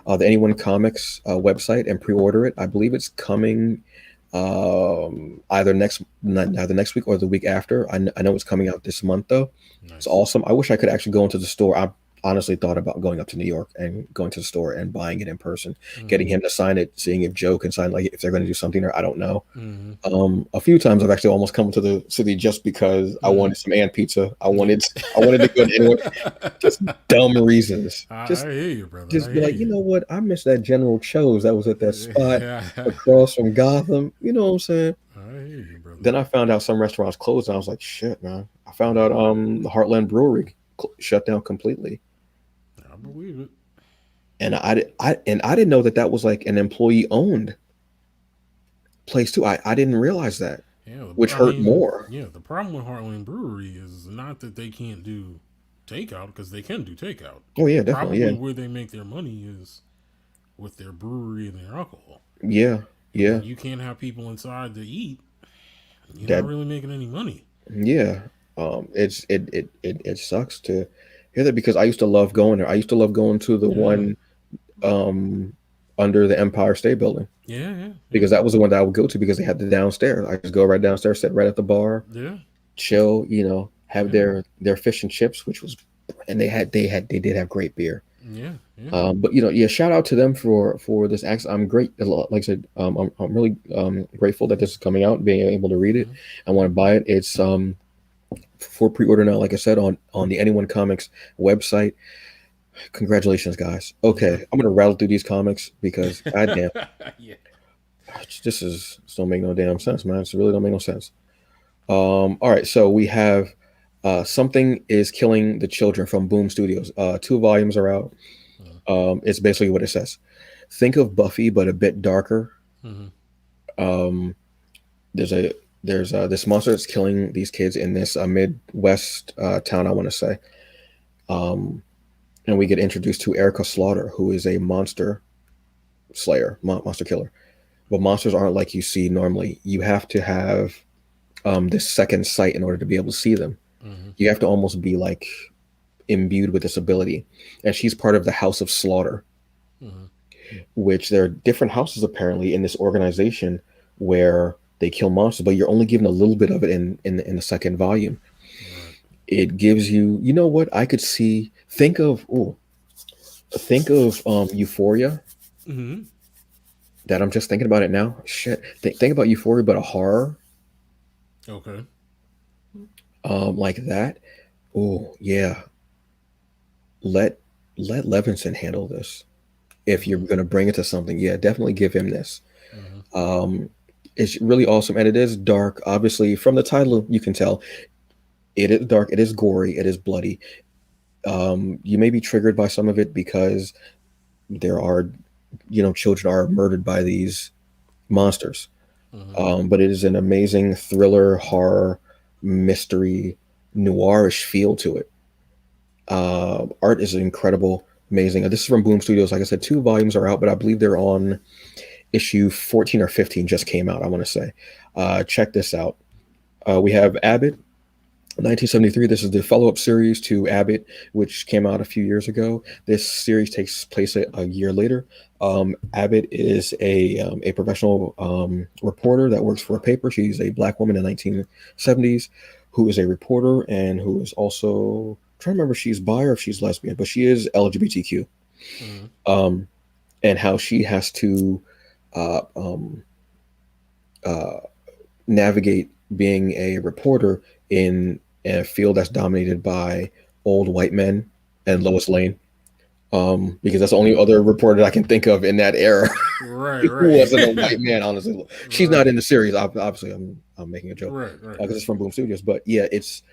the Anyone Comics website and pre-order it. I believe it's coming either either next week or the week after. I know it's coming out this month though. It's Nice. awesome. I wish I could actually go into the store. honestly thought about going up to New York and going to the store and buying it in person, Mm-hmm. getting him to sign it, seeing if Joe can sign, like if they're going to do something or I don't know. Mm-hmm. A few times I've actually almost come to the city just because I Mm-hmm. wanted some ant pizza. Yeah. I wanted to go to anywhere, just dumb reasons. I hear you, brother. I Just be hear like, you you. know what? I miss that General Cho's that was at that spot I across from Gotham. You know what I'm saying? hear you, brother. Then I found out some restaurants closed, and I was like, shit, man. I found out Yeah, the Heartland Brewery shut down completely, I believe it. and I didn't know that that was like an employee owned place too. I didn't realize that, Yeah, which I hurt mean, more. yeah. The problem with Heartland Brewery is not that they can't do takeout because they can do takeout. Oh yeah, definitely, Probably yeah, where they make their money is with their brewery and their alcohol. yeah, And yeah. when you can't have people inside to eat, you're not That really making any money. yeah. It sucks to hear that because I used to love going there. I used to love going to the Yeah, one um under the Empire State Building yeah, yeah, yeah, because that was the one that I would go to because they had the downstairs. I just go right downstairs, sit right at the bar, yeah, chill, have yeah, their fish and chips, which was, and they did have great beer. yeah, yeah. But yeah, shout out to them for this access. I'm great. Like I said, I'm really grateful that this is coming out, being able to read it. Mm-hmm. I want to buy it. It's for pre-order now. Like I said on the Anyone Comics website. Congratulations, guys. Yeah. Okay, I'm gonna rattle through these comics because goddamn, Yeah. this don't make no damn sense, man. It really don't make no sense. All right, so we have Something is Killing the Children from Boom Studios. Two volumes are out. It's basically what it says. Think of Buffy, but a bit darker. Mm-hmm. Um, there's a there's this monster that's killing these kids in this Midwest town, I want to say. Um, and we get introduced to Erica Slaughter, who is a monster slayer, monster killer. But monsters aren't like you see normally. You have to have this second sight in order to be able to see them. Mm-hmm. You have to almost be like imbued with this ability. And she's part of the House of Slaughter, Mm-hmm. which there are different houses apparently in this organization where they kill monsters, but you're only given a little bit of it in the second volume. Right. It gives you, you know what I could see. Think of Euphoria. Mm-hmm. That I'm just thinking about it now. Shit, think about Euphoria, but a horror Okay. like that. Oh yeah, let let Levinson handle this. If you're Mm-hmm. gonna bring it to something, yeah, definitely give him this. Mm-hmm. Um, it's really awesome, and it is dark. Obviously, from the title, you can tell it is dark. It is gory. It is bloody. You may be triggered by some of it because there are, children are murdered by these monsters. Mm-hmm. But it is an amazing thriller, horror, mystery, noirish feel to it. Art is incredible, amazing. This is from Boom Studios. Like I said, two volumes are out, but I believe they're on issue 14 or 15 just came out, I want to say. Check this out. We have Abbott, 1973. This is the follow-up series to Abbott, which came out a few years ago. This series takes place a year later. Abbott is a professional reporter that works for a paper. She's a black woman in the 1970s who is a reporter and who is also I'm trying to remember if she's bi or if she's lesbian, but she is LGBTQ. Mm-hmm. Um, and how she has to uh, um, uh, navigate being a reporter in a field that's dominated by old white men and Mm-hmm. Lois Lane. Because that's the only Okay. other reporter I can think of in that era Right. who Right. wasn't a white man. Honestly, she's not right. in the series. Obviously, I'm making a joke Right. Right. because it's from Boom Studios. But yeah, it's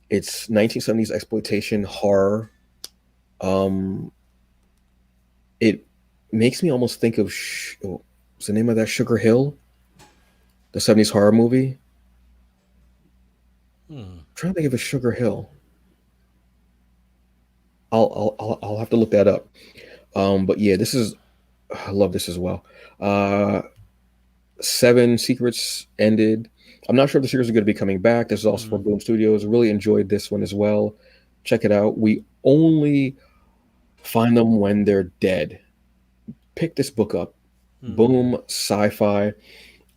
1970s exploitation horror. Um, it makes me almost think of what's the name of that Sugar Hill, the 70s horror movie. I'm Hmm. trying to think of a Sugar Hill. I'll have to look that up. But yeah, I love this as well. Uh, Seven Secrets ended. I'm not sure if the series is going to be coming back. This is also Mm-hmm. from Boom Studios. Really enjoyed this one as well. Check it out. We only find them when they're dead. Pick this book up. Mm-hmm. Boom, sci-fi,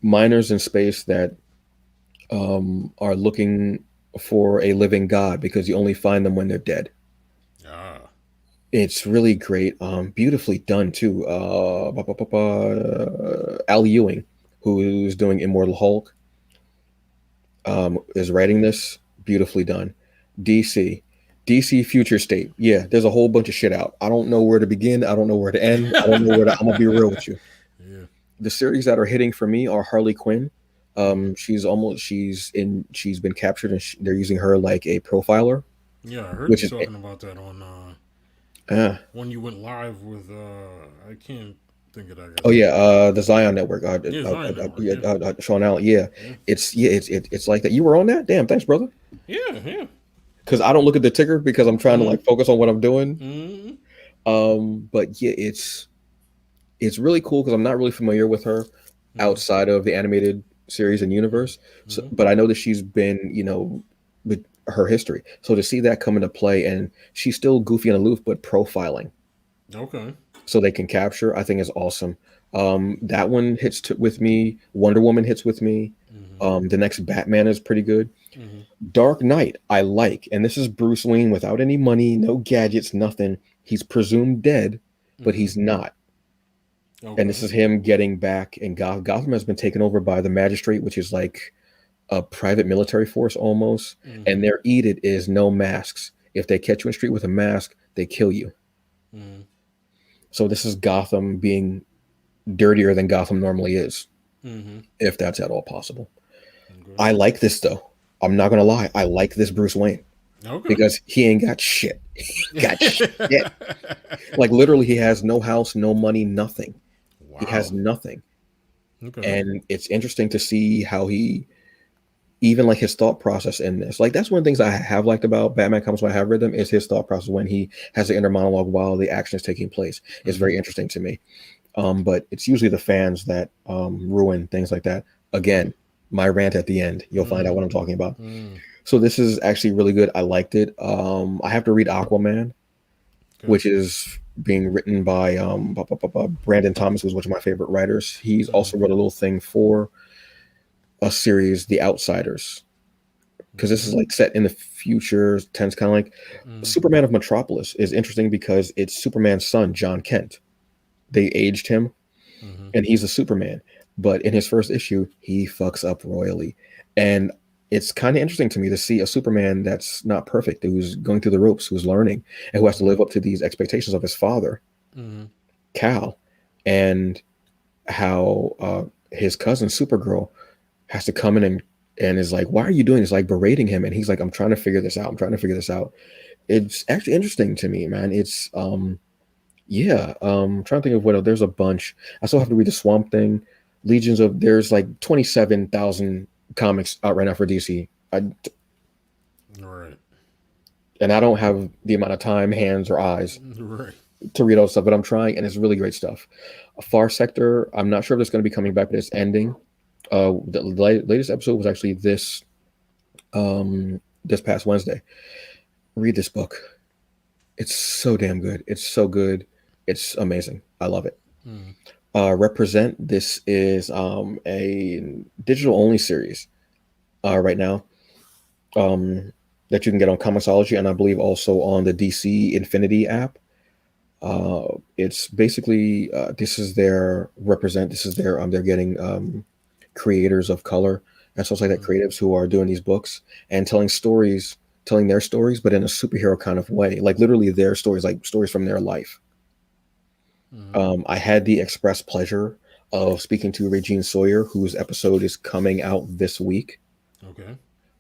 miners in space that are looking for a living god because you only find them when they're dead. Ah. It's really great, beautifully done too. Al Ewing, who's doing Immortal Hulk, is writing this. Beautifully done. DC, DC Future State. Yeah, there's a whole bunch of shit out. I don't know where to begin. I don't know where to end. I don't know where to. I'm gonna be real with you. Yeah. The series that are hitting for me are Harley Quinn. Hmm. She's been captured and they're using her like a profiler, Yeah, I heard which you is talking about that on uh, when you went live with I can't think of that oh guy's yeah, name. the Zion Network, Yeah, Zion Network. yeah, Yeah. Sean Allen, yeah, Yeah. it's like that. You were on that, damn, thanks, brother. Yeah. Yeah. Because I don't look at the ticker because I'm trying to Mm-hmm. like focus on what I'm doing. Mm-hmm. But yeah, it's really cool because I'm not really familiar with her Mm-hmm. outside of the animated series and universe. So, Mm-hmm. but I know that she's been, with her history. So to see that come into play and she's still goofy and aloof, but profiling Okay. so they can capture, I think is awesome. That one with me. Wonder Woman hits with me. Mm-hmm. The next Batman is pretty good. Mm-hmm. Dark Knight, I like, and this is Bruce Wayne without any money, no gadgets, nothing. He's presumed dead, but Mm-hmm. he's not. And this Okay. is him getting back, and Gotham has been taken over by the Magistrate, which is like a private military force almost. Mm-hmm. And their edict is no masks. If they catch you in the street with a mask, they kill you. Mm-hmm. So this is Gotham being dirtier than Gotham normally is, Mm-hmm. if that's at all possible. Okay. I like this though. I'm not gonna lie. I like this Bruce Wayne Okay. because he ain't got shit. He got shit. Like literally, he has no house, no money, nothing. He has Wow. nothing. Okay. And it's interesting to see how he even like his thought process in this. Like that's one of the things I have liked about Batman comics when I have read them is his thought process when he has the inner monologue while the action is taking place. It's Mm-hmm. very interesting to me. But it's usually the fans that ruin things like that. Again, my rant at the end. You'll find out what I'm talking about. Mm-hmm. So this is actually really good. I liked it. I have to read Aquaman, Okay. which is being written by Brandon Thomas, who's one of my favorite writers. He's Mm-hmm. also wrote a little thing for a series, The Outsiders, because this Okay. is like set in the future tense, kind of like Mm-hmm. Superman of Metropolis is interesting because it's Superman's son, John Kent. They aged him Mm-hmm. and he's a Superman. But in his first issue, he fucks up royally. And it's kind of interesting to me to see a Superman that's not perfect, who's going through the ropes, who's learning, and who has to live up to these expectations of his father, Mm-hmm. Cal, and how his cousin, Supergirl, has to come in and is like, why are you doing this? Like berating him. And he's like, I'm trying to figure this out. I'm trying to figure this out. It's actually interesting to me, man. It's yeah, I'm trying to think of what else. There's a bunch. I still have to read the Swamp Thing. There's like 27,000 comics out right now for DC. All right. And I don't have the amount of time, hands, or eyes Right. to read all this stuff, but I'm trying, and it's really great stuff. A Far Sector, I'm not sure if it's going to be coming back, but it's ending. The latest episode was actually this past Wednesday. Read this book. It's so damn good. It's so good. It's amazing. I love it. Mm. Represent. This is a digital only series right now that you can get on Comixology and I believe also on the DC Infinity app. It's basically this is their represent. This is their they're getting creators of color and stuff like that, Mm. creatives who are doing these books and telling stories, telling their stories, but in a superhero kind of way, like literally their stories, like stories from their life. Mm. I had the express pleasure of speaking to Regine Sawyer, whose episode is coming out this week Okay.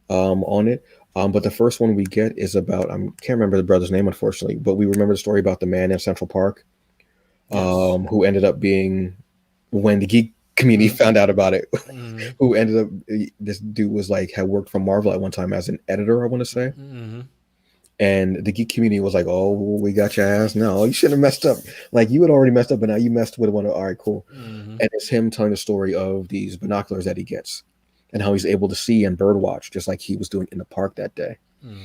on it. But the first one we get is about I can't remember the brother's name unfortunately, but we remember the story about the man in Central Park Yes. who ended up being when the geek community Mm. found out about it, Mm. who ended up this dude was like had worked for Marvel at one time as an editor, I want to say, Mm. and the geek community was like, "Oh, we got your ass. No, you shouldn't have messed up. Like you had already messed up, but now you messed with one. All right, cool." Mm. And it's him telling the story of these binoculars that he gets and how he's able to see and bird watch just like he was doing in the park that day. Mm.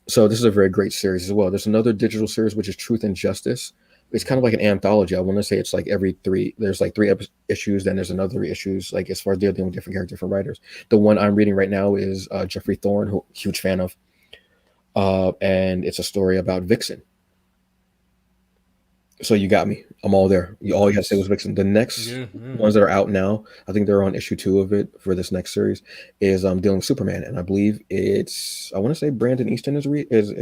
So this is a very great series as well. There's another digital series which is Truth and Justice. It's kind of like an anthology. I want to say it's like every three. There's like issues. Then there's another three issues. Like as far as dealing with different characters, different writers. The one I'm reading right now is Jeffrey Thorne, who huge fan of, and it's a story about Vixen. So you got me. I'm all there. All you had to say was Nice. Vixen. The next Yeah, yeah. ones that are out now, I think they're on issue 2 of it for this next series, is dealing with Superman, and I believe it's, I want to say Brandon Easton is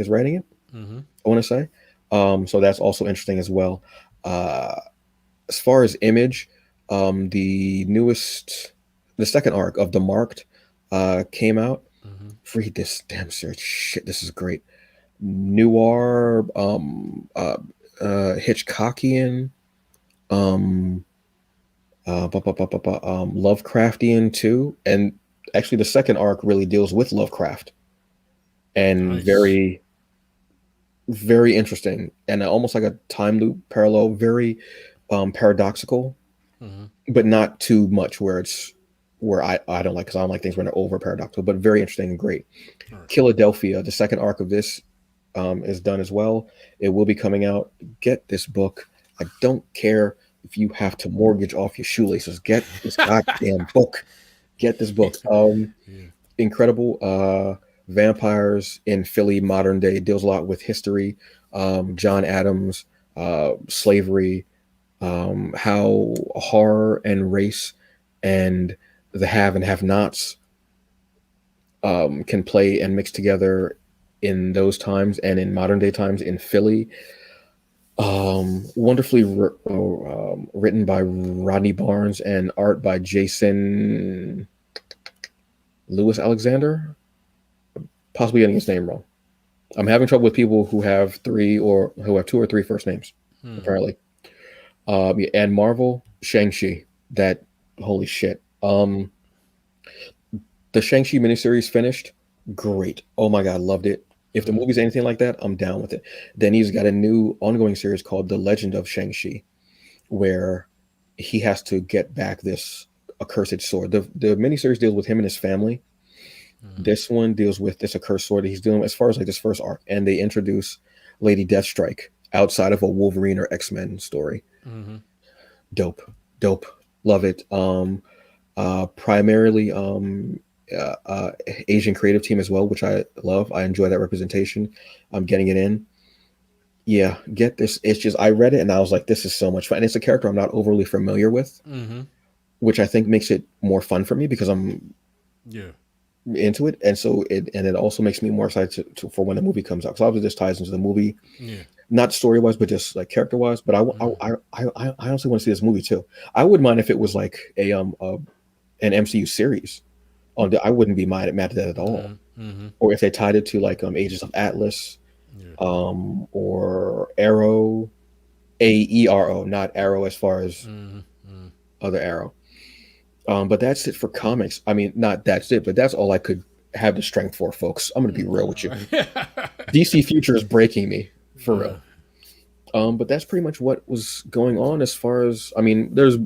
writing it. Mm-hmm. I want to say, so that's also interesting as well. Uh, as far as Image, the newest, the second arc of the Marked, came out. Mm-hmm. Read this damn series. Shit, this is great. Noir, Hitchcockian, um, Lovecraftian too, and actually the second arc really deals with Lovecraft, and Nice. very interesting, and almost like a time loop parallel, very paradoxical, Mm-hmm. but not too much where it's where I don't like, because I don't like things when they're over paradoxical, but very interesting and great. All right. Philadelphia, the second arc of this, is done as well. It will be coming out. Get this book. I don't care if you have to mortgage off your shoelaces. Get this goddamn book. Get this book. Yeah. Incredible. Vampires in Philly, modern day, deals a lot with history. John Adams, slavery, how horror and race and the have and have nots can play and mix together in those times and in modern day times in Philly. Wonderfully written by Rodney Barnes and art by Jason Lewis Alexander. Possibly getting his name wrong. I'm having trouble with people who have who have two or three first names. Mm. Apparently, yeah, and Marvel Shang-Chi. That holy shit. The Shang-Chi miniseries finished. Great. Oh my god, loved it. If the Mm. movie's anything like that, I'm down with it. Then he's got a new ongoing series called The Legend of Shang-Chi, where he has to get back this accursed sword. The miniseries deals with him and his family. Mm. This one deals with this accursed sword that he's doing as far as like this first arc, and they introduce Lady Deathstrike outside of a Wolverine or X-Men story. Mm-hmm. Dope, dope, love it. Primarily uh, uh, Asian creative team as well, which I love. I enjoy that representation. I'm getting it in. Yeah, get this. It's just I read it and I was like, this is so much fun. And it's a character I'm not overly familiar with, Mm-hmm. which I think makes it more fun for me because I'm Yeah. into it, and so it also makes me more excited for when the movie comes out. Because obviously this ties into the movie, Yeah. not story wise, but just like character wise. But Mm. I honestly want to see this movie too. I wouldn't mind if it was like an MCU series. I wouldn't be mad at that at all. Mm. Mm-hmm. Or if they tied it to like Agents of Atlas, Yeah. or Arrow, AERO, not Arrow as far as Mm. Mm. other Arrow. But that's it for comics. I mean, not that's it, but that's all I could have the strength for, folks. I'm gonna be real with you. DC Future is breaking me for Yeah. real. But that's pretty much what was going on as far as, I mean, there's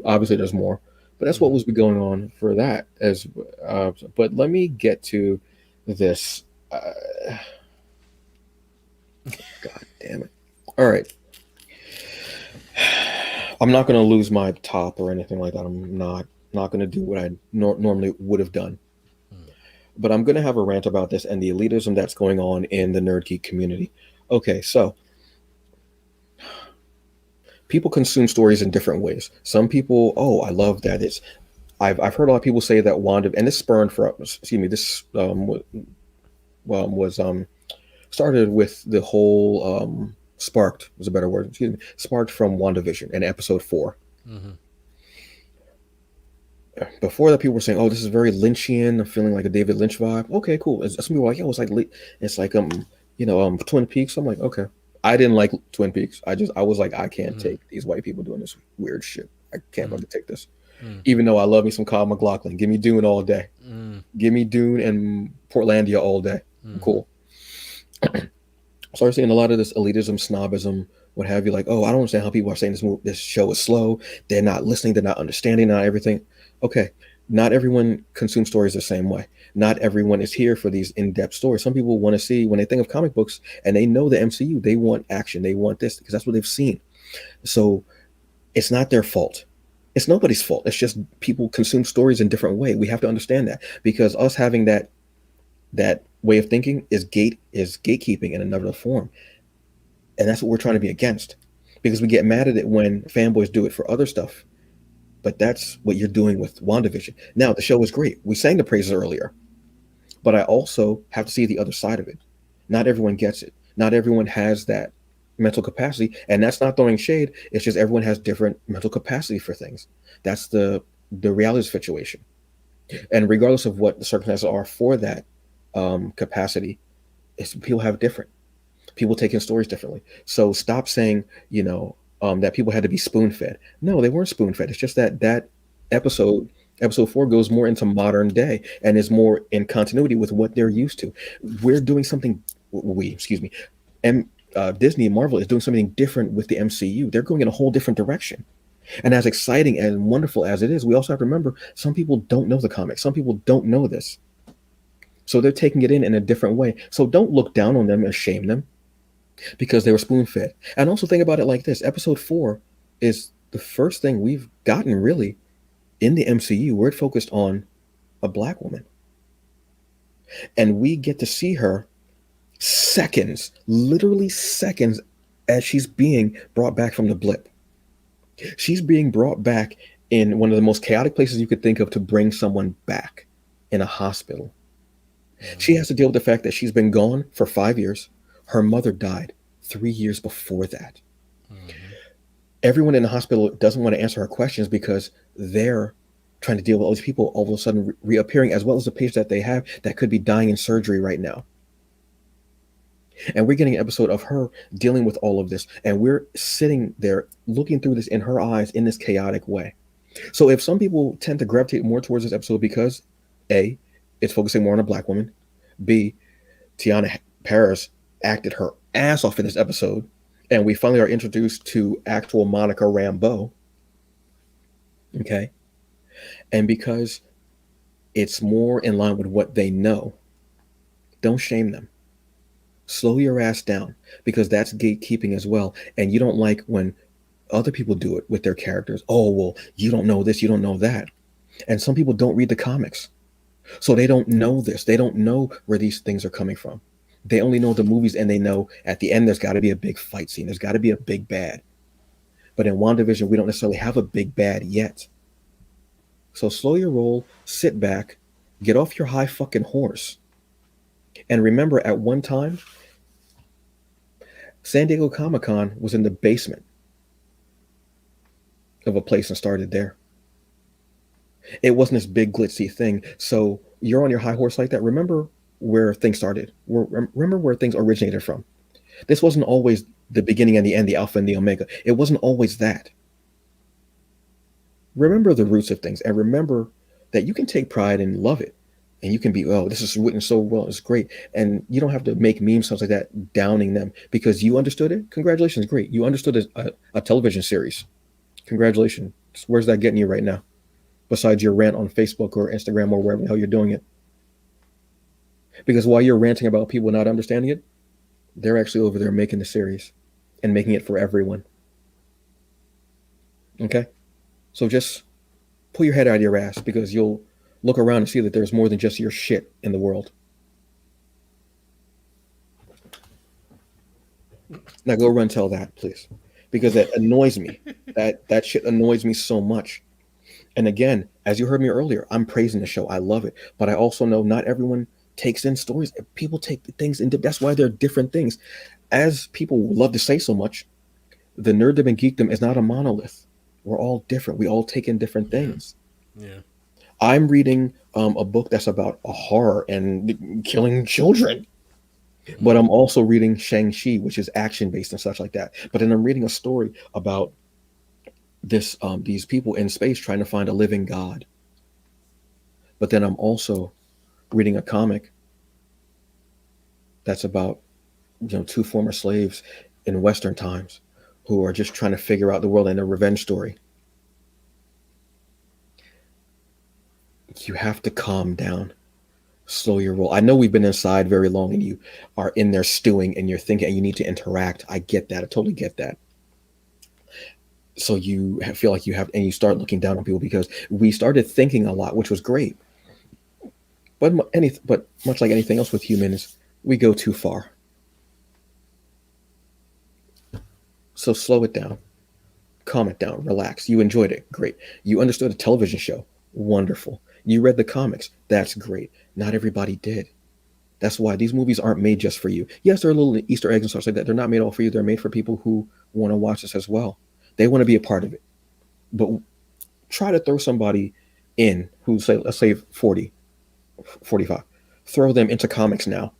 more, but that's what Mm-hmm. was going on for that as. But let me get to this. God damn it! All right, I'm not gonna lose my top or anything like that. I'm not gonna do what I normally would have done. Mm. But I'm gonna have a rant about this and the elitism that's going on in the nerd geek community. Okay, so people consume stories in different ways. Some people, oh, I love that. I've heard a lot of people say that Wanda, and this spurned for, excuse me, this was started with the whole sparked was a better word, excuse me, sparked from WandaVision in episode 4. Mm-hmm. Before that, people were saying, "Oh, this is very Lynchian. I'm feeling like a David Lynch vibe." Okay, cool. Some people were like, "Yeah, it's like Twin Peaks." I'm like, okay. I didn't like Twin Peaks. I was like, I can't Mm. take these white people doing this weird shit. I can't Mm. fucking take this. Mm. Even though I love me some Kyle MacLachlan, give me Dune all day. Mm. Give me Dune and Portlandia all day. I'm Mm-hmm. cool. So I'm seeing a lot of this elitism, snobism, what have you. Like, oh, I don't understand how people are saying this show is slow. They're not listening. They're not understanding. Not everything. Okay, not everyone consumes stories the same way. Not everyone is here for these in-depth stories. Some people want to see, when they think of comic books and they know the MCU, they want action. They want this because that's what they've seen. So it's not their fault. It's nobody's fault. It's just people consume stories in different way. We have to understand that because us having that way of thinking is gatekeeping in another form, and that's what we're trying to be against. because we get mad at it when fanboys do it for other stuff. But that's what you're doing with WandaVision. Now, the show was great. We sang the praises earlier, but I also have to see the other side of it. Not everyone gets it. Not everyone has that mental capacity, and that's not throwing shade. It's just everyone has different mental capacity for things. That's the reality of the situation. And regardless of what the circumstances are for that capacity, people have different. People take in stories differently. So stop saying, that people had to be spoon fed. No, they weren't spoon fed. It's just that episode, episode four, goes more into modern day and is more in continuity with what they're used to. We're doing something. Excuse me, and Disney and Marvel is doing something different with the MCU. They're going in a whole different direction. And as exciting and wonderful as it is, we also have to remember some people don't know the comics. Some people don't know this. So they're taking it in a different way. So don't look down on them or shame them because they were spoon fed. And also think about it like this: episode four is the first thing we've gotten really in the MCU where it focused on a black woman. And we get to see her seconds, literally seconds, as she's being brought back from the blip. She's being brought back in one of the most chaotic places you could think of to bring someone back, in a hospital. She has to deal with the fact that she's been gone for 5 years. Her mother died 3 years before that. Mm-hmm. Everyone in the hospital doesn't want to answer her questions because they're trying to deal with all these people all of a sudden reappearing, as well as the patients that they have that could be dying in surgery right now. And we're getting an episode of her dealing with all of this. And we're sitting there looking through this in her eyes in this chaotic way. So if some people tend to gravitate more towards this episode because A, it's focusing more on a black woman, B, Tiana Paris acted her ass off in this episode, and we finally are introduced to actual Monica Rambeau, okay? And because it's more in line with what they know, don't shame them. Slow your ass down because that's gatekeeping as well. And you don't like when other people do it with their characters. Oh, well, you don't know this, you don't know that. And some people don't read the comics. So they don't know this. They don't know where these things are coming from. They only know the movies and they know at the end there's got to be a big fight scene. There's got to be a big bad. But in WandaVision, we don't necessarily have a big bad yet. So slow your roll, sit back, get off your high fucking horse. And remember, at one time, San Diego Comic Con was in the basement of a place and started there. It wasn't this big glitzy thing. So you're on your high horse like that. Remember where things started. Remember where things originated from. This wasn't always the beginning and the end, the alpha and the omega. It wasn't always that. Remember the roots of things and remember that you can take pride and love it. And you can be, oh, this is written so well, it's great. And you don't have to make memes, stuff like that, downing them because you understood it. Congratulations, great. You understood a television series. Congratulations. Where's that getting you right now? Besides your rant on Facebook or Instagram or wherever the hell you're doing it. Because while you're ranting about people not understanding it, they're actually over there making the series and making it for everyone. Okay? So just pull your head out of your ass because you'll look around and see that there's more than just your shit in the world. Now go run tell that, please. Because that annoys me. That shit annoys me so much. And again, as you heard me earlier, I'm praising the show. I love it. But I also know not everyone takes in stories. People take things into that's why they're different things. As people love to say so much, the nerddom and geekdom is not a monolith. We're all different. We all take in different things. Yeah. I'm reading a book that's about a horror and killing children. But I'm also reading Shang-Chi, which is action based and such like that. But then I'm reading a story about these people in space trying to find a living God. But then I'm also reading a comic that's about two former slaves in Western times who are just trying to figure out the world and a revenge story. You have to calm down, slow your roll. I know we've been inside very long and you are in there stewing and you're thinking and you need to interact. I get that. I totally get that. So you feel like you have, and you start looking down on people because we started thinking a lot, which was great. But much like anything else with humans, we go too far. So slow it down, calm it down, relax. You enjoyed it, great. You understood a television show, wonderful. You read the comics, that's great. Not everybody did. That's why these movies aren't made just for you. Yes, there are little Easter eggs and stuff like that. They're not made all for you. They're made for people who want to watch this as well. They want to be a part of it. But try to throw somebody in who say, let's say 40, 45. Throw them into comics now.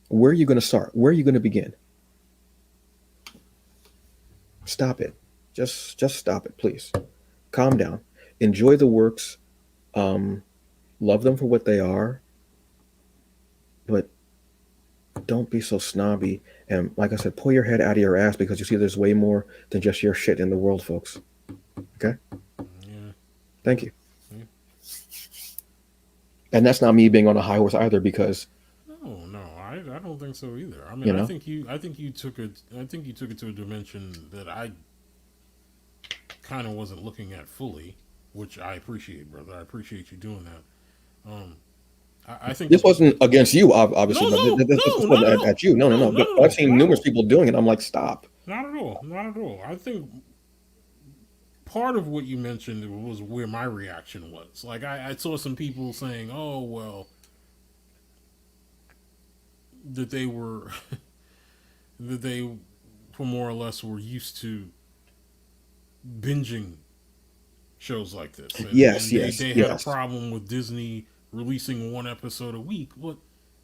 Where are you going to start? Where are you going to begin? Stop it. Just stop it, please. Calm down. Enjoy the works. Um, love them for what they are, but don't be so snobby. And like I said, pull your head out of your ass because you see there's way more than just your shit in the world, folks. Okay? Yeah. Thank you. Yeah. And that's not me being on a high horse either because No, I don't think so either. I mean, you know I think you took it. I think you took it to a dimension that I kind of wasn't looking at fully, which I appreciate, brother. I appreciate you doing that. I think this that wasn't against you, obviously, no, but no, this no, not wasn't at at all. you. No, no, No, no. not But at I've all. seen Not at numerous all. people doing it. I'm like, stop. Not at all. Not at all. I think part of what you mentioned was where my reaction was. Like I saw some people saying, "Oh well," that they were that they, for more or less, were used to binging shows like this, Yes, and yes, they had a yes. problem with Disney releasing one episode a week. But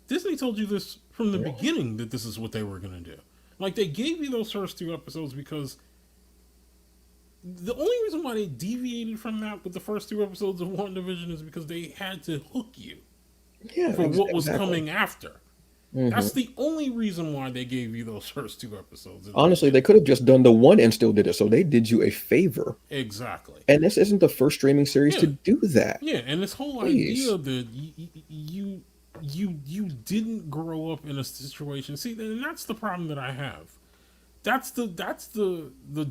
Disney told you this from the beginning that this is what they were going to do. Like they gave you those first two episodes because the only reason why they deviated from that with the first two episodes of WandaVision is because they had to hook you Yeah, for what was exactly. coming after. Hmm. That's the only reason why they gave you those first two episodes. Honestly, they could have just done the one and still did it. So they did you a favor. Exactly. And this isn't the first streaming series to Yeah, do that. yeah, and this whole Please. idea that you didn't grow up in a situation. See, and that's the problem that I have. That's the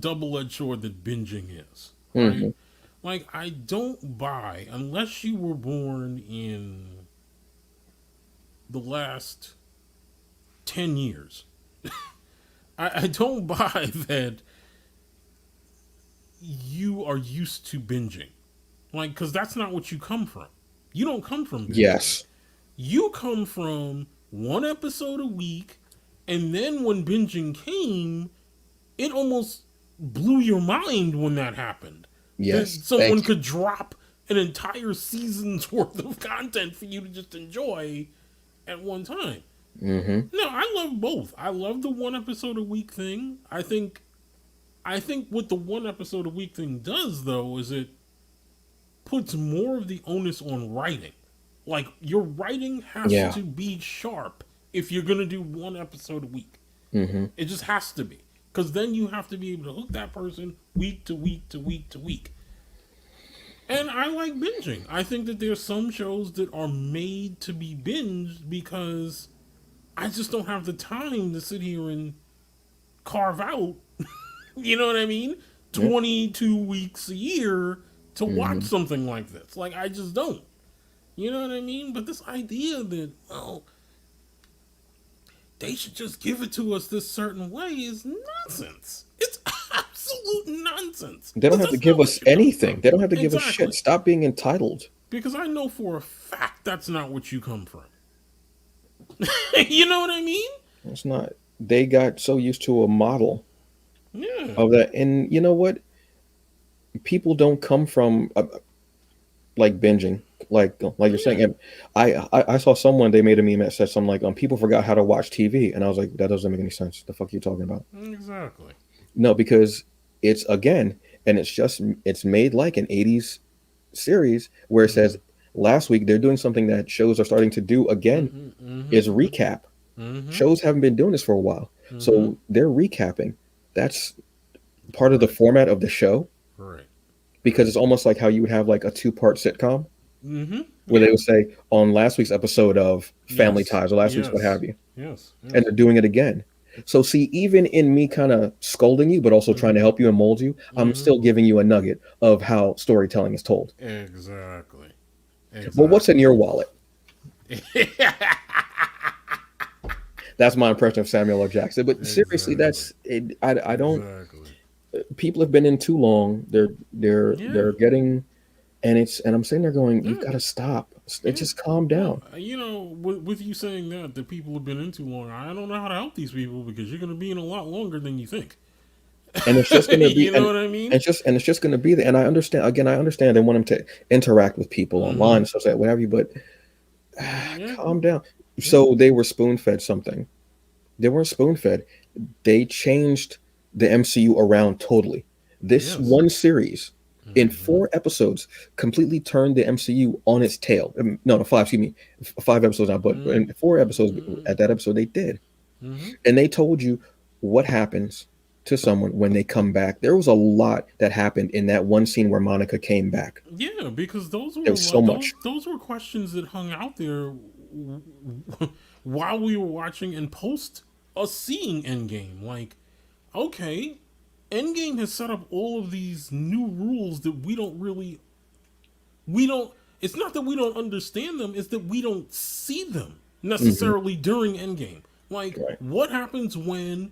double edged sword that binging is, right? Hmm. Like I don't buy unless you were born in the last 10 years. I don't buy that you are used to binging. Like, because that's not what you come from. You don't come from binging. Yes. You come from one episode a week, and then when binging came, it almost blew your mind when that happened. That Yes. someone Thank you. could drop an entire season's worth of content for you to just enjoy at one time. Hmm. No, I love both. I love the one episode a week thing. I think what the one episode a week thing does though is it puts more of the onus on writing. Like your writing has Yeah. to be sharp if you're gonna do one episode a week. Hmm. It just has to be. Because then you have to be able to hook that person week to week to week to week. And I like binging. I think that there's some shows that are made to be binged because I just don't have the time to sit here and carve out, you know what I mean? Yeah. 22 weeks a year to watch Hmm. something like this. Like, I just don't. You know what I mean? But this idea that, well, they should just give it to us this certain way is nonsense. It's absolute nonsense. They don't Because have to that's give not what us you come anything. from. They don't have to give us shit. Exactly. Stop being entitled. Because I know for a fact that's not what you come from. You know what I mean? It's not. They got so used to a model Yeah. of that. And you know what? People don't come from like binging. Like you're saying. Yeah. And I saw someone, they made a meme that said something like, people forgot how to watch TV. And I was like, that doesn't make any sense. The fuck are you talking about? Exactly. No, because it's again, and it's made like an 80s series where it Mm-hmm. says last week they're doing something that shows are starting to do again Mm-hmm. Mm-hmm. is recap. Mm-hmm. Shows haven't been doing this for a while. Mm-hmm. So they're recapping. That's part of the format of the show Right. because it's almost like how you would have like a two-part sitcom Mm-hmm. where they Yeah. would say on last week's episode of Family Yes. Ties or last week's what Yes. have you. Yes. And Yes. they're doing it again. So see, even in me kind of scolding you, but also trying to Mm-hmm. help you and mold you, I'm Mm-hmm. still giving you a nugget of how storytelling is told. Exactly. But what's in Exactly. your wallet? That's my impression of Samuel L. Jackson. But seriously, Exactly. that's it. I don't. Exactly. People have been in too long. They're Yeah. getting, and I'm sitting there going, you Yeah. got to stop. Yeah. Just calm Well, down. with you saying that people have been in too long, I don't know how to help these people because you're going to be in a lot longer than you think. And it's just going to be You know what I mean? it's just going to be there. And I understand, again, I understand they want him to interact with people online Mm-hmm. and stuff like that, whatever. But Yeah. calm down. Yeah. So they were spoon fed something. They weren't spoon fed. They changed the MCU around totally. This Yes. one series in Mm-hmm. 4 episodes completely turned the MCU on its tail. No, no, five. Excuse me, 5 episodes now. But in 4 episodes, Mm-hmm. at that episode, they did, Mm-hmm. and they told you what happens to someone when they come back. There was a lot that happened in that one scene where Monica came back. Yeah, because There was so much. those were questions that hung out there while we were watching and post us seeing Endgame. Like, okay, Endgame has set up all of these new rules that we don't. It's not that we don't understand them; it's that we don't see them Hmm. necessarily during Endgame. Like, Right. what happens when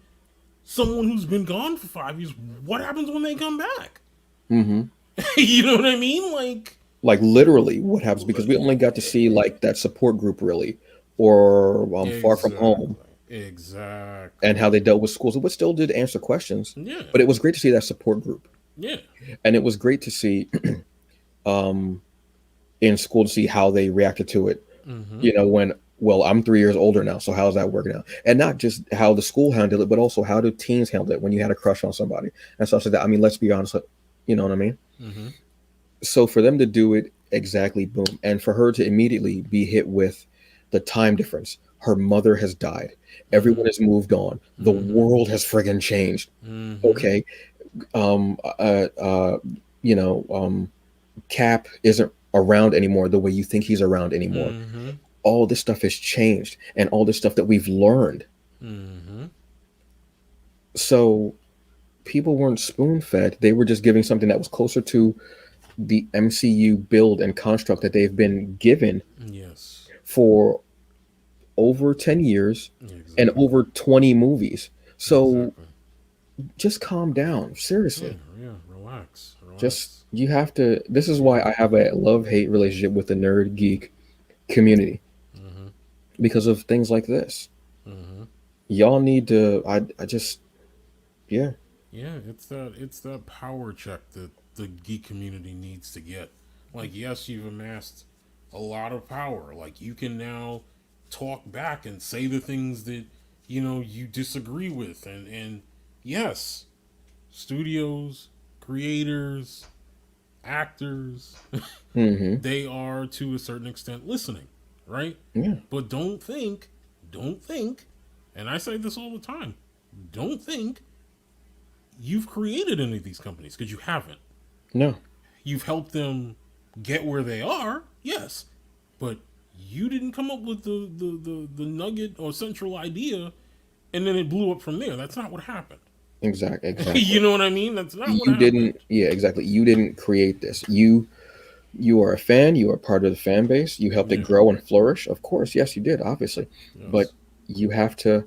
someone who's been gone for 5 years? What happens when they come back? Hmm. You know what I mean? Like, Like literally, what happens because we only got to see like that support group really, or Far From Home, exactly, and how they exactly. dealt with schools. But still did answer questions. Yeah, But it was great to see that support group, yeah. and it was great to see um, in school to see how they reacted to it. Mm-hmm. You know, when well, I'm 3 years older now, so how's that working out? And not just how the school handled it, but also how do teens handle it when you had a crush on somebody and stuff like that. I mean, let's be honest, you know what I mean? Mm-hmm. So for them to do it exactly, boom, and for her to immediately be hit with the time difference. Her mother has died. Mm-hmm. Everyone has moved on. The Mm-hmm. world has friggin' changed. Mm-hmm. Okay, um, uh, uh, you know, Cap isn't around anymore the way you think he's around anymore. Mm-hmm. All this stuff has changed, and all this stuff that we've learned. Mm-hmm. So people weren't spoon fed; they were just giving something that was closer to the MCU build and construct that they've been given Yes. for over 10 years and Exactly. over 20 movies. So Exactly. just calm down. Yeah. Seriously. Yeah. Relax. Just, Relax. you have to. This is Yeah. why I have a love hate relationship with the nerd geek community Mm-hmm. because of things like this. Mm-hmm. Y'all need to, I just, yeah. Yeah. It's that power check that the geek community needs to get. Like, yes, you've amassed a lot of power. Like, you can now talk back and say the things that you disagree with, and yes, studios, creators, actors, Hmm. they are to a certain extent listening, right? Yeah. But don't think, and I say this all the time, don't think you've created any of these companies because you haven't. No. You've helped them get where they are, yes, but you didn't come up with the nugget or central idea and then it blew up from there. That's not what happened. Exactly. You know what I mean? That's not what You didn't, happened. yeah, exactly. You didn't create this. You are a fan, you are part of the fan base, you helped it Yeah. grow and flourish. Of course, yes, you did, obviously. But Yes. you have to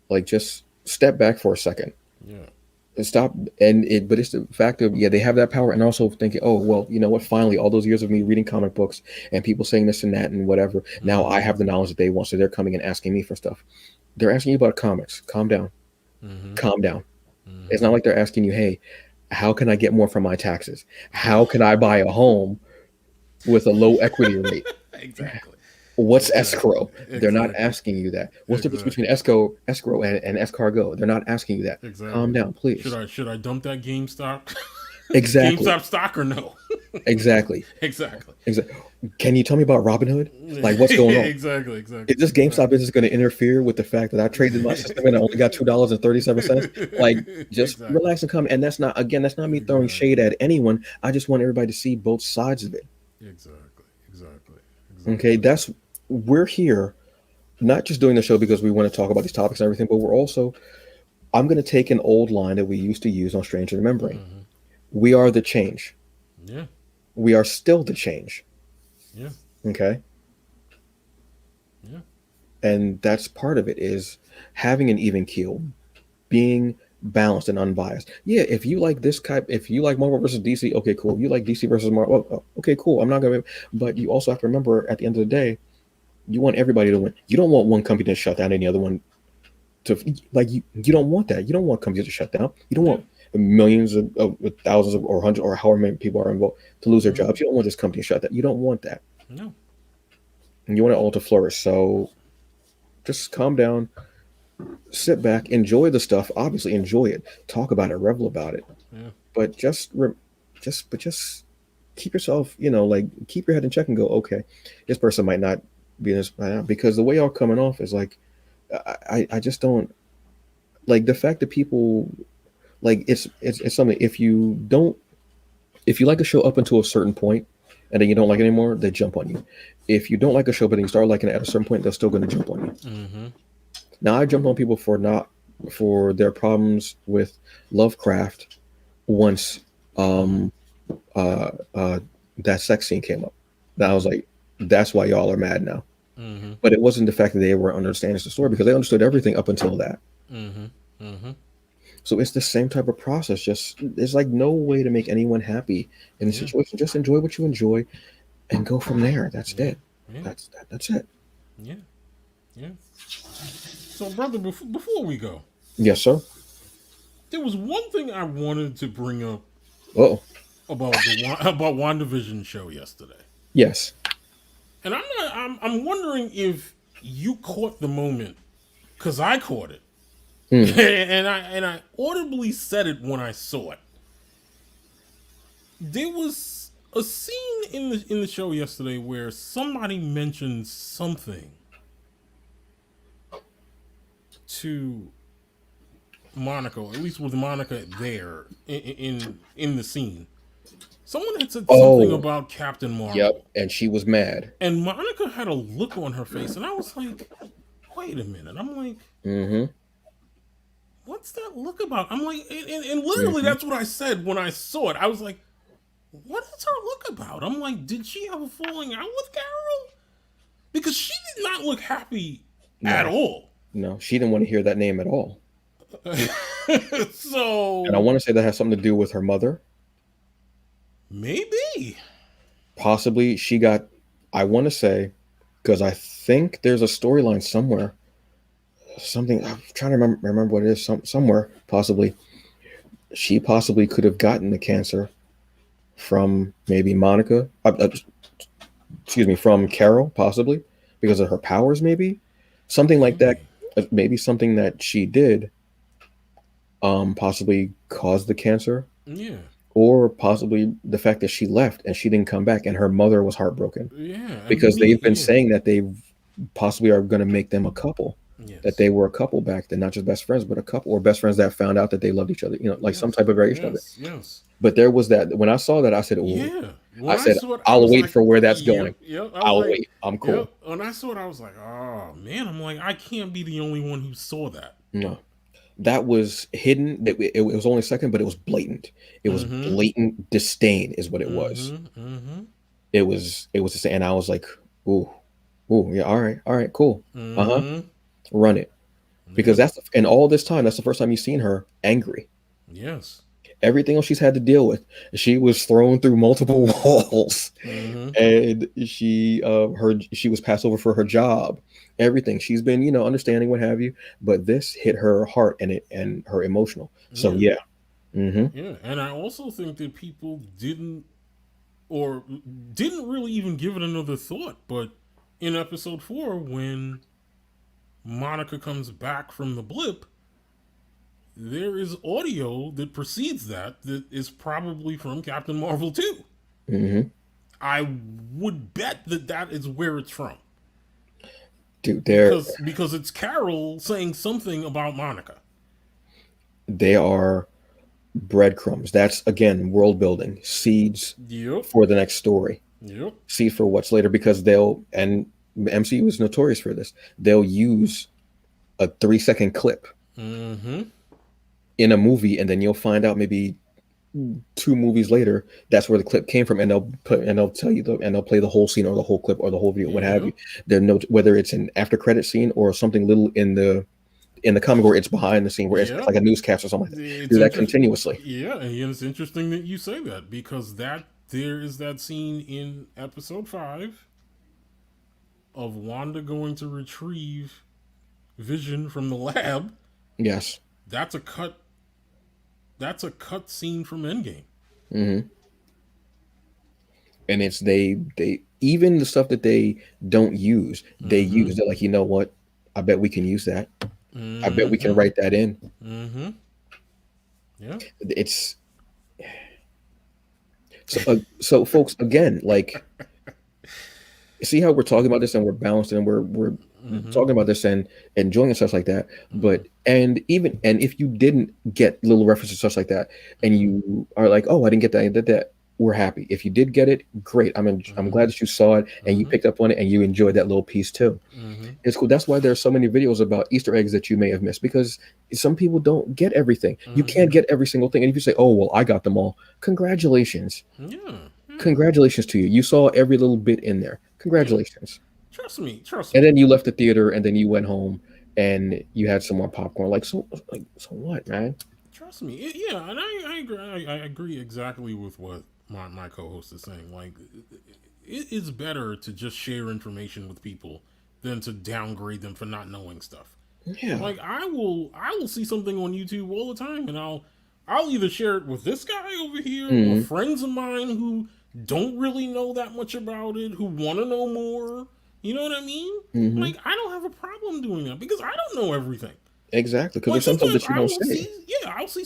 like just step back for a second Yeah. and stop but it's the fact of, yeah, they have that power, and also thinking, oh well, you know what, finally all those years of me reading comic books and people saying this and that and whatever, now I Mm-hmm. have the knowledge that they want, so they're coming and asking me for stuff. They're asking you about comics. Calm down. Mm-hmm. Calm down. It's not Mm-hmm. like they're asking you, hey, how can I get more from my taxes? How can I buy a home with a low equity rate? Exactly. What's Exactly. escrow? They're not Exactly. asking you that. What's the difference between Exactly. escrow and escargot? They're not asking you that. Calm Exactly. down, Should please. I dump that GameStop Exactly. GameStop stock or no? Exactly. Exactly. Exactly. Can you tell me about Robinhood? Like, what's going on? Exactly. Is Exactly. this GameStop Exactly. business going to interfere with the fact that I traded my system in and I only got $2.37? Like, just Exactly. relax and come. And that's not, again, that's not me throwing shade Exactly. at anyone. I just want everybody to see both sides of it. Exactly. Exactly. Okay, Exactly. that's we're here not just doing the show because we want to talk about these topics and everything, but we're also, I'm going to take an old line that we used to use on Strange Remembering. Mm-hmm. We are the change. Yeah. We are still the change. Yeah. Okay. Yeah. And that's part of it is having an even keel, being balanced and unbiased. Yeah, if you like this type, if you like Marvel versus DC, okay, cool. You like DC versus Marvel, okay, cool. I'm not gonna, but you also have to remember at the end of the day, you want everybody to win. You don't want one company to shut down any other one to like you don't want that. You don't want companies to shut down. You don't Yeah. want millions of thousands of or hundreds or however many people are involved to lose their Mm-hmm. jobs. You don't want this company to shut down. You don't want that. No. And you want it all to flourish. So just calm down, sit back, enjoy the stuff. Obviously, enjoy it. Talk about it, revel about it. Yeah. But just keep yourself, like keep your head in check and go, okay, this person might not be in this right now because the way y'all coming off is like, I just don't like the fact that people like it's something if you like a show up until a certain point and then you don't like it anymore, they jump on you. If you don't like a show but then you start liking it at a certain point, they're still going to jump on you. Mm-hmm. Now I jumped on people for their problems with Lovecraft once um uh uh that sex scene came up. That I was like, that's why y'all are mad now. Mm-hmm. But it wasn't the fact that they were understanding the story because they understood everything up until that. Mm-hmm. Mm-hmm. So it's the same type of process. Just there's like no way to make anyone happy in the Yeah. situation. Just enjoy what you enjoy and go from there. That's Yeah. it. Yeah. That's it. Yeah. Yeah. So, brother, before we go, Yes, sir. there was one thing I wanted to bring up Oh, about about WandaVision show yesterday, yes. and I'm wondering if you caught the moment because I caught it, Hmm. and I audibly said it when I saw it. There was a scene in the show yesterday where somebody mentioned something to Monica, or at least with Monica there in the scene. Someone had said something Oh, about Captain yep. Marvel, And she was mad. and Monica had a look on her face, and I was like, "Wait a minute!" I'm like, Mm-hmm. "What's that look about?" I'm like, and literally Mm-hmm. that's what I said when I saw it. I was like, "What is her look about?" I'm like, "Did she have a falling out with Carol?" Because she did not look happy at No, all. no. She didn't want to hear that name at all. And I So want to say that has something to do with her mother. maybe, Possibly she got, I want to say, because I think there's a storyline somewhere. Something I'm trying to remember what it is. Somewhere possibly she possibly could have gotten the cancer from maybe Monica. Excuse me, from Carol possibly because of her powers. Maybe something like that. maybe, Maybe something that she did possibly caused the cancer, yeah, or possibly the fact that she left and she didn't come back, and her mother was heartbroken yeah. I because mean, they've been yeah, saying that they possibly are going to make them a couple. That yes, they were a couple back then, not just best friends, but a couple or best friends that found out that they loved each other. Like some yes, type of variation of it. yes, yes. But there was that when I saw that, I said, "Oh," Yeah. I When I said, saw it, I "I'll was wait like, for where that's yep, going. yep. I was I'll like, wait. I'm cool." yep. When I saw it, I was like, oh man. I'm like, I can't be the only one who saw that. No, that was hidden. It was only a second, but it was blatant. It was Mm-hmm. blatant disdain, is what it was. Mm-hmm. Mm-hmm. It was just, and I was like, "Ooh, ooh, yeah, all right, cool, uh huh, Mm-hmm. run it," because Yep. and all this time, that's the first time you've seen her angry. Yes. Everything else she's had to deal with, she was thrown through multiple walls, Mm-hmm. and she was passed over for her job. Everything she's been, understanding what have you, but this hit her heart and her emotional. So Yeah. yeah, mm-hmm, Yeah. And I also think that people or didn't really even give it another thought. But in episode 4, when Monica comes back from the blip, there is audio that precedes that is probably from Captain Marvel 2. mm-hmm. I would bet that that is where it's from Dude, because it's Carol saying something about Monica. they are breadcrumbs. That's again world building seeds Yep. for the next story, Yep. seed for what's later because and MCU is notorious for this. They'll use a 3-second clip Mm-hmm. in a movie, and then you'll find out maybe 2 movies later, that's where the clip came from, and they'll tell you and they'll play the whole scene or the whole clip or the whole video, what have Yeah. you. They'll note whether it's an after credit scene or something little in the comic, or it's behind the scene where it's Yeah. like a newscast or something like that. It's Do that interesting. continuously. Yeah, and it's interesting that you say that because there is that scene in episode 5 of Wanda going to retrieve Vision from the lab. Yes. That's a cut. That's a cut scene from Endgame. Hmm. And it's they even the stuff that they don't use, they Mm-hmm. use. They're like, you know what? I bet we can use that. I bet we can Mm-hmm. write that in. Mm-hmm. Yeah. It's so folks, again, like, see how we're talking about this and we're balanced and we're Mm-hmm. talking about this and enjoying stuff like that. Mm-hmm. But and if you didn't get little references stuff like that, and Mm-hmm. you are like, oh, I didn't get that, I did that, we're happy. If you did get it, great. I'm Mm-hmm. glad that you saw it and you Mm-hmm. picked up on it and you enjoyed that little piece too. Mm-hmm. It's cool. That's why there's so many videos about Easter eggs that you may have missed, because some people don't get everything. You Mm-hmm. can't get every single thing. And if you say, oh well, I got them all, congratulations. Yeah. Yeah. Congratulations to you. You saw every little bit in there. Yeah. Congratulations. Trust me. Trust And me. then you left the theater and then you went home and you had some more popcorn. So what, man? Trust me. Yeah, and I agree. I agree exactly with what my co-host is saying. Like, it is better to just share information with people than to downgrade them for not knowing stuff. Yeah. Like, I will see something on YouTube all the time, and I'll either share it with this guy over here or Mm-hmm. friends of mine who don't really know that much about it, who want to know more. You know what I mean? Mm-hmm. Like, I don't have a problem doing that because I don't know everything. Exactly. Because Like there's some stuff sometimes that you I don't will say. see, yeah, I'll see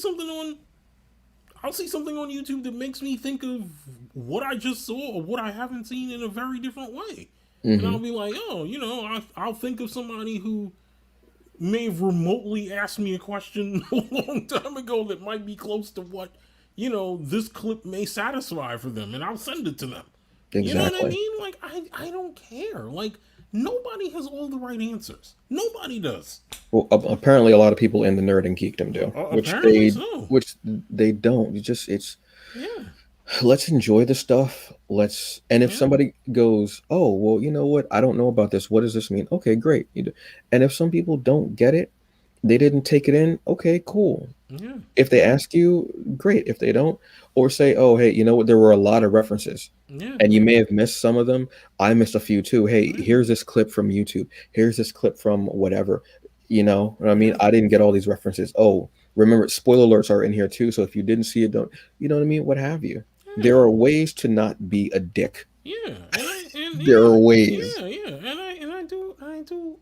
something on YouTube that makes me think of what I just saw or what I haven't seen in a very different way, and Mm-hmm. I'll be like, oh, I'll think of somebody who may have remotely asked me a question a long time ago that might be close to what this clip may satisfy for them, and I'll send it to them. You know what I Exactly. mean? Like I don't care. Like nobody has all the right answers. Nobody does. Well, apparently a lot of people in the nerd and geekdom do, Apparently so. which they don't. You just it's Yeah. let's enjoy the stuff. Let's and if Yeah. somebody goes, oh well, you know what? I don't know about this. What does this mean? Okay, great. And if some people don't get it, they didn't take it in. Okay, cool. Yeah. If they Yeah. ask you, great. If they don't, or say, oh hey, you know what? There were a lot of references, Yeah. and you Yeah. may have missed some of them. I missed a few too. Hey, Yeah. here's this clip from YouTube. Here's this clip from whatever. You know what I mean? Yeah. I didn't get all these references. Oh, remember, spoiler alerts are in here too. So if you didn't see it, don't, you know what I mean? What have you? There Yeah. are ways to not be a dick. Yeah. And There yeah. are ways. Yeah. Yeah.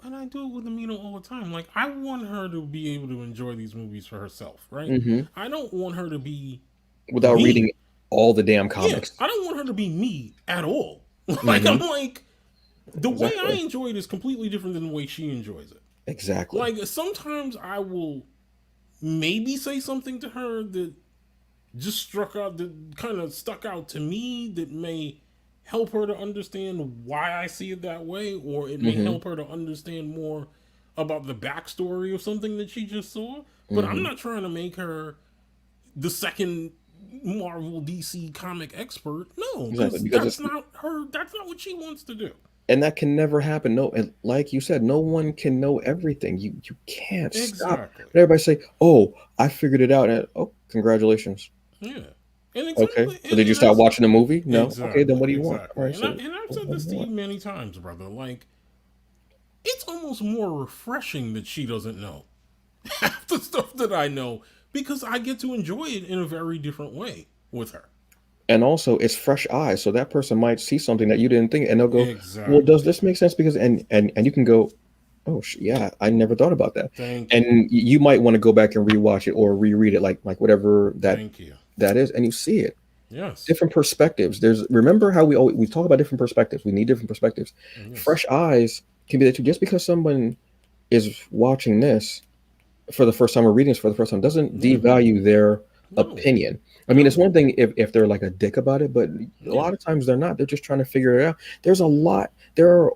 And I do it with Amina all the time. Like I want her to be able to enjoy these movies for herself, right? Hmm. I don't want her to be Without me. reading all the damn Yeah. comics. I don't want her to be me at all. Like I'm Hmm. like the way I Exactly. enjoy it is completely different than the way she enjoys it. Exactly. Like sometimes I will maybe say something to her that just struck out that kind of stuck out to me that may help her to understand why I see it that way, or it may Hmm. help her to understand more about the backstory of something that she just saw. But I'm Hmm. not trying to make her the second Marvel DC comic expert. No, Exactly. because Because that's it's not her. That's not what she wants to do. and that can never happen. No, and like you said, no one can know everything. You can't stop. Exactly. But everybody say, "Oh, I figured it out." And oh, congratulations. Yeah. And Okay. exactly. So did you And I stop watching the movie? No. Okay. Then exactly, what do you want? All exactly. right. And I So and I've said what this do to you you want? many times, brother. Like it's almost more refreshing that she doesn't know half the stuff that I know because I get to enjoy it in a very different way with her. And also, it's fresh eyes. So that person might see something that you didn't think, and they'll go, "Well, does Exactly. this make sense?" Because and you can go, "Oh, yeah, I never thought about that." Thank And you. you might want to go back and rewatch it or reread it, like whatever Thank you. that is, and you see it. Yes. Different perspectives. There's remember how we talk about different perspectives. We need different perspectives. Yes. Fresh eyes can be that too. Just because someone is watching this for the first time or reading this for the first time doesn't Yeah. devalue their No. opinion. I mean, it's No. one thing if they're like a dick about it, but a Yeah. lot of times they're not. They're just trying to figure it out. There's a lot. There are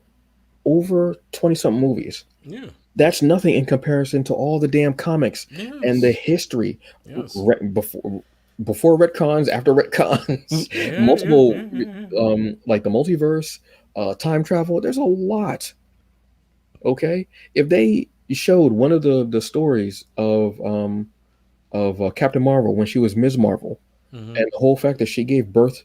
over 20 something movies. Yeah. That's nothing in comparison to all the damn comics and the Yes. history Yes. before. before retcons, after retcons, Yeah, yeah, multiple, yeah, yeah, yeah. like the multiverse, time travel. There's a lot. Okay, if they showed one of the stories of Captain Marvel when she was Ms. Marvel, Mm-hmm. and the whole fact that she gave birth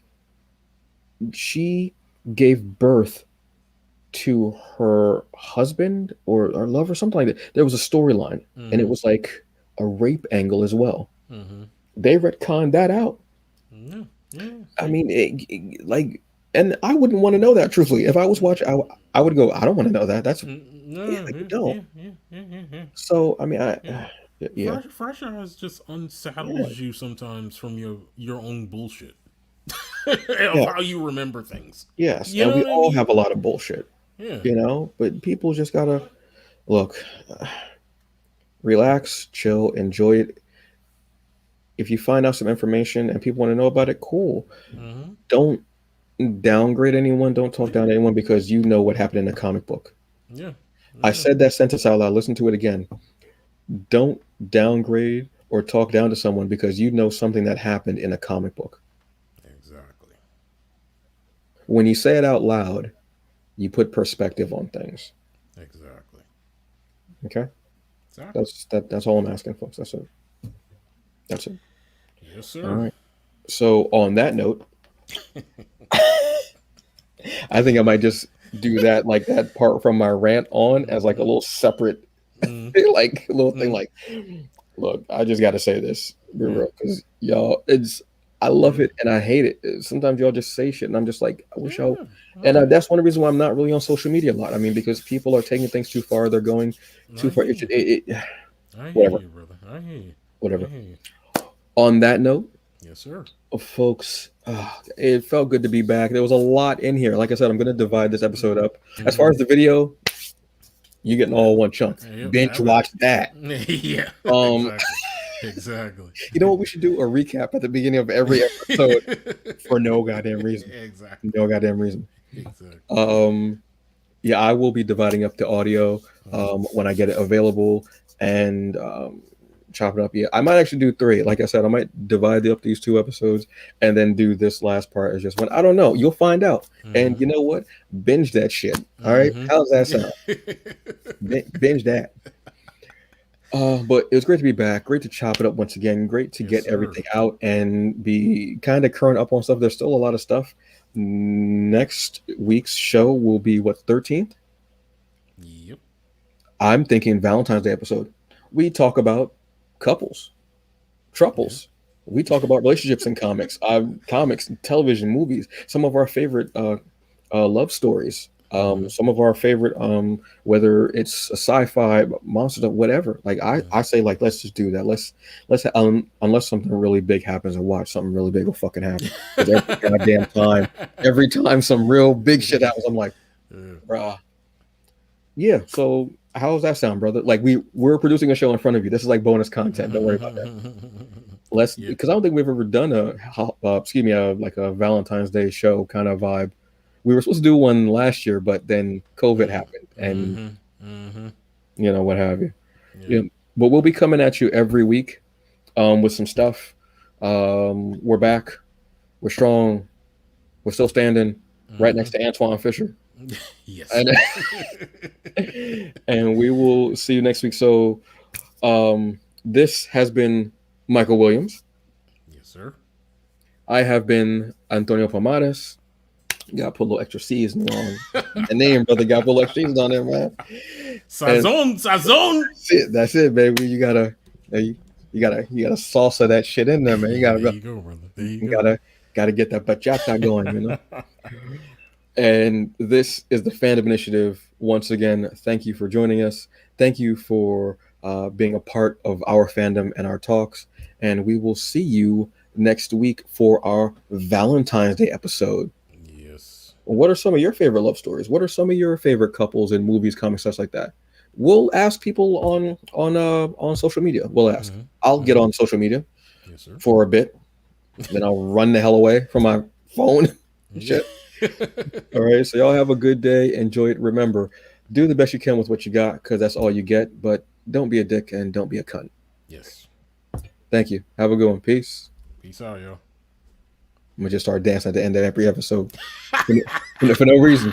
to her husband or lover, something like that. There was a storyline, and it Mm-hmm. was like a rape angle as well. Mm-hmm. They retconned that out. Yeah, yeah. I See. mean, like, and I wouldn't want to know that truthfully. If I was watching, I would go, I don't want to know that. That's yeah, No, you yeah, don't. yeah, yeah, yeah, yeah, yeah. So I mean, Yeah. yeah, Fresh eyes just yeah, unsaddles you sometimes from your own bullshit of yeah, how you remember things. yes, You and know we what I all mean? have a lot of bullshit, Yeah. but people just gotta look, relax, chill, enjoy it. If you find out some information and people want to know about it, cool. Mm-hmm. Don't downgrade anyone. Don't talk down to anyone because you know what happened in the comic book. Yeah. I Yeah. said that sentence out loud. Listen to it again. Don't downgrade or talk down to someone because you know something that happened in a comic book. Exactly. When you say it out loud, you put perspective on things. Exactly. Okay, Exactly. that's all I'm asking, folks. That's it. That's it. Yes, All sir. right. So on that note, I think I might just do that, like that part from my rant on, as like a Mm-hmm. little separate, Mm-hmm. like little thing. Mm-hmm. Like, look, I just got to say this, Yeah. because y'all, I love Yeah. it and I hate it. Sometimes y'all just say shit, and I'm just like, I wish y'all. Yeah. And Oh, that's one of the reasons why I'm not really on social media a lot. I mean, because people are taking things too far. They're going too I far. hear you. I hear Whatever, you, brother. I hear you. I whatever. hear you. On that note, Yes, sir. folks, it felt good to be back. There was a lot in here. Like I said, I'm going to divide this episode up. As far Mm-hmm. as the video, you getting Yeah. all one chunk. Yep. Binge Have at watch that. it. Yeah. Um, Exactly. Exactly. you know what we should do? A recap at the beginning of every episode for no goddamn reason. Exactly. No goddamn reason. Exactly. Um, yeah, I will be dividing up the audio Mm-hmm. when I get it available and chop it up. Yeah, I might actually do three. Like I said, I might divide up these two episodes and then do this last part as just one. I don't know. You'll find out. And Mm-hmm. you know what? Binge that shit. All right. Mm-hmm. How's that sound? Binge that. But it was great to be back. Great to chop it up once again. Great to Yes, get sir. everything out and be kind of current up on stuff. There's still a lot of stuff. Next week's show will be what, 13th? Yep. I'm thinking Valentine's Day episode. We talk about couples, Yeah. truples. We talk about relationships in comics, television, movies. Some of our favorite love stories. Mm-hmm. Some of our favorite, whether it's a sci-fi, monsters, or whatever. Like I say, like let's just do that. Unless something really big happens, and watch something really big will fucking happen. Because every time some real big shit happens, I'm like, Yeah. bruh. Yeah. So how's that sound, brother? Like we're producing a show in front of you. This is like bonus content. Don't worry about that. Let's, Yeah. because I don't think we've ever done like a Valentine's Day show kind of vibe. We were supposed to do one last year, but then COVID happened, and Mm-hmm. Mm-hmm. what have you. Yeah. Yeah, but we'll be coming at you every week, with some stuff. We're back. We're strong. We're still standing right Mm-hmm. next to Antoine Fisher, Yes. and and we will see you next week. So, this has been Michael Williams. Yes, sir. I have been Antonio Pomares. You gotta put a little extra seasoning on the name, brother. Got to put a little extra seasoning on there, man. And Sazon, Sazon. that's it, baby. You gotta salsa that shit in there, man. You Yeah, gotta there go. you go, brother. There you You go. gotta get that bachata going. And this is the Fandom Initiative. Once again, thank you for joining us. Thank you for being a part of our fandom and our talks. And we will see you next week for our Valentine's Day episode. Yes. What are some of your favorite love stories? What are some of your favorite couples in movies, comics, stuff like that? We'll ask people on social media. We'll ask. Mm-hmm. I'll get Mm-hmm. on social media Yes, sir. for a bit, then I'll run the hell away from my phone. Yeah. Shit. All right. So y'all have a good day. Enjoy it. Remember, do the best you can with what you got, because that's all you get. But don't be a dick and don't be a cunt. Yes. Thank you. Have a good one. Peace. Peace out, yo. I'm gonna just start dancing at the end of every episode for no reason.